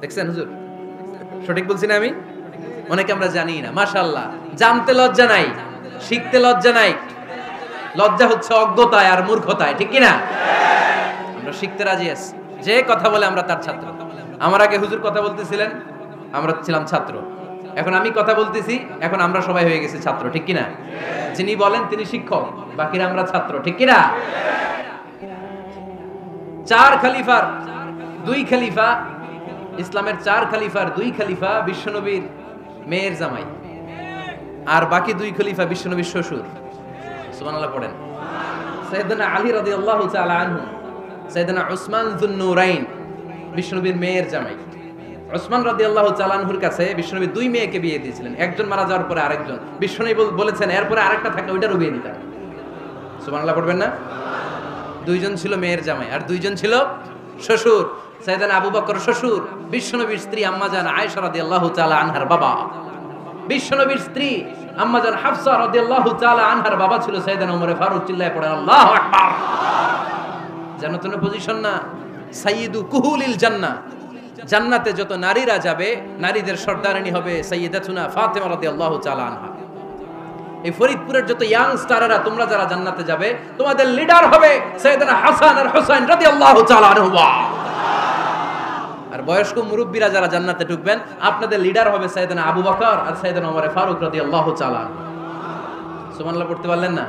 দেখছেন হুজুর? সঠিক বলছি না আমি? অনেকে আমরা জানি না। মাশাআল্লাহ, জানতে লজ্জা নাই, শিখতে লজ্জা নাই। লজ্জা হচ্ছে অজ্ঞতায় আর মূর্খতায়, ঠিক কি না? আমরা শিখতে রাজি আছি। যে কথা বলে আমরা তার ছাত্র। আমার আগে হুজুর কথা বলতেছিলেন, আমরা ছিলাম ছাত্র। এখন আমি কথা বলতেছি, এখন আমরা সবাই হয়ে গেছি ছাত্র, ঠিক কি না? যিনি বলেন তিনি শিক্ষক, বাকিরা আমরা ছাত্র, ঠিক কি না? 4 খলিফার 2 খলিফা, ইসলামের 4 খলিফার 2 খলিফা বিশ্বনবীর মেয়ের জামাই, আর বাকি 2 খলিফা বিশ্বনবীর শ্বশুর। সুবহানাল্লাহ পড়েন। সাইয়েদনা আলী রাদিয়াল্লাহু তাআলা আনহু, সাইয়েদনা উসমান যুন নূরাইন বিশ্বনবীর মেয়ের জামাই। উসমান রাদিয়াল্লাহু তাআলা আনহুর কাছে বিশ্বনবী 2 মেয়েকে বিয়ে দিয়েছিলেন। একজন মারা যাওয়ার পরে আরেকজন। বিশ্বনবী বলেছেন এরপরে আরেকটা থাকে, ওইটারও বিয়ে দিতেন। সুবহানাল্লাহ পড়বেন না? 2 জন ছিল মেয়ের জামাই, আর 2 জন ছিল শ্বশুর। সাইয়েদনা আবু বকর শ্বশুর, বিশ্বনবীর স্ত্রী আম্মা জান আয়েশা রাদিয়াল্লাহু তাআলা আনহার বাবা। বিশ্বনবীর স্ত্রী আম্মা জান হাফসা রাদিয়াল্লাহু তাআলা আনহার বাবা ছিল সাইয়েদনা ওমর ফারুক। চিল্লায়ে পড়েন আল্লাহু আকবার। জান্নাতুল পজিশন না, সাইয়্যিদু কুহুলিল জান্নাহ। জান্নাতে যত নারীরা যাবে, নারীদের সর্দারিনী হবে সাইয়্যিদাতুনা ফাতেমা রাদিয়াল্লাহু তাআলা আনহা। এই ফরিদপুরের যত ইয়াং স্টাররা, তোমরা যারা জান্নাতে যাবে, তোমাদের লিডার হবে সাইয়েদনা হাসান আর হুসাইন রাদিয়াল্লাহু তাআলা আনহুমা। আর আর বয়স্ক মুরব্বীরা যারা জান্নাতে ঢুকবেন, আপনাদের লিডার হবে সাইয়েদনা আবু বকর আর সাইয়েদনা ওমর ফারুক রাদিয়াল্লাহু তাআলা। সুবহানাল্লাহ পড়তে পারলেন না?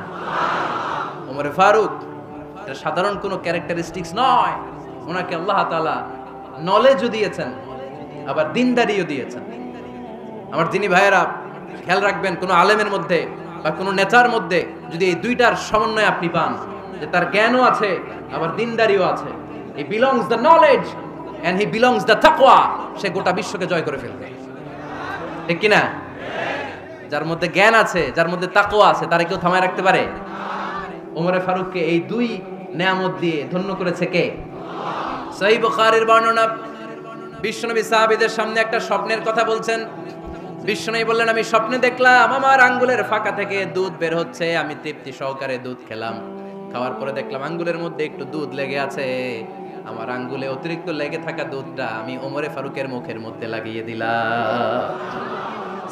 ওমর ফারুক এটা সাধারণ কোনো ক্যারেক্টারিস্টিক্স নয়, ওনাকে আল্লাহ তাআলা নলেজও দিয়েছেন, আবার দিনদারিও দিয়েছেন। আমার দিনী ভাইয়েরা খেয়াল রাখবেন, কোনো আলেমের মধ্যে বা কোনো নেতার মধ্যে যদি এই দুইটার সমন্বয় আপনি পান, যে তার জ্ঞানও আছে আবার দিনদারিও আছে, he belongs the knowledge and he belongs the তাকওয়া, সে গোটা বিশ্বকে জয় করে ফেলবে, ঠিক কি না? যার মধ্যে জ্ঞান আছে, যার মধ্যে তাকওয়া আছে, তারে কেউ থামায় রাখতে পারে? ওমর ফারুককে এই দুই নেয়ামত দিয়ে ধন্য করেছে কে? সহিহ বুখারীর বর্ণনা, বিশ্বনবী সাহাবীদের সামনে একটা স্বপ্নের কথা বলছেন। বিশ্বনবী বললেন, আমি স্বপ্নে দেখলাম আমার আঙ্গুলের ফাঁকা থেকে দুধ বের হচ্ছে, আমি তৃপ্তি সহকারে দুধ খেলাম। খাওয়ার পরে দেখলাম আঙ্গুলের মধ্যে একটু দুধ লেগে আছে, আমার আঙ্গুলে অতিরিক্ত লেগে থাকা দুধটা আমি ওমর ফারুকের মুখের মধ্যে লাগিয়ে দিলাম।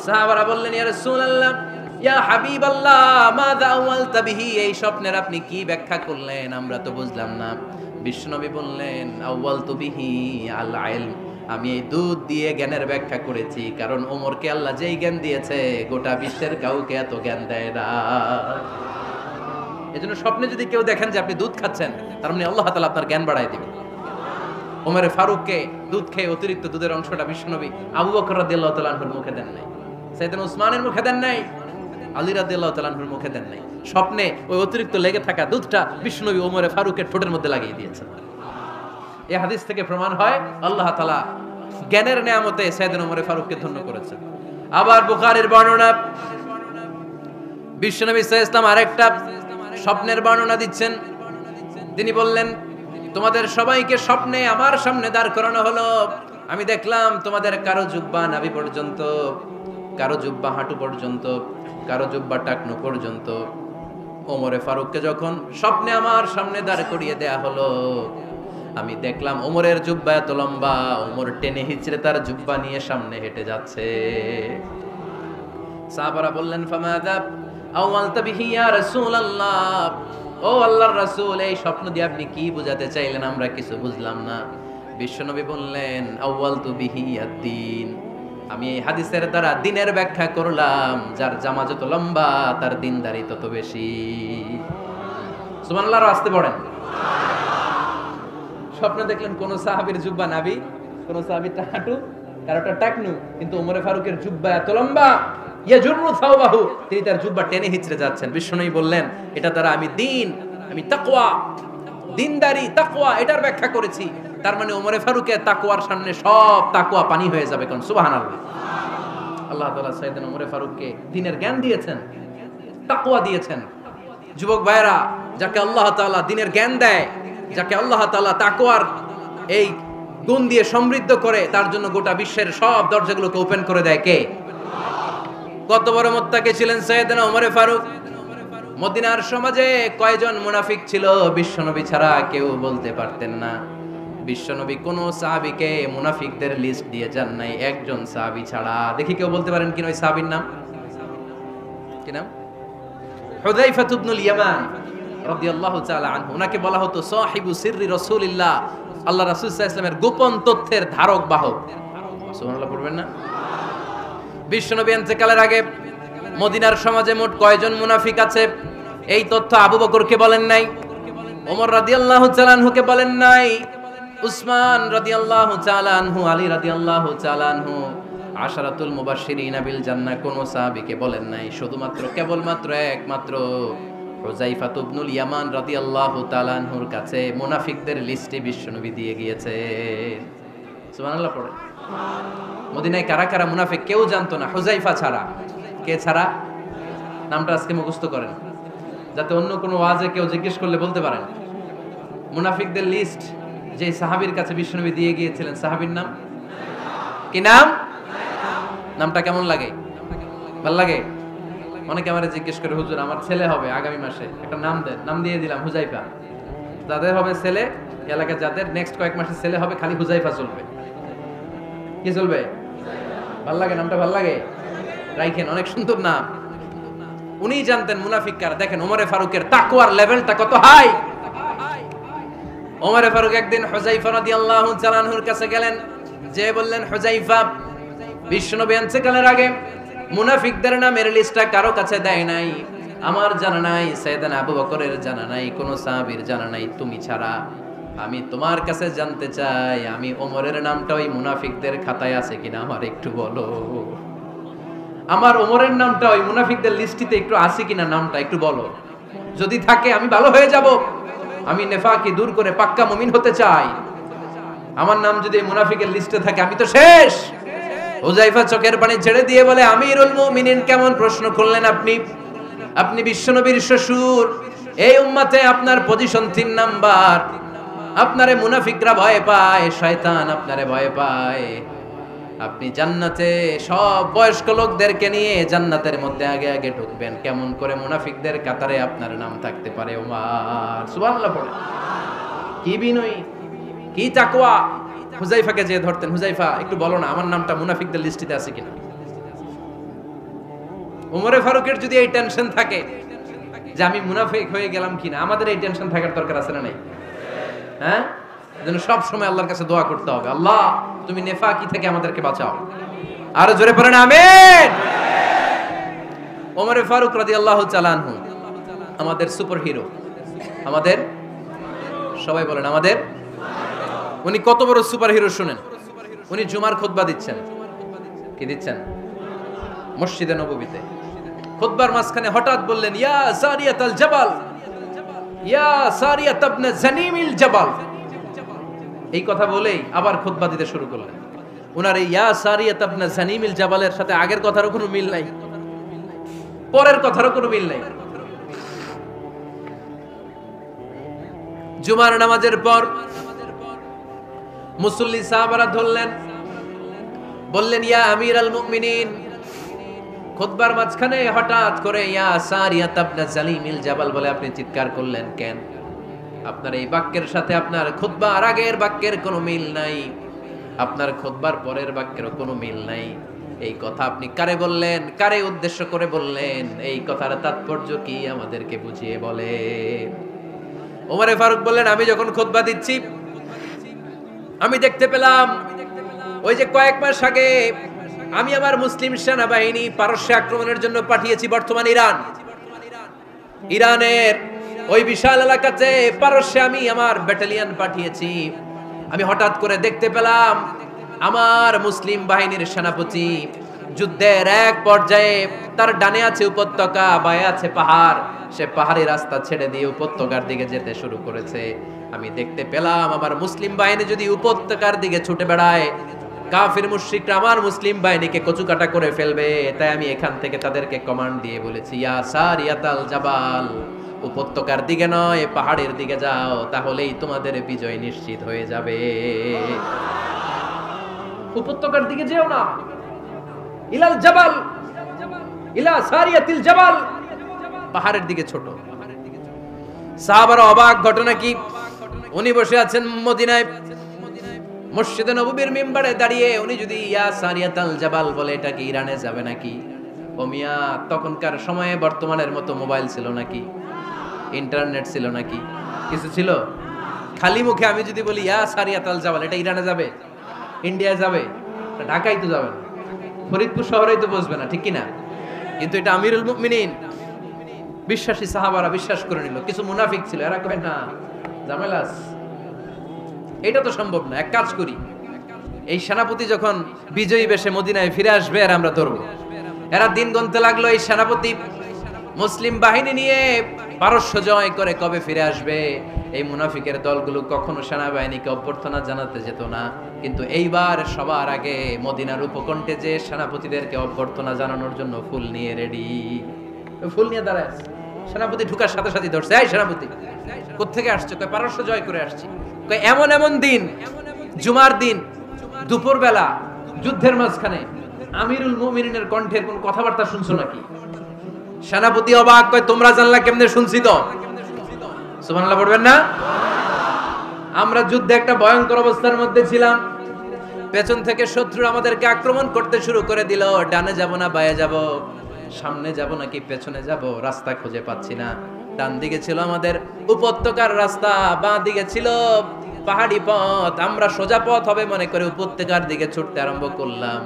সাহাবারা বললেন, ইয়া রাসূলুল্লাহ, ইয়া হাবিবাল্লাহ, মাযা আওয়ালতা বিহি, এই স্বপ্নের আপনি কি ব্যাখ্যা করলেন, আমরা তো বুঝলাম না। বিশ্বনবী বললেন, আওয়ালতু বিহি আল ইলম, আমি এই দুধ দিয়ে জ্ঞানের ব্যাখ্যা করেছি, কারণ ওমরকে আল্লাহ যেই জ্ঞান দিয়েছে গোটা বিশ্বের কাউকে এত জ্ঞান দেয় না। এজন্য স্বপ্নে যদি কেউ দেখেন যে আপনি দুধ খাচ্ছেন, তার মানে আল্লাহ তাআলা আপনার জ্ঞান বাড়ায় দিবেন। ওমর ফারুককে দুধ খেয়ে অতিরিক্ত দুধের অংশটা বিশ্বনবী আবু বকর রাদিয়াল্লাহু তাআলা আনহুর মুখে দেন নাই, সাইয়েদনা উসমানের মুখে দেন নাই, আলী রাদিয়াল্লাহু তাআলা আনহুর মুখে দেন নাই। স্বপ্নে ওই অতিরিক্ত লেগে থাকা দুধটা বিশ্বনবী ওমর ফারুকের ঠোঁটের মধ্যে লাগিয়ে দিয়েছেন। এই হাদিস থেকে প্রমাণ হয় আল্লাহ তাআলা জ্ঞানের নিয়ামতে সাইয়েদনা ওমর ফারুককে ধন্য করেছেন। আবার বুখারীর বর্ণনা, বিশ্বনবী সাল্লাল্লাহু আলাইহি ওয়াসাল্লাম আরেকটা স্বপ্নের বর্ণনা দিচ্ছেন। তিনি বললেন, তোমাদের সবাইকে স্বপ্নে আমার সামনে দাঁড় করানো হলো, আমি দেখলাম তোমাদের কারো জুব্বা নাভি পর্যন্ত, কারো জুব্বা হাঁটু পর্যন্ত, কারো জুব্বা টাকনু পর্যন্ত। ওমর ফারুককে যখন স্বপ্নে আমার সামনে দাঁড় করিয়ে দেয়া হলো, আমি দেখলাম ওমরের জুব্বা এত লম্বা, ওমর টেনে হিচড়ে তার জুব্বা নিয়ে সামনে হেঁটে যাচ্ছে। সাহাবারা বললেন, ফামাযা আওয়ালতা বিহি ইয়া রাসূলুল্লাহ, ও আল্লাহর রাসূল, এই স্বপ্ন দিয়ে আপনি কি বোঝাতে চাইলেন, আমরা কিছু বুঝলাম না। বিশ্বনবী বললেন, আওয়ালতু বিহি আদ-দ্বীন, আমি এই হাদিসের দ্বারা দ্বীনের ব্যাখ্যা করলাম, যার জামা যত লম্বা তার দ্বীনদারি তত বেশি। সুবহানাল্লাহ, আসতে পড়েন। স্বপ্ন দেখলেন কোন সাহাবীর জুব্বা নাভি, কোন সাহাবীর হাঁটু, কারোটা টাকনু, কিন্তু ওমর ফারুকের জুব্বা এত লম্বা, ইয়াজুরু সাওবাহু, তিনি তার জুব্বা টেনে হিচড়ে যাচ্ছেন। বিশ্বনবী বললেন, এটা দ্বারা আমি দ্বীন, আমি তাকওয়া, দ্বীনদারি, তাকওয়া এটার ব্যাখ্যা করেছি। তার মানে ওমর ফারুকের তাকওয়ার সামনে সব তাকওয়া পানি হয়ে যাবে। কোন সুবহানাল্লাহ। আল্লাহ তাআলা সাইয়েদনা ওমর ফারুককে দ্বীনের জ্ঞান দিয়েছেন, তাকওয়া দিয়েছেন। যুবক ভাইরা, যাকে আল্লাহ তাআলা দ্বীনের জ্ঞান দেয়, যাকে আল্লাহ তাআলা তাকওয়ার এই গুণ দিয়ে সমৃদ্ধ করে, তার জন্য গোটা বিশ্বের সব দরজাগুলোকে ওপেন করে দেয় কে? কত বড় মুত্তাকি ছিলেন সাইয়েদনা ওমর ফারুক। মদিনার সমাজে কয়জন মুনাফিক ছিল বিশ্বনবী ছাড়া কেউ বলতে পারতেন না। বিশ্বনবী কোন সাহাবীকে মুনাফিকদের লিস্ট দিয়ে যান নাই, একজন সাহাবী ছাড়া। দেখি কেউ বলতে পারেন কিনা ওই সাহাবীর নাম? কি নাম? হুযায়ফা ইবনুল ইয়ামান রাদিয়াল্লাহু তাআলা আনহু। ওনাকে বলা হতো সাহিবু সিররি রাসূলিল্লাহ, আল্লাহ রাসূল সাল্লাল্লাহু আলাইহি ওয়াসাল্লামের গোপন তথ্যের ধারক বাহক। সুবহানাল্লাহ পড়বেন না? বিশ্বনবী ইন্তেকালের আগে মদিনার সমাজে মোট কয়জন মুনাফিক আছে, এই তথ্য আবু বকরকে বলেন নাই, ওমর রাদিয়াল্লাহু তাআলা আনহুকে বলেন নাই, উসমান রাদিয়াল্লাহু তাআলা আনহু, আলী রাদিয়াল্লাহু তাআলা আনহু, আশারাতুল মুবাশশিরিন বিল জান্নাহ কোন সাহাবীকে বলেন নাই। শুধুমাত্র কেবলমাত্র একমাত্র হুযায়ফা ইবনুল ইয়ামান রাদিয়াল্লাহু তাআলা আনহুর কাছে মুনাফিকদের লিস্টে বিশ্বনবী দিয়ে গিয়েছেন। সুবহানাল্লাহ পড়ে। মদিনায় কারা কারা মুনাফিক কেউ জানতো না হুযায়ফা ছাড়া। কে ছাড়া? নামটা আজকে মুখস্থ করেন, যাতে অন্য কোনো ওয়াজে কেউ জিজ্ঞেস করলে বলতে পারেন। মুনাফিকদের লিস্ট যে সাহাবীর কাছে বিশ্বনবী দিয়ে গিয়েছিলেন, সাহাবীর নাম কি? নাম? নামটা কেমন লাগে? ভালো লাগে? অনেকে আমারে জিজ্ঞেস করে, হুজুর আমার ছেলে হবে আগামী মাসে, একটা নাম দেন। নাম দিয়ে দিলাম হুযায়ফা। যাদের হবে ছেলে, এলাকায় যাদের নেক্সট কয়েক মাসে ছেলে হবে, খালি হুযায়ফা চলবে। কি চলবে? ভাল লাগে? নামটা ভাল লাগে? রাইখেন, অনেক সুন্দর নাম। উনি জানতেন মুনাফিক কারা। দেখেন ওমর ফারুকের তাকওয়ার লেভেলটা কত হাই। ওমর ফারুক একদিন হুযায়ফা রাদিয়াল্লাহু তাআলা আনহুর কাছে গেলেন, যে বললেন হুযায়ফা, বিশ্বনবী আনছে কালের আগে মুনাফিকদের নামের লিস্টটা কারো কাছে দেয় নাই, আমার জানা নাই, সাইয়েদনা আবু বকরের জানা নাই, কোন সাহাবীর জানা নাই, তুমি ছাড়া। আমি তোমার কাছে জানতে চাই, আমি ওমরের নামটা ওই মুনাফিকদের খাতায় আছে কিনা আমার একটু বলো। আমার ওমরের নামটা ওই মুনাফিকদের লিস্টিতে একটু আছে কিনা, নামটা একটু বলো। যদি থাকে আমি ভালো হয়ে যাব, আমি নেফাকি দূর করে পাক্কা মুমিন হতে চাই। আমার নাম যদি মুনাফিকের লিস্টে থাকে আমি তো শেষ। হুযায়ফা চোখের পানি ছেড়ে দিয়ে বলে, আমিরুল মুমিনিন, কেমন প্রশ্ন করলেন আপনি? আপনি বিশ্বনবীর শ্বশুর, এই উম্মতে আপনার পজিশন 3 নাম্বার। আপনারে মুনাফিকরা ভয় পায়, শয়তান আপনারে ভয় পায়। আপনি জান্নাতে সব বয়স্ক লোকদেরকে নিয়ে জান্নাতের মধ্যে আগে আগে ঢুকবেন, কেমন করে মুনাফিকদের কাতারে আপনার নাম থাকতে পারে ওমর? সুবহানাল্লাহ পড়ে। কি বিনয়ী, কি তাকওয়া। হুযায়ফাকে যে ধরতেন, হুযায়ফা একটু বলো না আমার নামটা মুনাফিকদের লিস্টিতে আছে কিনা। ওমরে ফারুকের যদি এই টেনশন থাকে যে আমি মুনাফিক হয়ে গেলাম কিনা, আমাদের এই টেনশন থাকার দরকার আছে না নাই? হ্যাঁ, যেন সব সময় আল্লাহর কাছে দোয়া করতে হবে, আল্লাহ তুমি নেফাকি থেকে আমাদেরকে বাঁচাও। আরো জোরে পড়েন আমিন। ওমরে ফারুক রাদিয়াল্লাহু তাআলা আনহু আমাদের সুপার হিরো, আমাদের সবাই বলেন আমাদের। উনি কত বড় সুপার হিরো শুনেন। উনি জুমার খুতবা দিচ্ছেন। কি দিচ্ছেন? মসজিদে নববীতে খুতবার মাঝখানে হঠাৎ বললেন, ইয়া সারিয়াতাল জাবাল, ইয়া সারিয়াত ইবনে জানিমিল জাবাল। এই কথা বলেই আবার খুতবা দিতে শুরু করলেন। উনার এই ইয়া সারিয়াত ইবনে জানিমিল জাবালের সাথে আগের কথারও কোনো মিল নাই, পরের কথারও কোনো মিল নাই। জুমার নামাজের পর মুসল্লি সাহাবারা ধরলেন, বললেন, ইয়া আমিরাল মুমিনিন। খুতবার মাঝখানে হঠাৎ করে ইয়া সারিয়াত ইবনে জালিমিল জাবাল বলে আপনি চিৎকার করলেন কেন? আপনার এই বাক্যের সাথে আপনার খুতবার আগের বাক্যের কোনো মিল নাই, আপনার খুতবার পরের বাক্যেরও কোনো মিল নাই। এই কথা আপনি কারে বললেন, কারে উদ্দেশ্য করে বললেন? এই কথার তাৎপর্য কি আমাদেরকে বুঝিয়ে বলেন। ওমরে ফারুক বললেন, আমি যখন খুতবা দিচ্ছি আমি দেখতে পেলাম ওই যে কয়েক মাস আগে আমি আমার মুসলিম সেনাবাহিনী পারস্যে আক্রমণের জন্য পাঠিয়েছি, বর্তমান ইরান, ইরানের ওই বিশাল এলাকাতে পারস্যে আমি আমার ব্যাটালিয়ন পাঠিয়েছি। আমি হঠাৎ করে দেখতে পেলাম আমার মুসলিম বাহিনীর সেনাপতি যুদ্ধের এক পর্যায়ে তার ডানে আছে উপত্যকা, বায়ে আছে পাহাড়, সে পাহাড়ি রাস্তা ছেড়ে দিয়ে উপত্যকার দিকে যেতে শুরু করেছে। আমি দেখতে পেলাম আমার মুসলিম বাহিনী যদি উপত্যকার দিকে ছুটে বেড়ায়, কাফির মুশরিকরা আমার মুসলিম বাহিনীকে কচুকাটা করে ফেলবে। তাই আমি এখান থেকে তাদেরকে কমান্ড দিয়ে বলেছি, ইয়া সারিয়াতাল জাবাল, উপত্যকার দিকে নয় পাহাড়ের দিকে যাও, তাহলেই তোমাদের বিজয় নিশ্চিত হয়ে যাবে। উপত্যকার দিকে যেও না, ইলাল জাবাল, ইলা সারিয়াতিল জাবাল, পাহাড়ের দিকে ছোট। সাহাবারা অবাক, ঘটনা কি? উনি বসে আছেন মদিনায় মসজিদে নববীর মিম্বারে দাঁড়িয়ে, উনি যদি ইয়া সারিয়াতাল জাবাল বলে এটা কি ইরানে যাবে নাকি? ও মিয়া, তখনকার সময়ে বর্তমানের মতো মোবাইল ছিল নাকি, ইন্টারনেট ছিল নাকি, কিছু ছিল? খালি মুখে আমি যদি বলি ইয়া সারিয়াতাল জাবাল, এটা ইরানে যাবে, ইন্ডিয়া যাবে, ঢাকায় তো যাবে না, ফরিদপুর শহরেই তো বসবে না, ঠিক কিনা? কিন্তু এটা আমিরুল মুমিনিন, বিশ্বাসী সাহাবারা বিশ্বাস করে নিল। কিছু মুনাফিক ছিল, এরা কয় না জামেলাস, এটা তো সম্ভব না, এক কাজ করি, এই সেনাপতি যখন বিজয়ী বেশে মদিনায় ফিরে আসবে আর আমরা ধরবো। এরা দিন গুনতে লাগলো, এই সেনাপতি মুসলিম বাহিনী নিয়ে পারস্য জয় করে কবে ফিরে আসবে। এই মুনাফিকের দলগুলো কখনো সেনাবাহিনীকে অভ্যর্থনা জানাতে যেত না, কিন্তু এইবার সবার আগে মদিনার উপকণ্ঠে যে সেনাপতিদেরকে অভ্যর্থনা জানানোর জন্য ফুল নিয়ে রেডি, ফুল নিয়ে দাঁড়ায় আছে। সেনাপতি ঢুকার সাথে সাথে ধরছে, এই সেনাপতি কোত্থেকে আসছে? কয় পারস্য জয় করে আসছি। কয় এমন এমন দিন, জুমার দিন দুপুর বেলা যুদ্ধের মাঝখানে আমিরুল মুমিনিনের কণ্ঠের কোন কথাবার্তা শুনছো নাকি? সেনাপতি অবাক, কয় তোমরা জানলা কেমনে? শুনছি তো। সুবহানাল্লাহ পড়বেন না? আমরা যুদ্ধে একটা ভয়ঙ্কর অবস্থার মধ্যে ছিলাম, পেছন থেকে শত্রু আমাদেরকে আক্রমণ করতে শুরু করে দিল। ডানে যাব না বায়ে যাব, সামনে যাব নাকি পেছনে যাব, রাস্তা খুঁজে পাচ্ছি না। ডান দিকে ছিল আমাদের উপত্যকার রাস্তা, বাঁ দিকে ছিল পাহাড়ি পথ, আমরা সোজা পথ হবে মনে করে উপত্যকার দিকে ছুটতে আরম্ভ করলাম।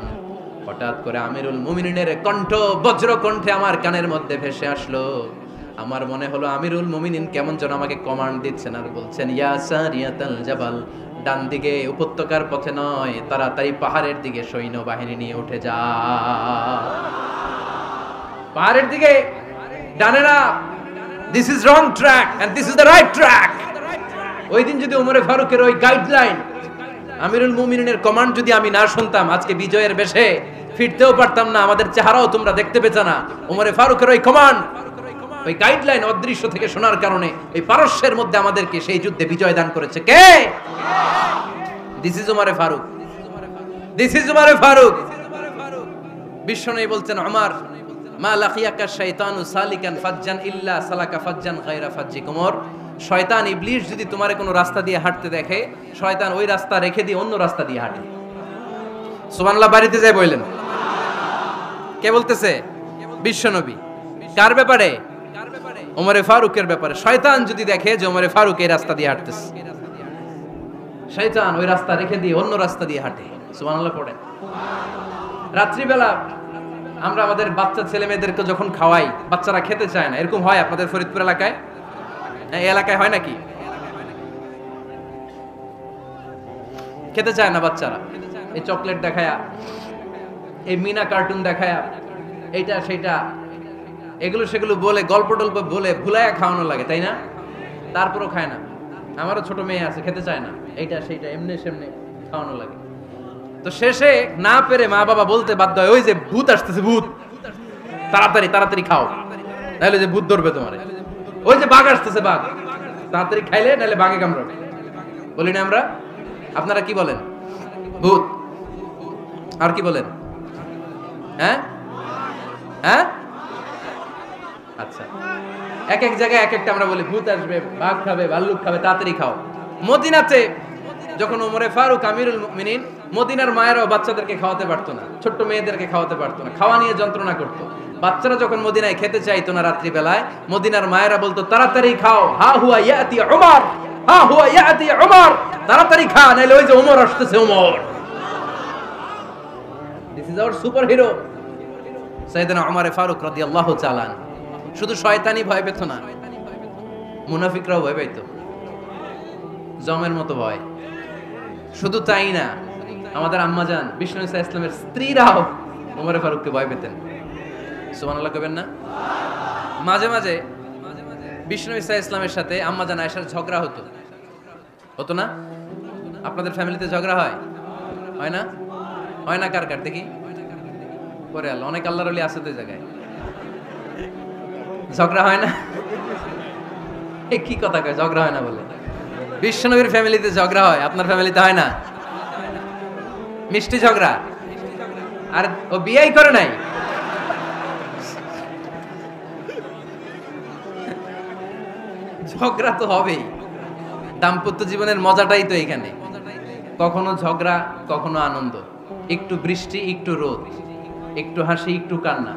হঠাৎ করে আমিরুল মুমিনিনের কণ্ঠ বজ্র কণ্ঠে আমার কানের মধ্যে ভেসে আসলো। আমার মনে হলো আমিরুল মুমিনিন কেমন যেন আমাকে কমান্ড দিচ্ছেন আর বলছেন, ইয়া সারিয়াতাল জাবাল, ডান দিকে উপত্যকার পথে নয়, তাড়াতাড়ি পাহাড়ের দিকে সৈন্যবাহিনী নিয়ে উঠে যা। পাহাড়ের দিকে, ডানে না। This is wrong track and this is the right track. ওই দিন যদি ওমরে ফারুকের ওই গাইডলাইন, আমিরুল মুমিনিনের কমান্ড যদি আমি না শুনতাম, আজকে বিজয়ের বেশে ফিরতেও পারতাম না, আমাদের চেহারাও তোমরা দেখতে পেতে না। ওমরে ফারুকের ওই কমান্ড, ওই গাইডলাইন অদৃশ্য থেকে শোনার কারণে এই পারস্যের মধ্যে আমাদেরকে সেই যুদ্ধে বিজয় দান করেছে কে? দিস ইজ ওমরে ফারুক, দিস ইজ ওমরে ফারুক। বিশ্বনবী বলছেন, ওমর, মা লাকিয়াকা শাইতানু সালিকান ফাজ্জান ইল্লা সালাকা ফাজ্জান গায়রা ফাজ্জিক। ওমর, শয়তান ইবলিস যদি তোমার কোনো রাস্তা দিয়ে হাঁটতে দেখে, শয়তান ওই রাস্তা রেখে দিয়ে অন্য রাস্তা দিয়ে হাঁটে। সুবহানাল্লাহ বাড়িতে যায় বললেন। কে বলতেছে? বিশ্বনবী। কার ব্যাপারে? ওমরে ফারুকের ব্যাপারে। শয়তান যদি দেখে যে ওমরে ফারুক এই রাস্তা দিয়ে হাঁটতেছে, শয়তান ওই রাস্তা রেখে দিয়ে অন্য রাস্তা দিয়ে হাঁটে। সুবহানাল্লাহ পড়ে। রাত্রিবেলা আমরা আমাদের বাচ্চা ছেলে মেয়েদেরকে যখন খাওয়াই, বাচ্চারা খেতে চায় না, এরকম হয় আপনাদের ফরিদপুর এলাকায়? এই এলাকায় হয় নাকি? খেতে চায় না বাচ্চারা, এই চকলেট দেখায়া, এই মিনা কার্টুন দেখায়া, এইটা সেটা, এগুলো সেগুলো বলে, গল্প টল্প বলে ভুলায়া খাওয়ানো লাগে, তাই না? তারপরও খায় না। আমারও ছোট মেয়ে আছে, খেতে চায় না, এইটা সেইটা এমনি সেমনি খাওয়ানো লাগে। তো শেষে না পেরে মা বাবা বলতে বাধ্য হয়, ওই যে ভূত আসতেছে, ভূত, তাড়াতাড়ি তাড়াতাড়ি খাও, নাহলে যে ভূত ধরবে তোমার। ওই যে বাঘ আসতেছে, বাঘ, তাড়াতাড়ি খাইলে নাহলে বাঘে কামড়াবে। বলি না আমরা? আপনারা কি বলেন? ভূত। আর কি বলেন? হ্যাঁ হ্যাঁ, আচ্ছা, এক এক জায়গায় এক একটা আমরা বলি, ভূত আসবে, বাঘ খাবে, ভাল্লুক খাবে, তাড়াতাড়ি খাও। মদিনাতে যখন ওমরে ফারুক আমিরুল মুমিনিন, মদিনার মায়েরাও বাচ্চাদেরকে খাওয়াতে পারতো না, ছোট্ট মেয়েদেরকে খাওয়াতে পারতো না, খাওয়া নিয়ে যন্ত্রণা করতো। বাচ্চারা যখন মদিনায় খেতে চাইতো না রাত্রি বেলায়, মদিনার মায়েরা বলতো, তাড়াতাড়ি খাও, হা হুয়া ইয়াতি উমর, হা হুয়া ইয়াতি উমর, তাড়াতাড়ি খা, নাইলে ওই যে ওমর আসতেছে, Omar. This is our superhero সাইয়েদনা ওমর ফারুক রাদিয়াল্লাহু তাআলা। শুধু শয়তানি ভয় পেত না, মুনাফিকরাও ভয় পেত, জমের মতো ভয়। শুধু তাই না, আমাদের আম্মাজান বিষ্ণু ইসা ইসলামের স্ত্রীরাও ওমর ফারুককে ভয় পেতেন। সুবহানাল্লাহ কবেন না? মাঝে মাঝে বিষ্ণু ইসা ইসলামের সাথে আম্মাজান আয়েশার ঝগড়া হতো, হতো না? আপনাদের ফ্যামিলিতে ঝগড়া হয়? হয় না? হয় না? কার কার দেখি করে আল্লাহ, অনেক আল্লাহর ওলি আছে তো এই জায়গায়, ঝগড়া হয় না? কি কথা কয়, ঝগড়া হয় না বলে? বিশ্বনবীর ফ্যামিলিতে ঝগড়া হয়, আপনার ফ্যামিলিতে হয় না? মিষ্টি ঝগড়া। আর ও বিয়েই করে নাই। ঝগড়া তো হবেই, দাম্পত্য জীবনের মজাটাই তো এখানে। কখনো ঝগড়া, কখনো আনন্দ, একটু বৃষ্টি, একটু রোদ, একটু হাসি, একটু কান্না,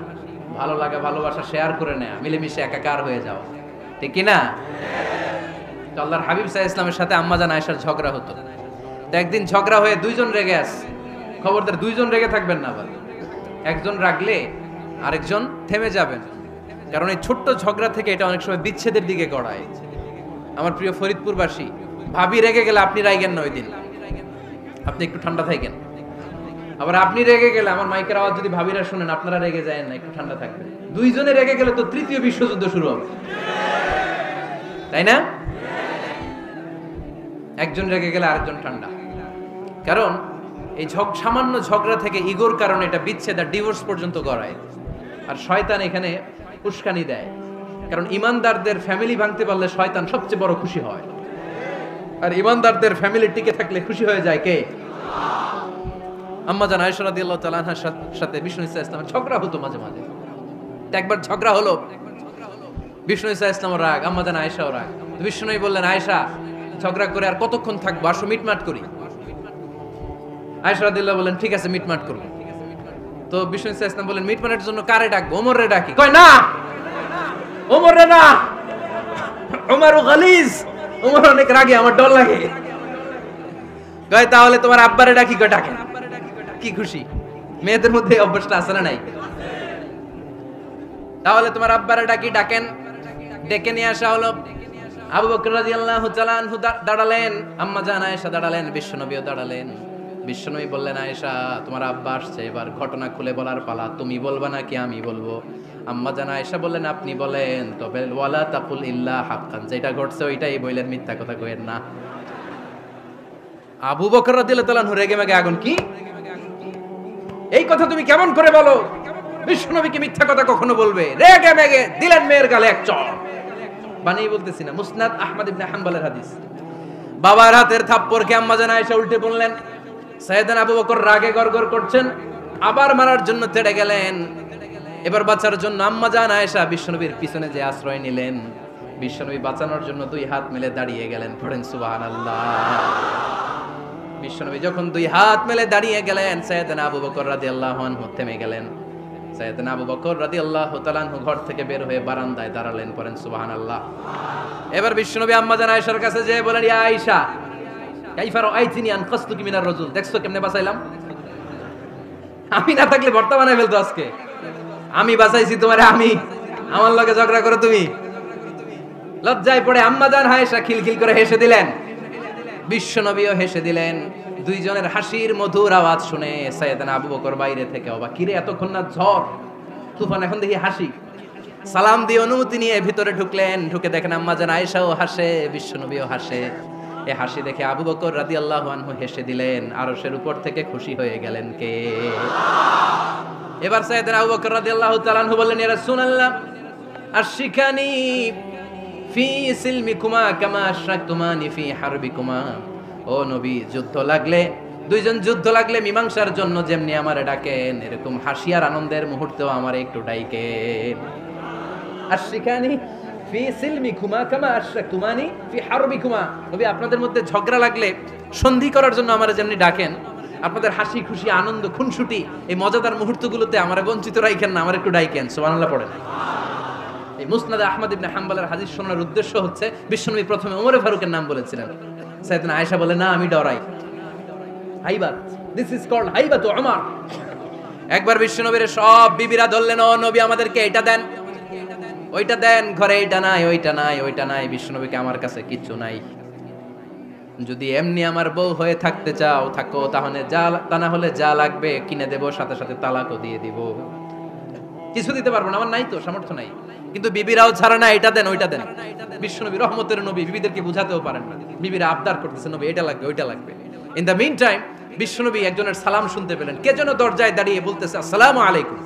ভালো লাগা, ভালোবাসা শেয়ার করে নেয়া, মিলেমিশে একাকার হয়ে যাওয়া, ঠিক কি না? তো আল্লাহর হাবিব সাল্লাল্লাহু আলাইহি ওয়াসাল্লামের সাথে আম্মাজান আয়েশার ঝগড়া হতো। তো একদিন ঝগড়া হয়ে দুইজন রেগে আছে। খবরদার দুইজন রেগে থাকবেন না, আবার একজন রাগলে আরেকজন থেমে যাবেন, কারণ এই ছোট্ট ঝগড়া থেকে এটা অনেক সময় বিচ্ছেদের দিকে গড়ায়। আমার প্রিয় ফরিদপুরবাসী, ভাবি রেগে গেলে আপনি রাইগেন না, ওই দিন আপনি একটু ঠান্ডা থাকেন। আবার আপনি রেগে গেলে, আমার মাইকের আওয়াজ যদি ভাবিরা শুনেন, আপনারা রেগে যায় না, একটু ঠান্ডা থাকবেন। দুইজনে রেগে গেলে তো তৃতীয় বিশ্বযুদ্ধ শুরু হবে, তাই না? একজন রেগে গেলে আরেকজন ঠান্ডা, কারণ এই সামান্য ঝগড়া থেকে ইগোর কারণে এটা বিচ্ছেদ আর ডিভোর্স পর্যন্ত গড়ায়। আর শয়তান এখানে উস্কানি দেয়, কারণ ইমানদারদের ফ্যামিলি ভাঙতে পারলে শয়তান সবচেয়ে বড় খুশি হয়, আর ইমানদারদের ফ্যামিলি টিকে থাকলে খুশি হয়ে যায় কে? আম্মাজান আয়েশা রাদিয়াল্লাহু তাআলা আনহার সাথে বিষ্ণু ইসা ইসলামের ঝগড়া হতো মাঝে মাঝে। একবার ঝগড়া হলো, বিষ্ণু ইসা ইসলামের রাগ, আম্মাজান আয়েশাও রাগ। বিষ্ণুই বললেন, আয়েশা, ঝগড়া করে আর কতক্ষণ থাকবো, আসো মিটমাট করি। আয়েশা রাদিয়াল্লাহু বললেন, ঠিক আছে, মিটমাট করব। তো বিষ্ণু ইসা ইসলাম বললেন, মিটমাটের জন্য কারে ডাকবো? ওমর রে ডাকি। কয় না, ওমর রে না, ওমর গালিজ, ওমর অনেক রাগে, আমার ডর লাগে। কয় তাহলে তোমার আব্বারে ডাকি, কয় ডাকেন। কি খুশি, মেয়েদের মধ্যে এই অভ্যাসটা আছে না নাই? তাহলে তোমার আব্বারে ডাকি, ডাকেন। ডেকে নিয়ে আসা হলো। আবু বকর রাদিয়াল্লাহু তাআলা আনহু দাঁড়ালেন, আম্মা জান আয়েশা দাঁড়ালেন, বিশ্বনবীও দাঁড়ালেন। বিশ্বনবী বললেন, আয়েশা তোমার আব্বা আসছে, এবার ঘটনা খুলে বলার পালা, তুমি বলবা নাকি আমি বলবো? আম্মা জান আয়েশা বললেন, আপনি বলেন, তবে ওয়ালা তাকুল ইল্লা হাক্কান, যেটা ঘটছে ওইটাই বললেন, মিথ্যা কথা কইেন না। আবু বকর রাদিয়াল্লাহু তাআলা রেগে মেগে আগুন, কি এই কথা তুমি কেমন করে বলো? বিশ্বনবী কি মিথ্যা কথা কখনো বলবে? রেগে মেগে দিলেন মেয়ের গালে এক চড়। বানিয়ে বলতেছি না, মুসনাদ আহমদ ইবনে হাম্বলের হাদিস। বাবার হাতের থাপ্পড়কে আম্মা জান আয়েশা উল্টে বললেন। সাইয়েদনা আবু বকর রাগে গড়গড় করছেন, আবার মারার জন্য তেড়ে গেলেন। এবার বাঁচার জন্য আম্মা জান আয়েশা বিশ্বনবীর পিছনে যে আশ্রয় নিলেন, বিশ্বনবী বাঁচানোর জন্য দুই হাত মেলে দাঁড়িয়ে গেলেন। পড়েন সুবহানাল্লাহ। বিশ্বনবী যখন দুই হাত মেলে দাঁড়িয়ে গেলেন, সাইয়েদনা আবু বকর রাদিয়াল্লাহু আনহু থেমে গেলেন। সাইয়েদনা আবু বকর রাদিয়াল্লাহু তাআলা আনহু ঘর থেকে বের হয়ে বারান্দায় দাঁড়ালেন। পড়েন সুবহানাল্লাহ। এবার বিশ্বনবী আম্মা জান আয়েশার কাছে যেয়ে বলেন, ইয়া আয়েশা কাইফা রাআইতিনি আনকাসতুকি মিনার রাজুল, দেখছো কেমনে বাঁচাইলাম? আমি না থাকলে ভর্তা বানাই ফেলতো আজকে। আমি বাঁচাইছি তোমারে, আমি আমার লগে ঝগড়া করো তুমি। লজ্জায় পড়ে আম্মা জান আয়েশা খিলখিল করে হেসে দিলেন, বিশ্বনবীও হেসে দিলেন। দুইজনের হাসির মধুর আওয়াজ শুনে সাইয়েদনা আবু বকর বাইরে থেকে অবাক, কিরে এতক্ষণ না ঝড় তুফান, এখন দেখি হাসি। সালাম দিয়ে অনুমতি নিয়ে ভিতরে ঢুকলেন। ঢুকে দেখেন আম্মা জান আয়েশাও হাসে, বিশ্বনবীও হাসে। এই হাসি দেখে আবু বকর রাদিয়াল্লাহু আনহু হেসে দিলেন। আরশের উপর থেকে খুশি হয়ে গেলেন কে? এবার সাইয়েদনা আবু বকর রাদিয়াল্লাহু তাআলা আনহু বললেন, ইয়া রাসূলুল্লাহ আশিকানি ফি সিলমিকুমা কামা আশরাকতুমানি ফি হারবিকুমা। ও নবী, যুদ্ধ লাগলে, দুইজন যুদ্ধ লাগলে মীমাংসার জন্য যেমনি আমারে ডাকেন, এরকম হাসি আর আনন্দের মুহূর্তেও আমারে একটু ডাকেন। আশিকানি ফি সিলমিকুমা কামা আশরাকতুমানি ফি হারবিকুমা। নবী, আপনাদের মধ্যে ঝগড়া লাগলে সন্ধি করার জন্য আমারে যেমনি ডাকেন, আপনাদের হাসি খুশি আনন্দ খুনসুটি এই মজাদার মুহূর্তগুলোতে আমারে বঞ্চিত রাখেন না, আমার একটু ডাকেন। সুবহানাল্লাহ পড়েন। এই মুসনাদ আহমদ ইবনে হাম্বলের হাদিস শোনার উদ্দেশ্য হচ্ছে, বিশ্বনবী প্রথমে ওমরে ফারুকের নাম বলেছিলেন। সাইয়েদনা আয়েশা বলে, না আমি ডরাই। হাইবাত, দিস ইজ কল্ড হাইবাত ওমর। একবার বিশ্বনবীর সব বিবিরা ধরলেন, ও নবী আমাদেরকে এটা দেন, ওইটা দেন, ঘরে এটা নাই, ওইটা নাই, ওইটা নাই। বিশ্বনবীকে, আমার কাছে কিচ্ছু নাই, যদি এমনি আমার বউ হয়ে থাকতে চাও থাকো, তাহলে যা, তা না হলে যা লাগবে কিনে দেব, সাথে সাথে তালাকও দিয়ে দিব। কিছু দিতে পারবো না, আমার নাই তো, সামর্থ্য নাই। কিন্তু বিবিরাও ছাড়া না, এটা দেন ওইটা দেন। বিশ্বনবী রহমতের নবী, বিবিদেরকে বুঝাতেও পারেন না, বিবিরা আবদার করতেছে, নবী এটা লাগবে ওইটা লাগবে। ইন দ্য মিন টাইম বিশ্বনবী একজনের সালাম শুনতে পেলেন। কে যেন দরজায় দাঁড়িয়ে বলতেছে, আসসালামু আলাইকুম।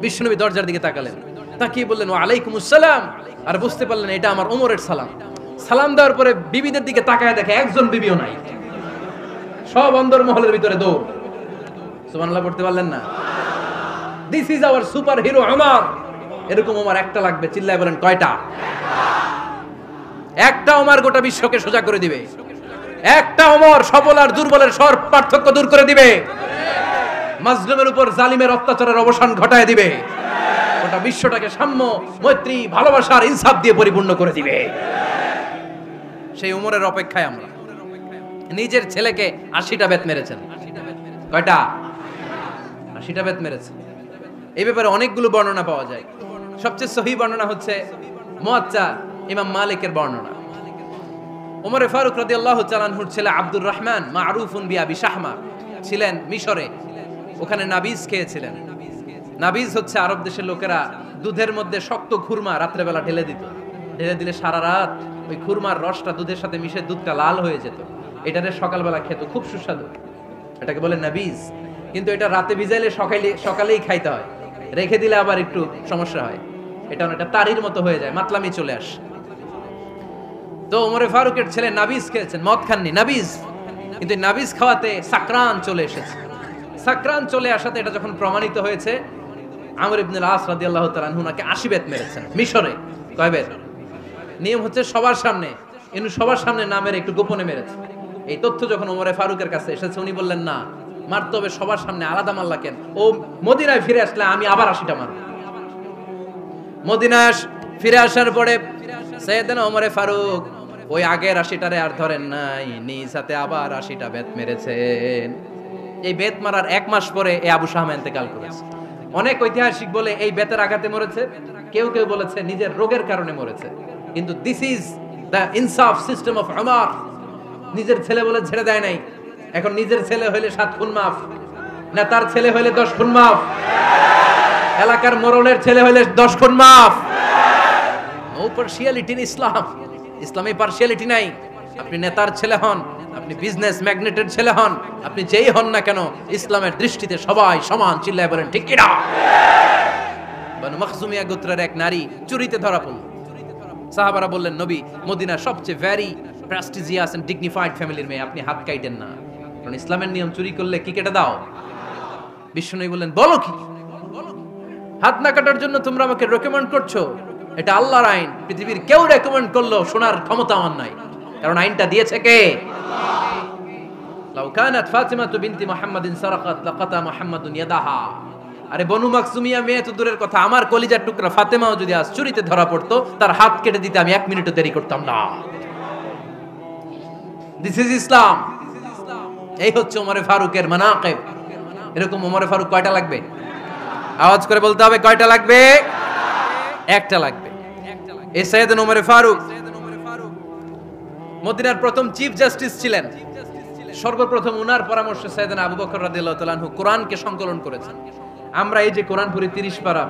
বিশ্বনবী দরজার দিকে তাকালেন, তাকিয়ে বললেন, ওয়া আলাইকুমুস সালাম। আর বুঝতে পারলেন এটা আমার ওমরের সালাম। সালাম দেওয়ার পরে বিবিদের দিকে তাকায় দেখে একজন বিবিও নাই, সব অন্দর মহলের ভিতরে দৌড়। সুবহানাল্লাহ পড়তে পারলেন না? This is our super hero Omar. এরকম ওমর একটা লাগবে, চিল্লায় বলেন কয়টা? একটা ওমর গোটা বিশ্বকে সোজা করে দিবে। একটা ওমর সবল আর দুর্বলের সব পার্থক্য দূর করে দিবে। মাজলুমের উপর জালিমের অত্যাচারের অবসান ঘটায় দিবে। গোটা বিশ্বটাকে সাম্য, মৈত্রী, ভালোবাসার ইনসাফ দিয়ে পরিপূর্ণ করে দিবে। সেই ওমরের অপেক্ষায় আমরা। নিজের ছেলেকে 80টা বেত মেরেছেন। কয়টা? 80টা বেত মেরেছেন। এই ব্যাপারে অনেকগুলো বর্ণনা পাওয়া যায়। সবচেয়ে সহি বর্ণনা হচ্ছে মুয়াত্তা ইমাম মালিকের বর্ণনা। ওমরে ফারুক রাদিয়াল্লাহু তাআলা আনহুর ছেলে আব্দুর রহমান মারুফুন বিআবি শাহমা ছিলেন মিশরে। ওখানে নাবিজ খেয়েছিলেন। নাবিজ হচ্ছে আরব দেশের লোকেরা দুধের মধ্যে শক্ত খুরমা রাত্রেবেলা ঢেলে দিত। ঢেলে দিলে সারা রাত ওই খুরমার রসটা দুধের সাথে মিশে দুধটা লাল হয়ে যেত। এটারে সকালবেলা খেত, খুব সুস্বাদু। এটাকে বলে নাবিজ। কিন্তু এটা রাতে ভিজাইলে সকালেই খাইতে হয়, রেখে দিলে আবার একটু সমস্যা হয়। এটা অনেকটা তারির মতো হয়ে যায়, মাতলামি চলে আসে। তো ওমরে ফারুকের ছেলে নাবিজ খেয়েছেন, মদ খাননি, নাবিজ। কিন্তু নাবিজ খাওয়াতে সাকরান চলে এসেছে। সাকরান চলে আসাতে এটা যখন প্রমাণিত হয়েছে, আমর ইবনুল আস রাদিয়াল্লাহু তাআলা আনহু নাকি 80 বেত মেরেছেন মিশরে। কয় বেত? নিয়ম হচ্ছে সবার সামনে, ইনি সবার সামনে না মেরে একটু গোপনে মেরেছে। এই তথ্য যখন ওমরে ফারুকের কাছে এসেছে, উনি বললেন, না, মারতে হবে সবার সামনে, আলাদা মারলা কেন? ও মদিনায় ফিরে আসলে আমি আবার 80টা মারব। মদিনায় ফিরে আসার পরে সাইয়েদনা ওমরে ফারুক ওই আগের 80টারে আর ধরেন নাই, নিজ হাতে আবার 80টা বেত মেরেছেন। এই বেত মারার 1 মাস পরে এই আবু শাহমা ইন্তেকাল করেছে। অনেক ঐতিহাসিক বলে এই বেতের আঘাতে মরেছে, কেউ কেউ বলেছে নিজের রোগের কারণে মরেছে। কিন্তু দিস ইজ দ্য ইনসাফ সিস্টেম অফ উমর। নিজের ছেলে বলে ছেড়ে দেয় নাই। এখন নিজের ছেলে হইলে 7 খুন মাফ, না তার ছেলে হইলে 10 খুন মাফ, এলাকার মোড়লের ছেলে হইলে 10 খুন মাফ। নো পার্সিয়ালিটি ইন ইসলাম। ইসলামে পার্সিয়ালিটি নাই। আপনি নেতার ছেলে হন, আপনি বিজনেস ম্যাগনেটের ছেলে হন, আপনি যেই হন না কেন, ইসলামের দৃষ্টিতে সবাই সমান। চিল্লায় বলেন ঠিক কিনা? বানু মাখজুমিয়া গোত্রের এক নারী চুরিতে ধরা পড়ল। সাহাবারা বললেন, নবী, মদিনার সবচেয়ে ভেরি প্রেস্টিজিয়াস এন্ড ডিগনিফাইড ফ্যামিলির মেয়ে, আপনি হাত কাটেন না, কারণ ইসলামের নিয়ম চুরি করলে কি কেটে দাও। বিশ্বনবী বললেন, বলো কি? হাত না কাটার জন্য তোমরা আমাকে রেকমেন্ড করছো? এটা আল্লাহর আইন। পৃথিবীর কেউ রেকমেন্ড করলো শোনার ক্ষমতা আমার নাই, কারণ আইনটা দিয়েছে কে? লাউ কানাত ফাতিমাতু বিনতি মুহাম্মাদিন সারাকাত লাকাতা মুহাম্মাদুন ইয়াদাহা। আরে বনু মাখজুমিয়া মেয়ে তো দূরের কথা, আমার কলিজার টুকরা ফাতেমাও যদি আজ চুরিতে ধরা পড়তো, তার হাত কেটে দিতে আমি 1 মিনিটও দেরি করতাম না। দিস ইজ ইসলাম। এই হচ্ছে ওমরে ফারুকের মানাকিব। এরকম ওমরে ফারুক কয়টা লাগবে? আওয়াজ করে বলতে হবে, কয়টা লাগবে? একটা লাগবে। এই সাইয়েদনা ওমরে ফারুক মদিনার প্রথম চিফ জাস্টিস ছিলেন। সর্বপ্রথম উনার পরামর্শে সাইয়েদনা আবু বকর রাদিয়াল্লাহু তাআলা আনহু কোরআনকে সংকলন করেছেন। আমরা এই যে কোরআন পড়ি 30 পারা,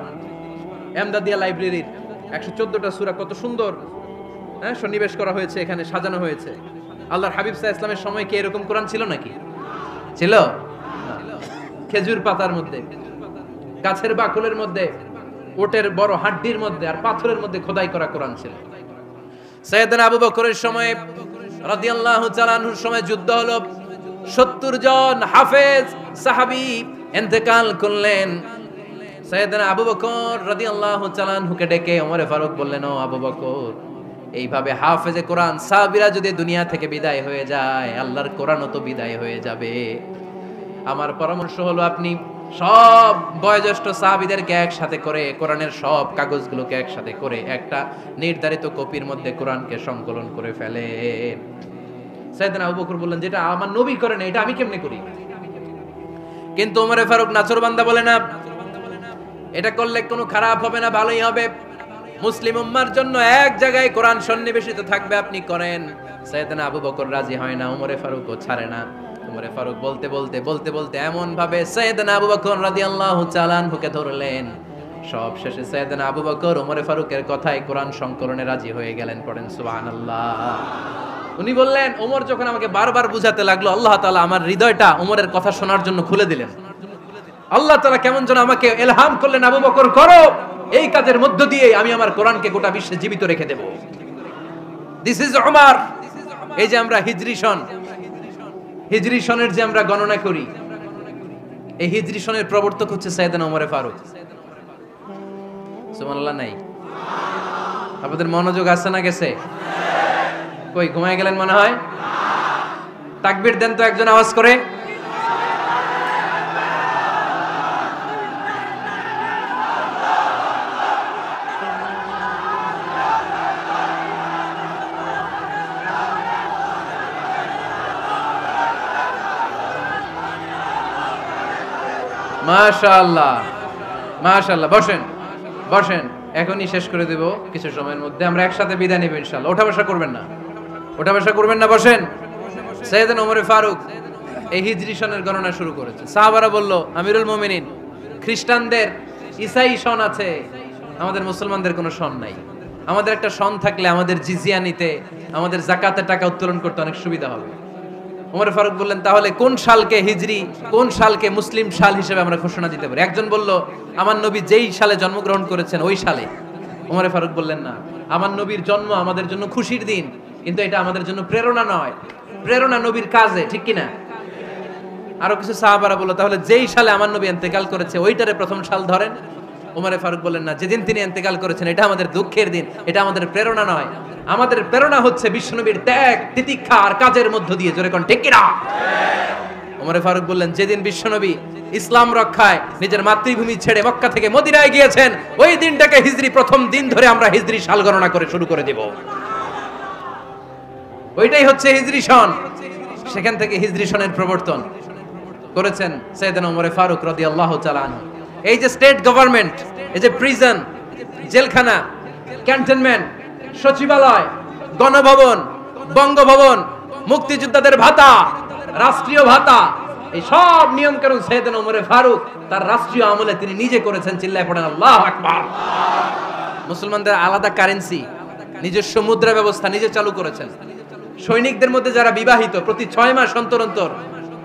এমদাদিয়া লাইব্রেরির 114টা সূরা, কত সুন্দর সন্নিবেশ করা হয়েছে, এখানে সাজানো হয়েছে। আল্লাহর হাবিব সাল্লাল্লাহু আলাইহি ওয়াসাল্লামের সময় কি এরকম কোরআন ছিল নাকি? ছিল? খেজুর পাতার মধ্যে, গাছের বাকলের মধ্যে, ওটের বড় হাড্ডির মধ্যে আর পাথরের মধ্যে খোদাই করা কোরআন ছিল। সাইয়েদনা আবু বকরের সময় রাদিয়াল্লাহু তাআলা আনহুর সময় যুদ্ধ হলো, 70 জন হাফেজ সাহাবী ইন্তেকাল করলেন। সাইয়েদনা আবু বকর রাদিয়াল্লাহু তাআলা আনহুকে ডেকে ওমরে ফারুক বললেন, ও আবু বকর, এইভাবে হাফেজে কোরআন সাহাবীরা যদি দুনিয়া থেকে বিদায় হয়ে যায়, আল্লাহর কোরআনও তো বিদায় হয়ে যাবে। আমার পরামর্শ হলো আপনি সব বয়োজ্যেষ্ঠ সাহাবীদেরকে একসাথে করে কোরআনের সব কাগজগুলোকে একসাথে করে একটা নির্ধারিত কপির মধ্যে কোরআনকে সংকলন করে ফেলেন। সাইয়েদনা আবু বকর বললেন, যেটা আমার নবী করেন এটা আমি কেমনে করি? কিন্তু ওমরে ফারুক নাচরবান্দা বলে না, এটা করলে কোনো খারাপ হবে না, ভালোই হবে। মুসলিম উম্মার জন্য এক জায়গায় কোরআন সন্নিবেশিত থাকবে, আপনি করেন। সাইয়েদনা আবু বকর রাজি হয় না, ওমরে ফারুকও ছাড়ে না। ওমরে ফারুক বলতে বলতে বলতে বলতে এমন ভাবে সাইয়েদনা আবু বকর রাদিয়াল্লাহু তাআলা আনহুকে ধরলেন, সব শেষে সাইয়েদনা আবু বকর ওমরে ফারুকের কথায় কোরআন সংকলনে রাজি হয়ে গেলেন। পড়েন সুবহানাল্লাহ। উনি বললেন, ওমর যখন আমাকে বারবার বুঝাতে লাগলো, আল্লাহ তাআলা আমার হৃদয়টা ওমরের কথা শোনার জন্য খুলে দিলেন। আল্লাহ তাআলা কেমন যেন আমাকে ইলহাম করলেন, আবু বকর করো, এই কাজের মধ্য দিয়ে আমি আমার কোরআনকে গোটা বিশ্বে জীবিত রেখে দেব। This is Umar. এই যে আমরা হিজরি সনের যে আমরা গণনা করি, এই হিজরি সনের প্রবর্তক হচ্ছে সাইয়েদনা ওমরে ফারুক। সুবহানাল্লাহ নাই? আপনাদের মনোযোগ আছে না গেছে? কই ঘুমায় গেলেন মনে হয়? তাকবীর দেন তো একজন আওয়াজ করে। মাশাআল্লাহ মাশাআল্লাহ। বসেন বসেন, এখনই শেষ করে দেব কিছু সময়ের মধ্যে। আমরা একসাথে বিদায় নিব ইনশাআল্লাহ। ওঠা বসা করবেন না, ওঠা বসা করবেন না, বসেন। সাইয়েদনা ওমরে ফারুক এই হিজরি সনের গণনা শুরু করেছে। সাহাবারা বলল, আমিরুল মুমিনিন, খ্রিস্টানদের ঈসাই সন আছে, আমাদের মুসলমানদের কোনো সন নাই। আমাদের একটা সন থাকলে আমাদের জিজিয়া নিতে, আমাদের যাকাতের টাকা উত্তোলন করতে অনেক সুবিধা হবে। ওমর ফারুক বললেন, তাহলে কোন সালকে হিজরি, কোন সালকে মুসলিম সাল হিসেবে আমরা ঘোষণা দিতে পারি? একজন বলল, আমার নবী যেই সালে জন্মগ্রহণ করেছেন ওই সালে। ওমর ফারুক বললেন, না, আমার নবীর জন্ম আমাদের জন্য খুশির দিন, কিন্তু এটা আমাদের জন্য প্রেরণা নয়। প্রেরণা নবীর কাজে, ঠিক কিনা? আরো কিছু সাহাবারা বলল, তাহলে যেই সালে আমার নবী ইন্তেকাল করেছে ওইটারে প্রথম সাল ধরেন। ওমর ফারুক বললেন, না, যেদিন তিনি ইন্তেকাল করেছেন এটা আমাদের দুঃখের দিন, এটা আমাদের প্রেরণা নয়। আমাদের প্রেরণা হচ্ছে বিশ্বনবীর ত্যাগ, তিতিক্ষা আর কাজের মধ্য দিয়ে। জোরে কোন ঠিক কিনা? ওমর ফারুক বললেন, যেদিন বিশ্বনবী ইসলাম রক্ষায় নিজের মাতৃভূমি ছেড়ে মক্কা থেকে মদিনায় গিয়েছেন, ওই দিনটাকে হিজরি প্রথম দিন ধরে আমরা হিজরি সাল গণনা করে শুরু করে দেব। ওইটাই হচ্ছে হিজরি সন। সেখান থেকে হিজরি সনের প্রবর্তন করেছেন সাইয়েদনা ওমর ফারুক রাদিয়াল্লাহু তাআলা আনহু। এই যে স্টেট গভর্নমেন্ট, এই যে প্রিজন, জেলখানা, ক্যান্টনমেন্ট, সচিবালয়, গণভবন, বঙ্গভবন, মুক্তিযোদ্ধাদের ভাতা, রাষ্ট্রীয় ভাতা, এই সব নিয়ম কানুন সাইয়েদনা ওমর ফারুক তার রাষ্ট্রীয় আমলে তিনি নিজে করেছেন। চিল্লায় পড়েন আল্লাহু আকবার। মুসলমানদের আলাদা কারেন্সি, নিজস্ব মুদ্রা ব্যবস্থা নিজে চালু করেছেন। সৈনিকদের মধ্যে যারা বিবাহিত প্রতি 6 মাস অন্তর অন্তর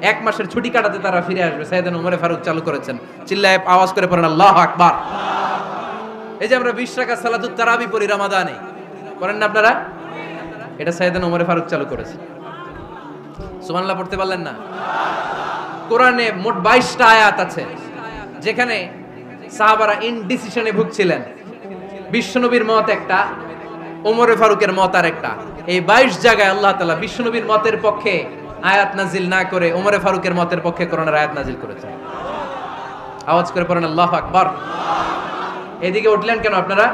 1 মাসের ছুটি কাটাতে তারা ফিরে আসবে, সাইয়েদনা ওমর ফারুক চালু করেছেন। চিল্লায় আওয়াজ করে পড়েন আল্লাহু আকবার। এই যে আমরা 20 রাকাত সালাতুত তারাবি পড়ি রমাদানে, করেন না আপনারা? এটা সাইয়েদনা ওমর ফারুক চালু করেছেন। সুবহানাল্লাহ পড়তে পারলেন না? কোরআনে মোট 22টা আয়াত আছে যেখানে সাহাবারা ইনডিসিশনে ভুগছিলেন। বিশ্বনবীর মত একটা, ওমর ফারুকের মত আর একটা। এই 22 জায়গায় আল্লাহ তাআলা বিশ্বনবীর মতের পক্ষে আয়াত নাজিল না করে ওমর ফারুকের মতের পক্ষে কোরআনের আয়াত নাজিল করেছেন। আওয়াজ করে পড়েন আল্লাহু আকবার। এদিকে উঠলেন কেন আপনারা?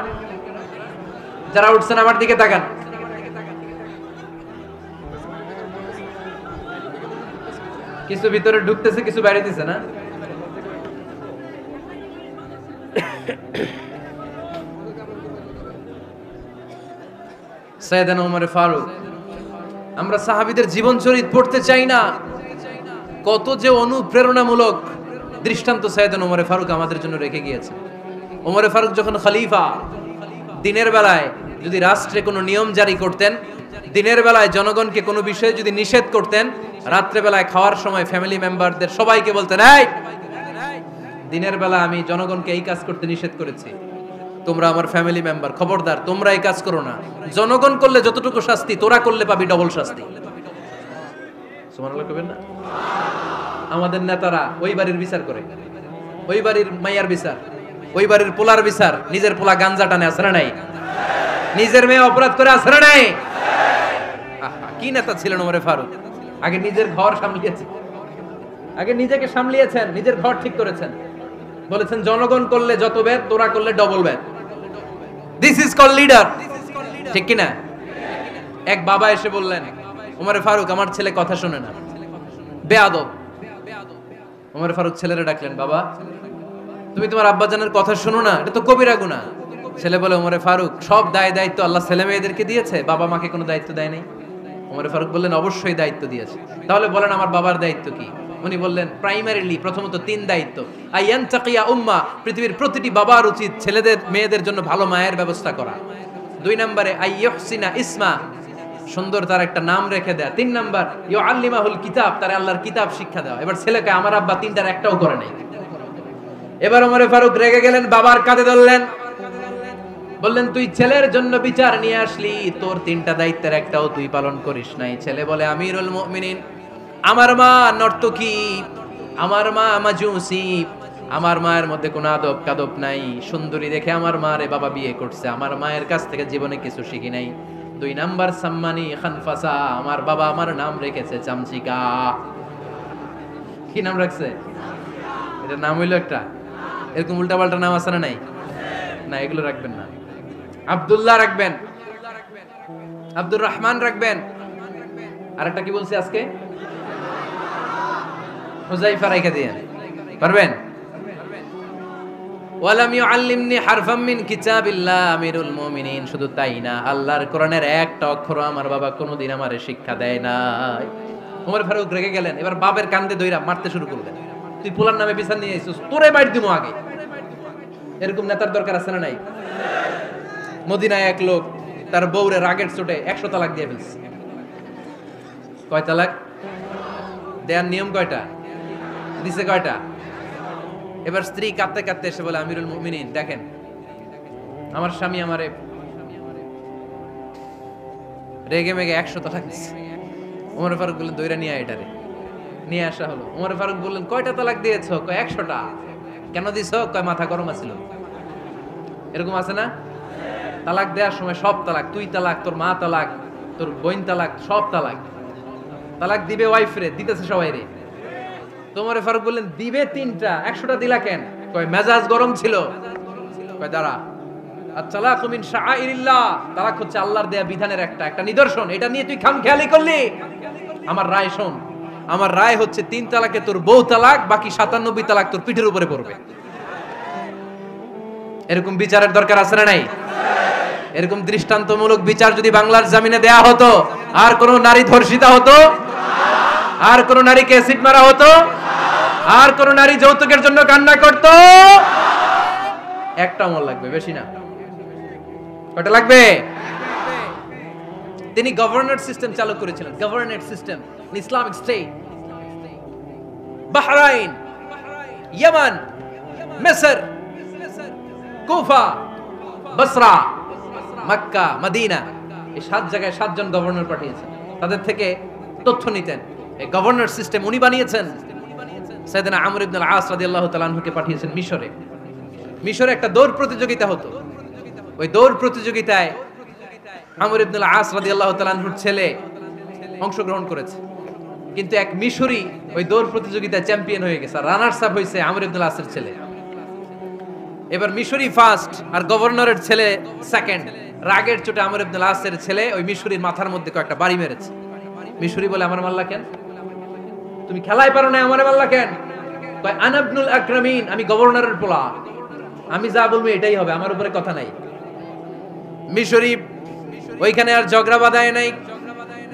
যারা উঠছেন আমার দিকে তাকান। কিছু ভিতরে ঢুকতেছে, কিছু বাইরে দিছে না? সাইয়েদনা ওমর ফারুক, আমরা সাহাবীদের জীবন চরিত পড়তে চাই না, কত যে অনুপ্রেরণামূলক দৃষ্টান্ত সাইয়েদনা ওমর ফারুক আমাদের জন্য রেখে গিয়েছে। ওমর ফারুক যখন খলিফা, দিনের বেলায় যদি রাষ্ট্রে কোনো নিয়ম জারি করতেন, দিনের বেলায় জনগণকে কোনো বিষয়ে যদি নিষেধ করতেন, রাত্রে বেলায় খাওয়ার সময় ফ্যামিলি মেম্বারদের সবাইকে বলতেন, এই দিনের বেলা আমি জনগণকে এই কাজ করতে নিষেধ করেছি, তোমরা আমার ফ্যামিলি মেম্বার, খবরদার তোমরা এই কাজ করো না। জনগণ করলে যতটুকু শাস্তি, তোরা করলে পাবি ডবল শাস্তি। সুবহানাল্লাহ কইবেন না? আমাদের নেতারা ওই বাড়ির বিচার করে, ওই বাড়ির মাইয়ার বিচার, ওই বাড়ির পোলার বিচার, নিজের পোলা গাঞ্জা টানে আছে না নাই? নিজের মেয়ে অপরাধ করে আছে না নাই? কি নেতা ছিলেন ওমর ফারুক! আগে নিজের ঘর সামলিয়েছেন, আগে নিজেকে সামলিয়েছেন, নিজের ঘর ঠিক করেছেন। বলেছেন জনগণ করলে যত ব্যাদ, তোরা করলে double bad. This is call leader, ঠিক কি না? এক বাবা এসে বললেন, ওমর ফারুক আমার ছেলে কথা শুনে না, বেয়াদব। ওমর ফারুক ছেলেরে ডাকলেন, বাবা তুমি তোমার আব্বাজানের কথা শুনো না, এটা তো কবিরা গুনাহ। ছেলে বলে, ওমর ফারুক সব দায় দায়িত্ব আল্লাহ ছেলে মেয়েদেরকে দিয়েছে, বাবা মাকে কোনো দায়িত্ব দেয় নাই। ওমর ফারুক বললেন, অবশ্যই দায়িত্ব দিয়েছে। তাহলে বলেন আমার বাবার দায়িত্ব কি? উনি বললেন, প্রাইমারিলি প্রথমত 3 দায়িত্ব। আইয়ান তাকিয়া উম্মা, পৃথিবীর প্রতিটি বাবার উচিত ছেলেদের মেয়েদের জন্য ভালো মায়ের ব্যবস্থা করা। 2 নম্বরে আইয়ুহসিনা ইসমা, সুন্দর তার একটা নাম রেখে দেয়া। 3 নাম্বার ইউআল্লিমাহুল কিতাব, তার আল্লাহর কিতাব শিক্ষা দেওয়া। এবার ছেলেকে আমার আব্বা 3টার একটাও করে নাই। এবার ওমর ফারুক রেগে গেলেন, বাবার কাঁধে ধরলেন, বললেন তুই ছেলের জন্য বিচার নিয়ে আসলি, তোর 3টা দায়িত্বের একটাও তুই পালন করিস নাই। ছেলে বলে, আমিরুল মুমিনিন, আমার মা নর্তকী, আমার মা মাজুসি, আমার মায়ের মধ্যে কোনো আদব কাদব নাই, সুন্দরী দেখে আমার মারে বাবা বিয়ে করছে, আমার মায়ের কাছ থেকে জীবনে কিছু শিখি নাই। 2 নাম্বার সাম্মানি খানফাসা, আমার বাবা আমার নাম রেখেছে চামচিকা। কি নাম রাখছে? এটা নাম হইলো একটা, এরকম উল্টাপাল্টা নাম আছে না নাই? না, এগুলো রাখবেন না। আব্দুল্লাহ রাখবেন, আব্দুর রহমান রাখবেন, আরেকটা কি বলছি আজকে? হুযাইফা রেখে দিয়েন, পারবেন? ওয়ালাম ইউআল্লিমনি হারফাম মিন কিতাবিল্লাহ, আমিরুল মুমিনিন। শুধু তাই না, আল্লাহর কোরআনের একটা অক্ষর আমার বাবা কোনোদিন আমারে শিক্ষা দেয় নাই। ওমর ফারুক রেগে গেলেন, এবার বাবার কান্দে ধইরা মারতে শুরু করলেন। তুই পোলার নামে বিচার নিয়ে আইছিস, তোরে বাইর দিমু আগে। এরকম নেতার দরকার আছে না নাই? মদিনায় এক লোক তার বউরে রাগের চোটে 100 তালাক দিয়ে ফেলছে। কয় তালাক দেয়ার নিয়ম? কয়টা দিছে? কয়টা? এবার স্ত্রী কাঁদতে কাঁদতে এসে বলে, আমিরুল মুমিনিন দেখেন, আমার স্বামী আমারে রেগে মেগে 100 তালাক দিচ্ছে। ওমর ফারুক বললেন, দইরা নিয়ে আয় এটারে। নিয়ে আসা হলো। ওমর ফারুক বললেন, কয়টা তালাক দিয়েছো? কয় 100টা। কেন দিছো? কয় মাথা গরম আছিল। এরকম আছে না? তালাক দেওয়ার সময় সব তালাক, তুই তালাক, তোর মা তালাক, তোর বোন তালাক, সব তালাক। তালাক দিবে ওয়াইফ রে, দিতেছে সবাই রে। তোমারে ফারুক বললেন, দিবে 3টা, 100টা দিলা কেন? কয় মেজাজ গরম ছিল। কয় দাঁড়া, আত-তালাকু মিন শাআইরিল্লাহ, তালাক হচ্ছে আল্লাহর দেয়া বিধানের একটা নিদর্শন। এটা নিয়ে তুই খামখেয়ালি করলি, আমার রায় শোন। আমার রায় হচ্ছে 3 তালাকে তোর বউ তালাক, বাকি 97 তালাক তোর পিঠের উপরে পড়বে। এরকম বিচারের দরকার আছে না নাই? এরকম দৃষ্টান্তমূলক বিচার যদি বাংলার জমিনে দেয়া হতো, আর কোন নারী ধর্ষিতা হতো, আর কোন নারীকে অ্যাসিড মারা হতো, আর কোন নারী যৌতুকের জন্য কান্না করত? একটা আমল লাগবে, বেশি না। কয়টা লাগবে? তিনি গভর্নর সিস্টেম চালু করেছিলেন, governor system, Islamic state. Bahrain, Yemen, মিসর, কুফা, বসরা, মক্কা, মদিনা, এই 7 জায়গায় 7 জন গভর্নর পাঠিয়েছেন। তাদের থেকে তথ্য নিতেন। এই গভর্নর সিস্টেম উনি বানিয়েছেন। সাইয়েদনা আমর ইবনে আল আস রাদিয়াল্লাহু তাআলা আনহুকে পাঠিয়েছেন মিশরে। মিশরে একটা দৌড় প্রতিযোগিতা হতো। ওই দৌড় প্রতিযোগিতায় আমর ইবনে আল আস রাদিয়াল্লাহু তাআলা আনহুর ছেলে অংশগ্রহণ করেছে, কিন্তু এক মিশরি ওই দৌড় প্রতিযোগিতায় চ্যাম্পিয়ন হয়ে গেছে। রানার্স আপ হয়েছে আমর ইবনে আল আসের ছেলে। এবার মিশরি ফার্স্ট আর গভর্নরের ছেলে সেকেন্ড। রাগের চোটে আমর ইবনে আল আসের ছেলে ওই মিশরির মাথার মধ্যে কয়েকটা বাড়ি মেরেছে। মিশরি বলে, আমার মারলা কেন? তুমি খেলায় পারো না, আমারে মারলা কেন? কয়, আনা ইবনুল আকরামিন, আমি গভর্নরের পোলা, আমি যা বলবো এটাই হবে, আমার উপরে কথা নাই। মিশরি ওইখানে আর ঝগড়া বাঁধায় নাই,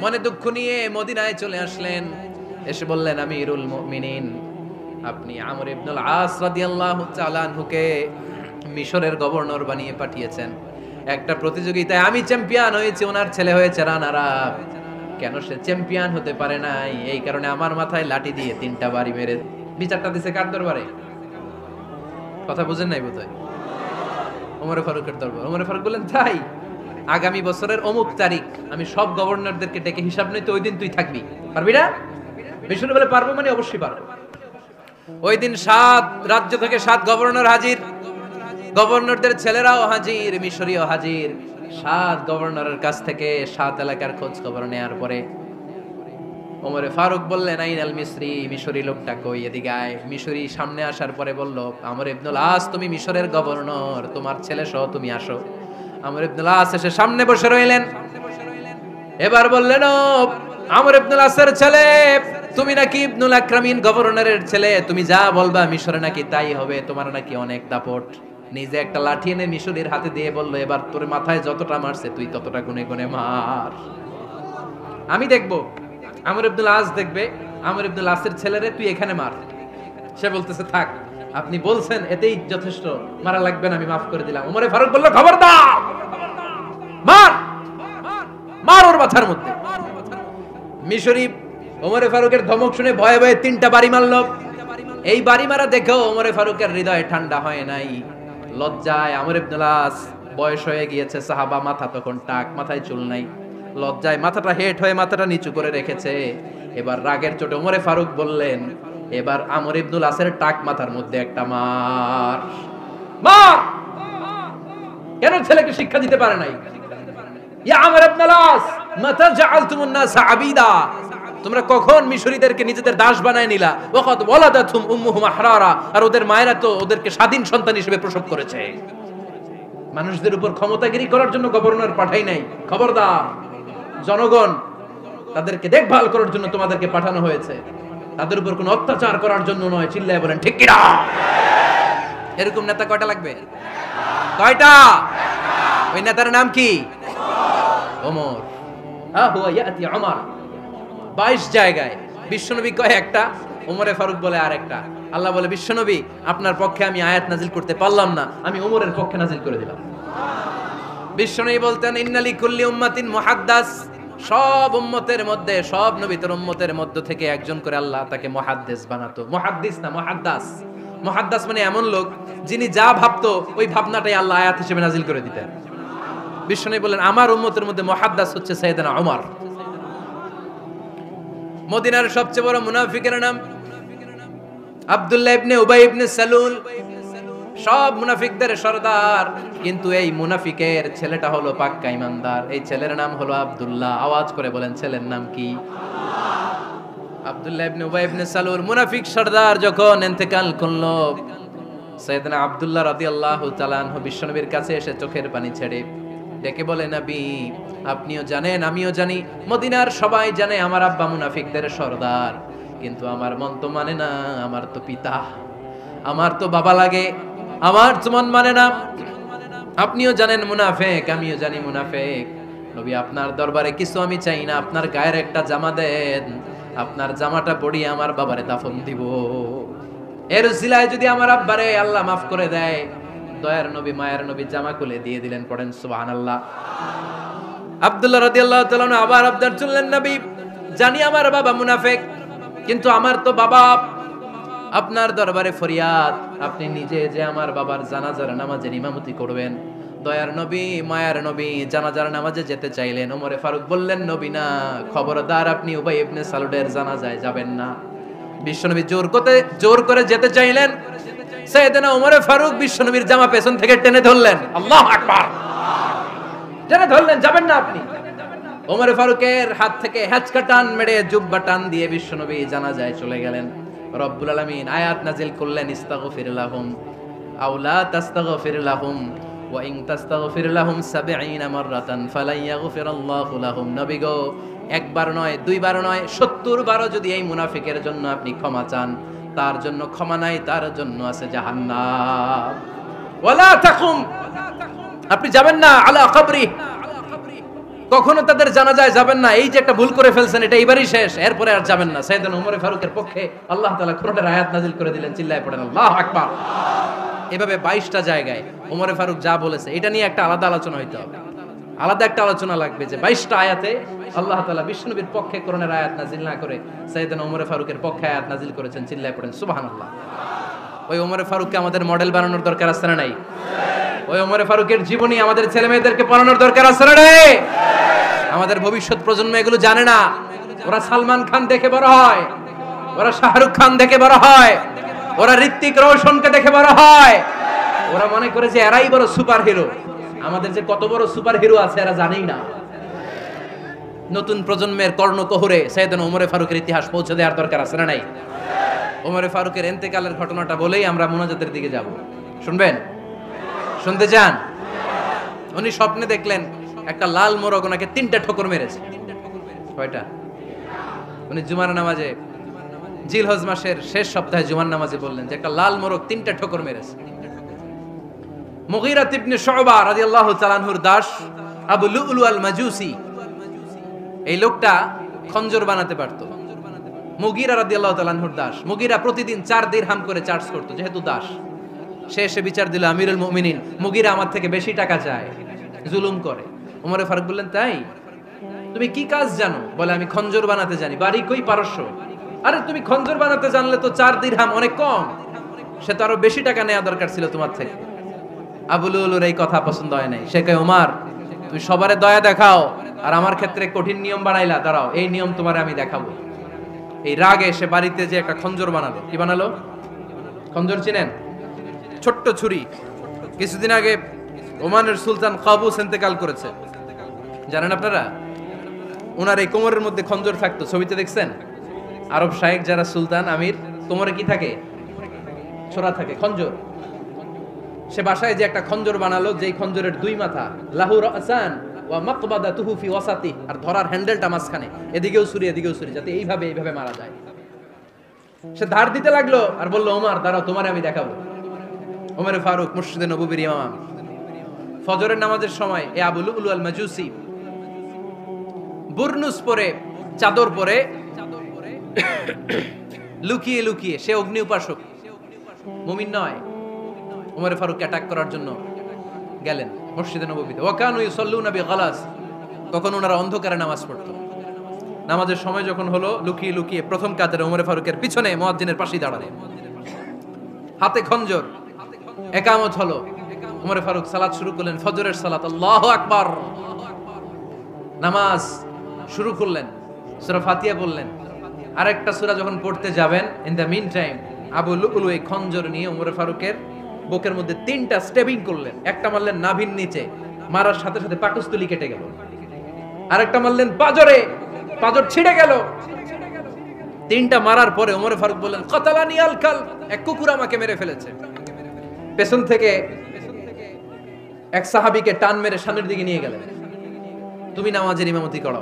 মনে দুঃখ নিয়ে মদিনায় চলে আসলেন। এসে বললেন, আমিরুল মুমিনিন, আপনি আমর ইবনুল আস রাদিয়াল্লাহু তাআলা আনহুকে মিশরের গভর্নর বানিয়ে পাঠিয়েছেন। একটা প্রতিযোগিতায় আমি চ্যাম্পিয়ন হয়েছি, ওনার ছেলে হয়েছে রানার আপ। কেন সে চ্যাম্পিয়ন হতে পারে নাই? এই কারণে আমার মাথায় লাঠি দিয়ে 3টা বাড়ি মেরে বিচারটা দিছে কার দরবারে? কথা বুঝেন নাই বোধহয়? ওমর ফারুকের দরবার। ওমর ফারুক বললেন, তাই আগামী বছরের অমুক তারিখ আমি সব গভর্নরদেরকে ডেকে হিসাব নিতে, ওই দিন তুই থাকবি, পারবি না? মিশরে বলে, পারবো। মানে অবশ্যই পারবো। ওই দিন 7 রাজ্য থেকে 7 গভর্নর হাজির, গভর্নরদের ছেলেরাও হাজির, মিশরীয় হাজির। 7 গভর্নরের কাছ থেকে 7 এলাকার খোঁজ খবর নেয়ার পরে ওমরে ফারুক বললেন, আইন আল মিসরি, মিশরি লোকটা কই, এদিকে আয়। মিশরি সামনে আসার পরে বলল, আমর ইবনুল আস, তুমি মিশরের গভর্নর, তোমার ছেলে সহ তুমি আসো। আমর ইবনুল আস এসে সামনে বসে রইলেন। এবার বললেন, ও আমর ইবনুল আসের ছেলে, তুমি নাকি ইবনুল আকরামিন গভর্নরের ছেলে, তুমি যা বলবা মিশরে নাকি তাই হবে, তোমার নাকি অনেক দাপট। নিজে একটা লাঠি এনে মিশরীর হাতে দিয়ে বলল, এবার তোর মাথায় যতটা মারছে তুই ততটা গুনে গুনে মার, আমি দেখবো। আমর ইবনুল আস দেখবে, আমর ইবনুল আসের ছেলেরে তুই এখানে মার। সে বলতেছে, থাক, আপনি বলছেন এতেই যথেষ্ট, মারা লাগবে না, আমি মাফ করে দিলাম। ওমরে ফারুক বলল, খবরদার, মার, মার ওর মাথার মধ্যে। মিশরি ওমরে ফারুকের ধমক শুনে ভয়ে ভয়ে 3টা বাড়ি মারল। এই বাড়ি মারা দেখেও ওমরে ফারুকের হৃদয় ঠান্ডা হয় নাই। লজ্জায় আমর ইবনুল আস, বয়স হয়ে গিয়েছে, সাহাবা, মাথা তখন টাক, মাথায় চুল নাই, লজ্জায় মাথাটা হেট হয়ে মাথাটা নিচু করে রেখেছে। এবার রাগের চোটে ওমরে ফারুক বললেন, এবার আমর ইবনুল আসের টাক মাথার মধ্যে একটা মার, মার। কেন ছেলেকে শিক্ষা দিতে পারে নাই? ইয়া আমর ইবনুল আস, মাতা জাআলতুমুন নাস আবিদা, তোমরা কখন মিশরীদেরকে নিজেদের দাস বানায় নিলা? ওয়াকাদ ওয়ালাদাতুম উম্মুহুম আহরারা, আর ওদের মায়েরা তো ওদেরকে স্বাধীন সন্তান হিসেবে প্রসব করেছে। মানুষদের উপর ক্ষমতাগিরি করার জন্য গভর্নর পাঠাই নাই। খবরদার, জনগণ তাদেরকে দেখভাল করার জন্য তোমাদেরকে পাঠানো হয়েছে, তাদের উপর কোনো অত্যাচার করার জন্য নয়। চিল্লায় বলেন ঠিক কি না? এরকম নেতা কয়টা লাগবে? কয়টা? ওই নেতার নাম কি? ওমর। হুয়া ইয়াতি ওমর। 22 জায়গায় বিশ্বনবী কয় একটা, ওমরে ফারুক বলে আরেকটা। আল্লাহ বলে, বিশ্বনবী, আপনার পক্ষে আমি আয়াত নাজিল করতে পারলাম না, আমি ওমরের পক্ষে নাজিল করে দিলাম। বিশ্বনবী বলতেন, ইন্নালি কুল্লি উম্মাতিন মুহাদ্দাস, সব উম্মতের মধ্যে, সব নবীর উম্মতের মধ্য থেকে একজন করে আল্লাহ তাকে মুহাদ্দিস বানাতো। মুহাদ্দিস না, মুহাদ্দাস। মুহাদ্দাস মানে এমন লোক যিনি যা ভাবতো ওই ভাবনাটাই আল্লাহ আয়াত হিসেবে নাজিল করে দিতেন। বিশ্বনবী বলেন, আমার উম্মতের মধ্যে মুহাদ্দাস হচ্ছে সাইয়েদনা ওমর। মদিনার সবচেয়ে বড় মুনাফিকের নাম আব্দুল্লাহ ইবনে উবাই ইবনে সালুল। সব মুনাফিকদের সরদার, কিন্তু এই মুনাফিকের ছেলেটা হলো পাক্কা ইমানদার। এই ছেলের নাম হলো আব্দুল্লাহ। আওয়াজ করে বলেন, ছেলের নাম কি? আব্দুল্লাহ ইবনে উবাই ইবনে সালুল। মুনাফিক সরদার যখন ইন্তেকাল করলো, সাইয়েদনা আব্দুল্লাহ রাদিয়াল্লাহু তাআলা আনহু বিশ্বনবীর কাছে এসে চোখের পানি ছেড়ে ডেকে বলে, নবী আপনিও জানেন আমিও জানি, মদিনার সবাই জানে আমার আব্বা মুনাফিকদের সর্দার, কিন্তু আমার মন তো মানে না, আমার তো পিতা, আমার তো বাবা লাগে, আমার তো মন মানে না। আপনিও জানেন মুনাফিক, আমিও জানি মুনাফিক। নবী আপনার দরবারে কিছু আমি চাই না, আপনার গায়ের একটা জামা দেন, আপনার জামাটা পরিয়ে আমার বাবারে দাফন দিব। এর উসিলায় যদি আমার আব্বারে আল্লাহ মাফ করে দেয়, দয়ার নবী মায়ের নবী জামা খুলে দিয়ে দিলেন। পড়েন সুবহানাল্লাহ। আব্দুল্লাহ রাদিয়াল্লাহু তাআলা আবার আবদার চললেন, নবী জানি আমার বাবা মুনাফিক, কিন্তু আমার তো বাবা, আপনার দরবারে ফরিয়াদ, আপনি নিজে যে আমার বাবার জানাজার নামাজের ইমামতি করবেন। দয়ার নবী মায়ার নবী জানাজার নামাজে যেতে চাইলেন। ওমরে ফারুক বললেন, নবী না, খবরদার আপনি উবাই ইবনে সালুলের জানাজায় যাবেন না। বিশ্বনবী জোর করে যেতে চাইলেন। সাইয়েদনা ওমরে ফারুক বিশ্বনবীর জামা পেছন থেকে টেনে ধরলেন। আল্লাহু আকবার, টেনে ধরলেন, যাবেন না আপনি। ওমরে ফারুকের হাত থেকে হ্যাচকা টান মেরে জুব্বা টান দিয়ে বিশ্বনবী জানাজায় চলে গেলেন। রব্বুল আলামিন আয়াত নাজিল করলেন, ইস্তাগফির লাহুম আও লা তাস্তাগফির লাহুম ওয়া ইন তাস্তাগফির লাহুম ৭০ মাররাতান ফালান ইয়াগফিরাল্লাহু লাহুম। নবী গো, একবার নয়, দুইবার নয়, ৭০ বারও যদি এই মুনাফিকের জন্য আপনি ক্ষমা চান, তার জন্য ক্ষমা নাই, তার জন্য আছে জাহান্নাম। ওয়ালা তাকুম, আপনি যাবেন না আলা কবরি, কখনো তাদের জানাজায় যাবেন না। এই যে একটা ভুল করে ফেলছেন, এটা এইবারই শেষ, এরপরে আর যাবেন না। সাইয়েদনা ওমর ফারুকের পক্ষে আল্লাহ তাআলা কোরআনের আয়াত নাযিল করে দিলেন। চিল্লায় পড়েন আল্লাহু আকবার। এভাবে 22টা জায়গায় ওমর ফারুক যা বলেছে, এটা নিয়ে একটা আলাদা আলোচনা হইতে হবে, আলাদা একটা আলোচনা লাগবে যে 22টা আয়াতে আল্লাহ তাআলা বিশ্বনবীর পক্ষে কোরআনের আয়াত নাযিল না করে সাইয়েদনা ওমর ফারুকের পক্ষে আয়াত নাযিল করেছেন। চিল্লায় পড়েন সুবহানাল্লাহ। ওই ওমর ফারুককে আমাদের মডেল বানানোর দরকার আছে না নাই? ওই ওমর ফারুকের জীবনী আমাদের ছেলে মেয়েদেরকে পড়ানোর দরকার আছে না নাই? আমাদের ভবিষ্যৎ প্রজন্ম এগুলো জানে না। ওরা সালমান খান দেখে বড় হয়, ওরা শাহরুখ খান দেখে বড় হয়, ওরা ঋত্বিক রোশনকে দেখে বড় হয়। ওরা মনে করে যে এরাই বড় সুপার হিরো। আমাদের যে কত বড় সুপার হিরো আছে এরা জানেই না। নতুন প্রজন্মের কর্ণকোহরে সাইয়েদনা ওমর ফারুকের ইতিহাস পৌঁছে দেওয়ার দরকার আছে না নাই? ওমর ফারুকের ইন্তেকালের ঘটনাটা বলেই আমরা মুনাজাতের দিকে যাব। শুনবেন? শুনতে চান? উনি স্বপ্নে দেখলেন একটা লাল মোরগ ওনাকে 3টা ঠোকর মেরেছে। কয়টা? উনি জুমার নামাজে, জিলহজ মাসের শেষ সপ্তাহে জুমার নামাজে বললেন যে একটা লাল মোরগ 3টা ঠোকর মেরেছে। মুগীরা ইবনে শুবা রাদিয়াল্লাহু তাআলা আনহুর দাস আবু লুলু আল মাজুসি, এই লোকটা খঞ্জর বানাতে পারত। মুগীরা রাদিয়াল্লাহু তাআলা আনহুর দাস। মুগীরা প্রতিদিন 4 দিরহাম করে চার্জ করত, যেহেতু দাস। সে এসে বিচার দিল, আমিরুল মুমিনিন, মুগীরা আমার থেকে বেশি টাকা চায়, জুলুম করে। ওমর ফারুক বললেন, তাই? তুমি কি কাজ জানো? বলে, আমি খঞ্জর বানাতে জানি। বাড়ি কই? পারস্য। আরে তুমি খঞ্জর বানাতে জানলে তো 4 দিরহাম অনেক কম, সে তো আরো বেশি টাকা নেওয়া দরকার ছিল তোমার থেকে। আবু লুলুর এই কথা পছন্দ হয় নাই। সে কয়, ওমর তুমি সবারে দয়া দেখাও, আর আমার ক্ষেত্রে কঠিন নিয়ম বানাইলা, দাঁড়াও এই নিয়ম তোমারে আমি দেখাবো। এই রাগে সে বাড়িতে যে একটা খঞ্জর বানালো। কি বানালো? খঞ্জর চিনেন? ছোট্ট ছুরি। কিছুদিন আগে ওমানের সুলতান কাবুস ইন্তেকাল করেছে, জানেন আপনারা? ওনার এই কোমরের মধ্যে খঞ্জর থাকতো, ছবিতে দেখছেন? আরব শায়েখ যারা সুলতান আমির, কোমরে কি থাকে? ছোরা থাকে, খঞ্জর। সে বাসায় যে একটা খঞ্জর বানালো, যেই খঞ্জরের 2 মাথা, লাহু রাসান ওয়া মাকবাদাতুহু ফি ওয়াসাতি, আর ধরার হ্যান্ডেলটা মাঝখানে, এদিকেও ছুরি এদিকেও ছুরি, যাতে এইভাবে মারা যায়। সে ধার দিতে লাগলো আর বলল, ওমর দাঁড়াও তোমারে আমি দেখাবো। ওমর ফারুক মসজিদে নববীর ইমাম, ফজরের নামাজের সময় এই আবু লুলু আল মাজুসি বুরনুস পরে, চাদর পরে, লুকিয়ে লুকিয়ে, সে অগ্নি উপাসক, মুমিন নয়। ওমর ফারুক অ্যাটাক করার জন্য গেলেন মসজিদে নববীতে। ওয়াকানু ইউসাল্লুনা বিগালাস, তখন ওনারা অন্ধকারে নামাজ পড়তো। নামাজের সময় যখন হলো, লুকিয়ে লুকিয়ে প্রথম কাতারে ওমর ফারুকের পিছনে মুয়াজ্জিনের পাশেই দাঁড়ালেন, হাতে খঞ্জর। একামত হলো, ওমর ফারুক সালাত শুরু করলেন, ফজরের সালাত। আল্লাহু আকবার। নামাজ শুরু করলেন, সূরা ফাতিহা বললেন। আরেকটা সূরা যখন পড়তে যাবেন, in the mean time Abu Lulu এই খঞ্জর নিয়ে ওমর ফারুকের বুকের মধ্যে 3টা স্টেবিং করলেন। একটা মারলেন নাভির নিচে, মারার সাথে সাথে পাকস্থলী কেটে গেল। আরেকটা মারলেন পাজরে, পাজর ছিঁড়ে গেল। 3টা মারার পরে ওমর ফারুক বললেন, কতালানি আল কাল, এক কুকুর আমাকে মেরে ফেলেছে। পেছন থেকে এক সাহাবীকে টান মেরে সামনের দিকে নিয়ে গেলেন, তুমি নামাজের ইমামতি করো।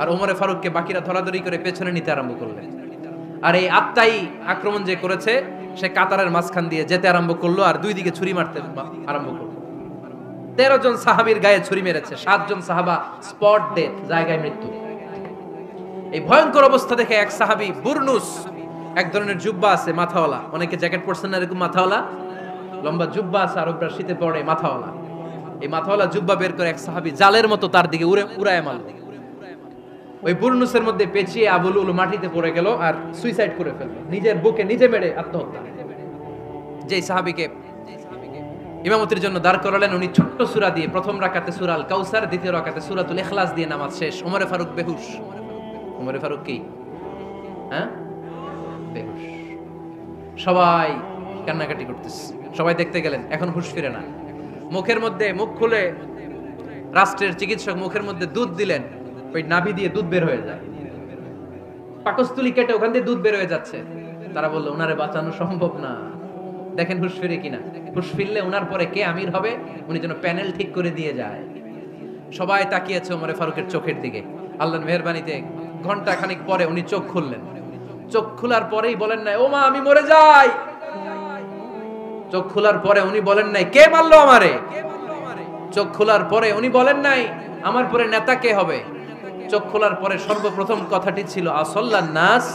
আর ওমরে ফারুককে বাকিরা ধরাধরি করে পেছনে নিতে আরম্ভ করলেন। আর এই আত্মাই আক্রমণ যে করেছে, সে কাতারের মাঝখান দিয়ে যেতে আরম্ভ করলো আর দুই দিকে ছুরি মারতে আরম্ভ করলো। 13 জন সাহাবীর গায়ে ছুরি মেরেছে, 7 জন সাহাবা স্পট ডেথ, জায়গায় মৃত্যু। এই ভয়ঙ্কর অবস্থা দেখে এক সাহাবী বুরনুস, এক ধরনের জুব্বা আছে মাথাওয়ালা, অনেকে জ্যাকেট পরছেন না এরকম মাথাওয়ালা, লম্বা জুব্বা আছে, আরবরা শীতে পড়ে মাথাওয়ালা, এই মাথাওয়ালা জুব্বা বের করে এক সাহাবী জালের মতো তার দিকে উড়ায় মারল। ওই বুরনুসের মধ্যে পেঁচিয়ে আবু লুলু মাটিতে পড়ে গেল আর সুইসাইড করে ফেলল, নিজের বুকে নিজে মেরে আত্মহত্যা। যেই সাহাবীকে ইমামতির জন্য দাঁড় করালেন, উনি ছোট্ট সূরা দিয়ে প্রথম রাকাতে সূরা আল কাউসার, দ্বিতীয় রাকাতে সূরাতুল ইখলাস দিয়ে নামাজ শেষ। ওমরে ফারুক বেহুশ। ওমরে ফারুক কি বেহুশ। সবাই কান্নাকাটি করতেছে, সবাই দেখতে গেলেন, এখন হুঁশ ফিরে না। মুখের মধ্যে মুখ খুলে রাষ্ট্রের চিকিৎসক মুখের মধ্যে দুধ দিলেন, ওই নাভি দিয়ে দুধ বের হয়ে যায়, পাকস্থলী কেটে ওখান দিয়ে দুধ বের হয়ে যাচ্ছে। তারা বললো ওনারে বাঁচানো সম্ভব না, দেখেন হুঁশ ফিরে কিনা। হুঁশ ফিরলে ওনার পরে কে আমির হবে, উনি যেন প্যানেল ঠিক করে দিয়ে যায়। সবাই তাকিয়েছে ওমরে ফারুকের চোখের দিকে। আল্লাহর মেহেরবানিতে ঘন্টা খানিক পরে উনি চোখ খুললেন। চোখ খোলার পরেই বলেন নাই ও মা আমি মরে যাই। চোখ খোলার পরে উনি বলেন নাই কে মারলো আমারে। চোখ খোলার পরে উনি বলেন নাই আমার পরে নেতা কে হবে। চোখ খোলার পরে সর্বপ্রথম কথাটি ছিল আসল্লান নাস,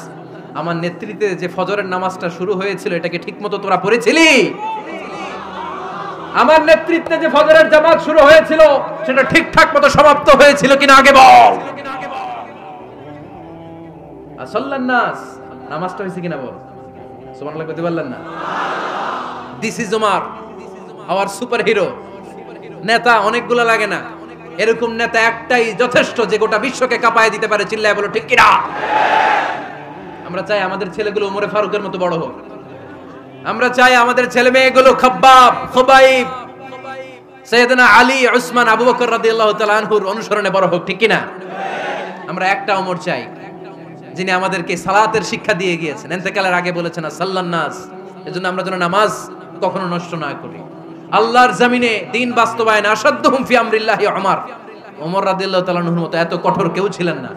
আমার নেতৃত্বে যে ফজরের নামাজটা শুরু হয়েছিল এটাকে ঠিকমতো তোরা পড়েছিলি? আমার নেতৃত্বে যে ফজরের জামাত শুরু হয়েছিল সেটা ঠিকঠাক মতো সমাপ্ত হয়েছিল কিনা আগে বল। আসল্লান নাস, নামাজটা হয়েছে কিনা বল। সুবহানাল্লাহ কইতে পারলেন না? This is Omar, hour super hero. নেতা অনেকগুলো লাগে না, এরকম নেতা একটাই যথেষ্ট যে গোটা বিশ্বকে কাঁপায় দিতে পারে। চিল্লায় বলো ঠিক কিনা? আমরা চাই আমাদের ছেলেগুলো ওমরে ফারুকের মতো বড় হোক। আমরা চাই আমাদের ছেলে মেয়েগুলো খাব্বাব, খুবাইব, সাইয়েদনা আলী, উসমান, আবু বকর রাদিয়াল্লাহু তাআলা আনহুর অনুসরণে বড় হোক, ঠিক কিনা? আমরা একটা ওমর চাই যিনি আমাদেরকে সালাতের শিক্ষা দিয়ে গিয়েছেন, ইন্তেকালের আগে বলেছেন সাল্লান নাস। এজন্য আমরা যেন নামাজ কখনো নষ্ট না করি। আল্লাহর জমিনে দ্বীন বাস্তবায়নে আসাদ্দুহুম ফি আমরিল্লাহি ওমর। ওমর রাদিয়াল্লাহু তাআলা আনহুর মতো এত কঠোর কেউ ছিলেন না।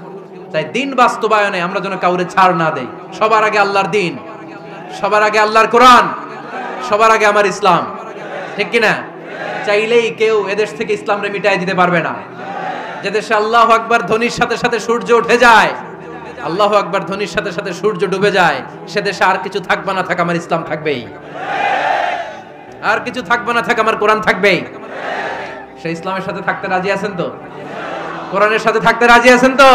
তাই দ্বীন বাস্তবায়নে আমরা যেন কাউরে ছাড় না দেই। সবার আগে আল্লাহর দ্বীন, সবার আগে আল্লাহর কোরআন, সবার আগে আমার ইসলাম, ঠিক কিনা? চাইলেই কেউ এদেশ থেকে ইসলামরে মিটাই দিতে পারবে না। যে দেশে আল্লাহু আকবার ধ্বনির সাথে সাথে সূর্য উঠে যায়, আল্লাহু আকবার ধ্বনির সাথে সাথে সূর্য ডুবে যায়, সে দেশে আর কিছু থাকবে না থাক আমার ইসলাম থাকবেই, আর কিছু থাকবে না থাক আমার কোরআন থাকবেই। সেই ইসলামের সাথে থাকতে রাজি আছেন তো? কোরআনের সাথে থাকতে রাজি আছেন তো?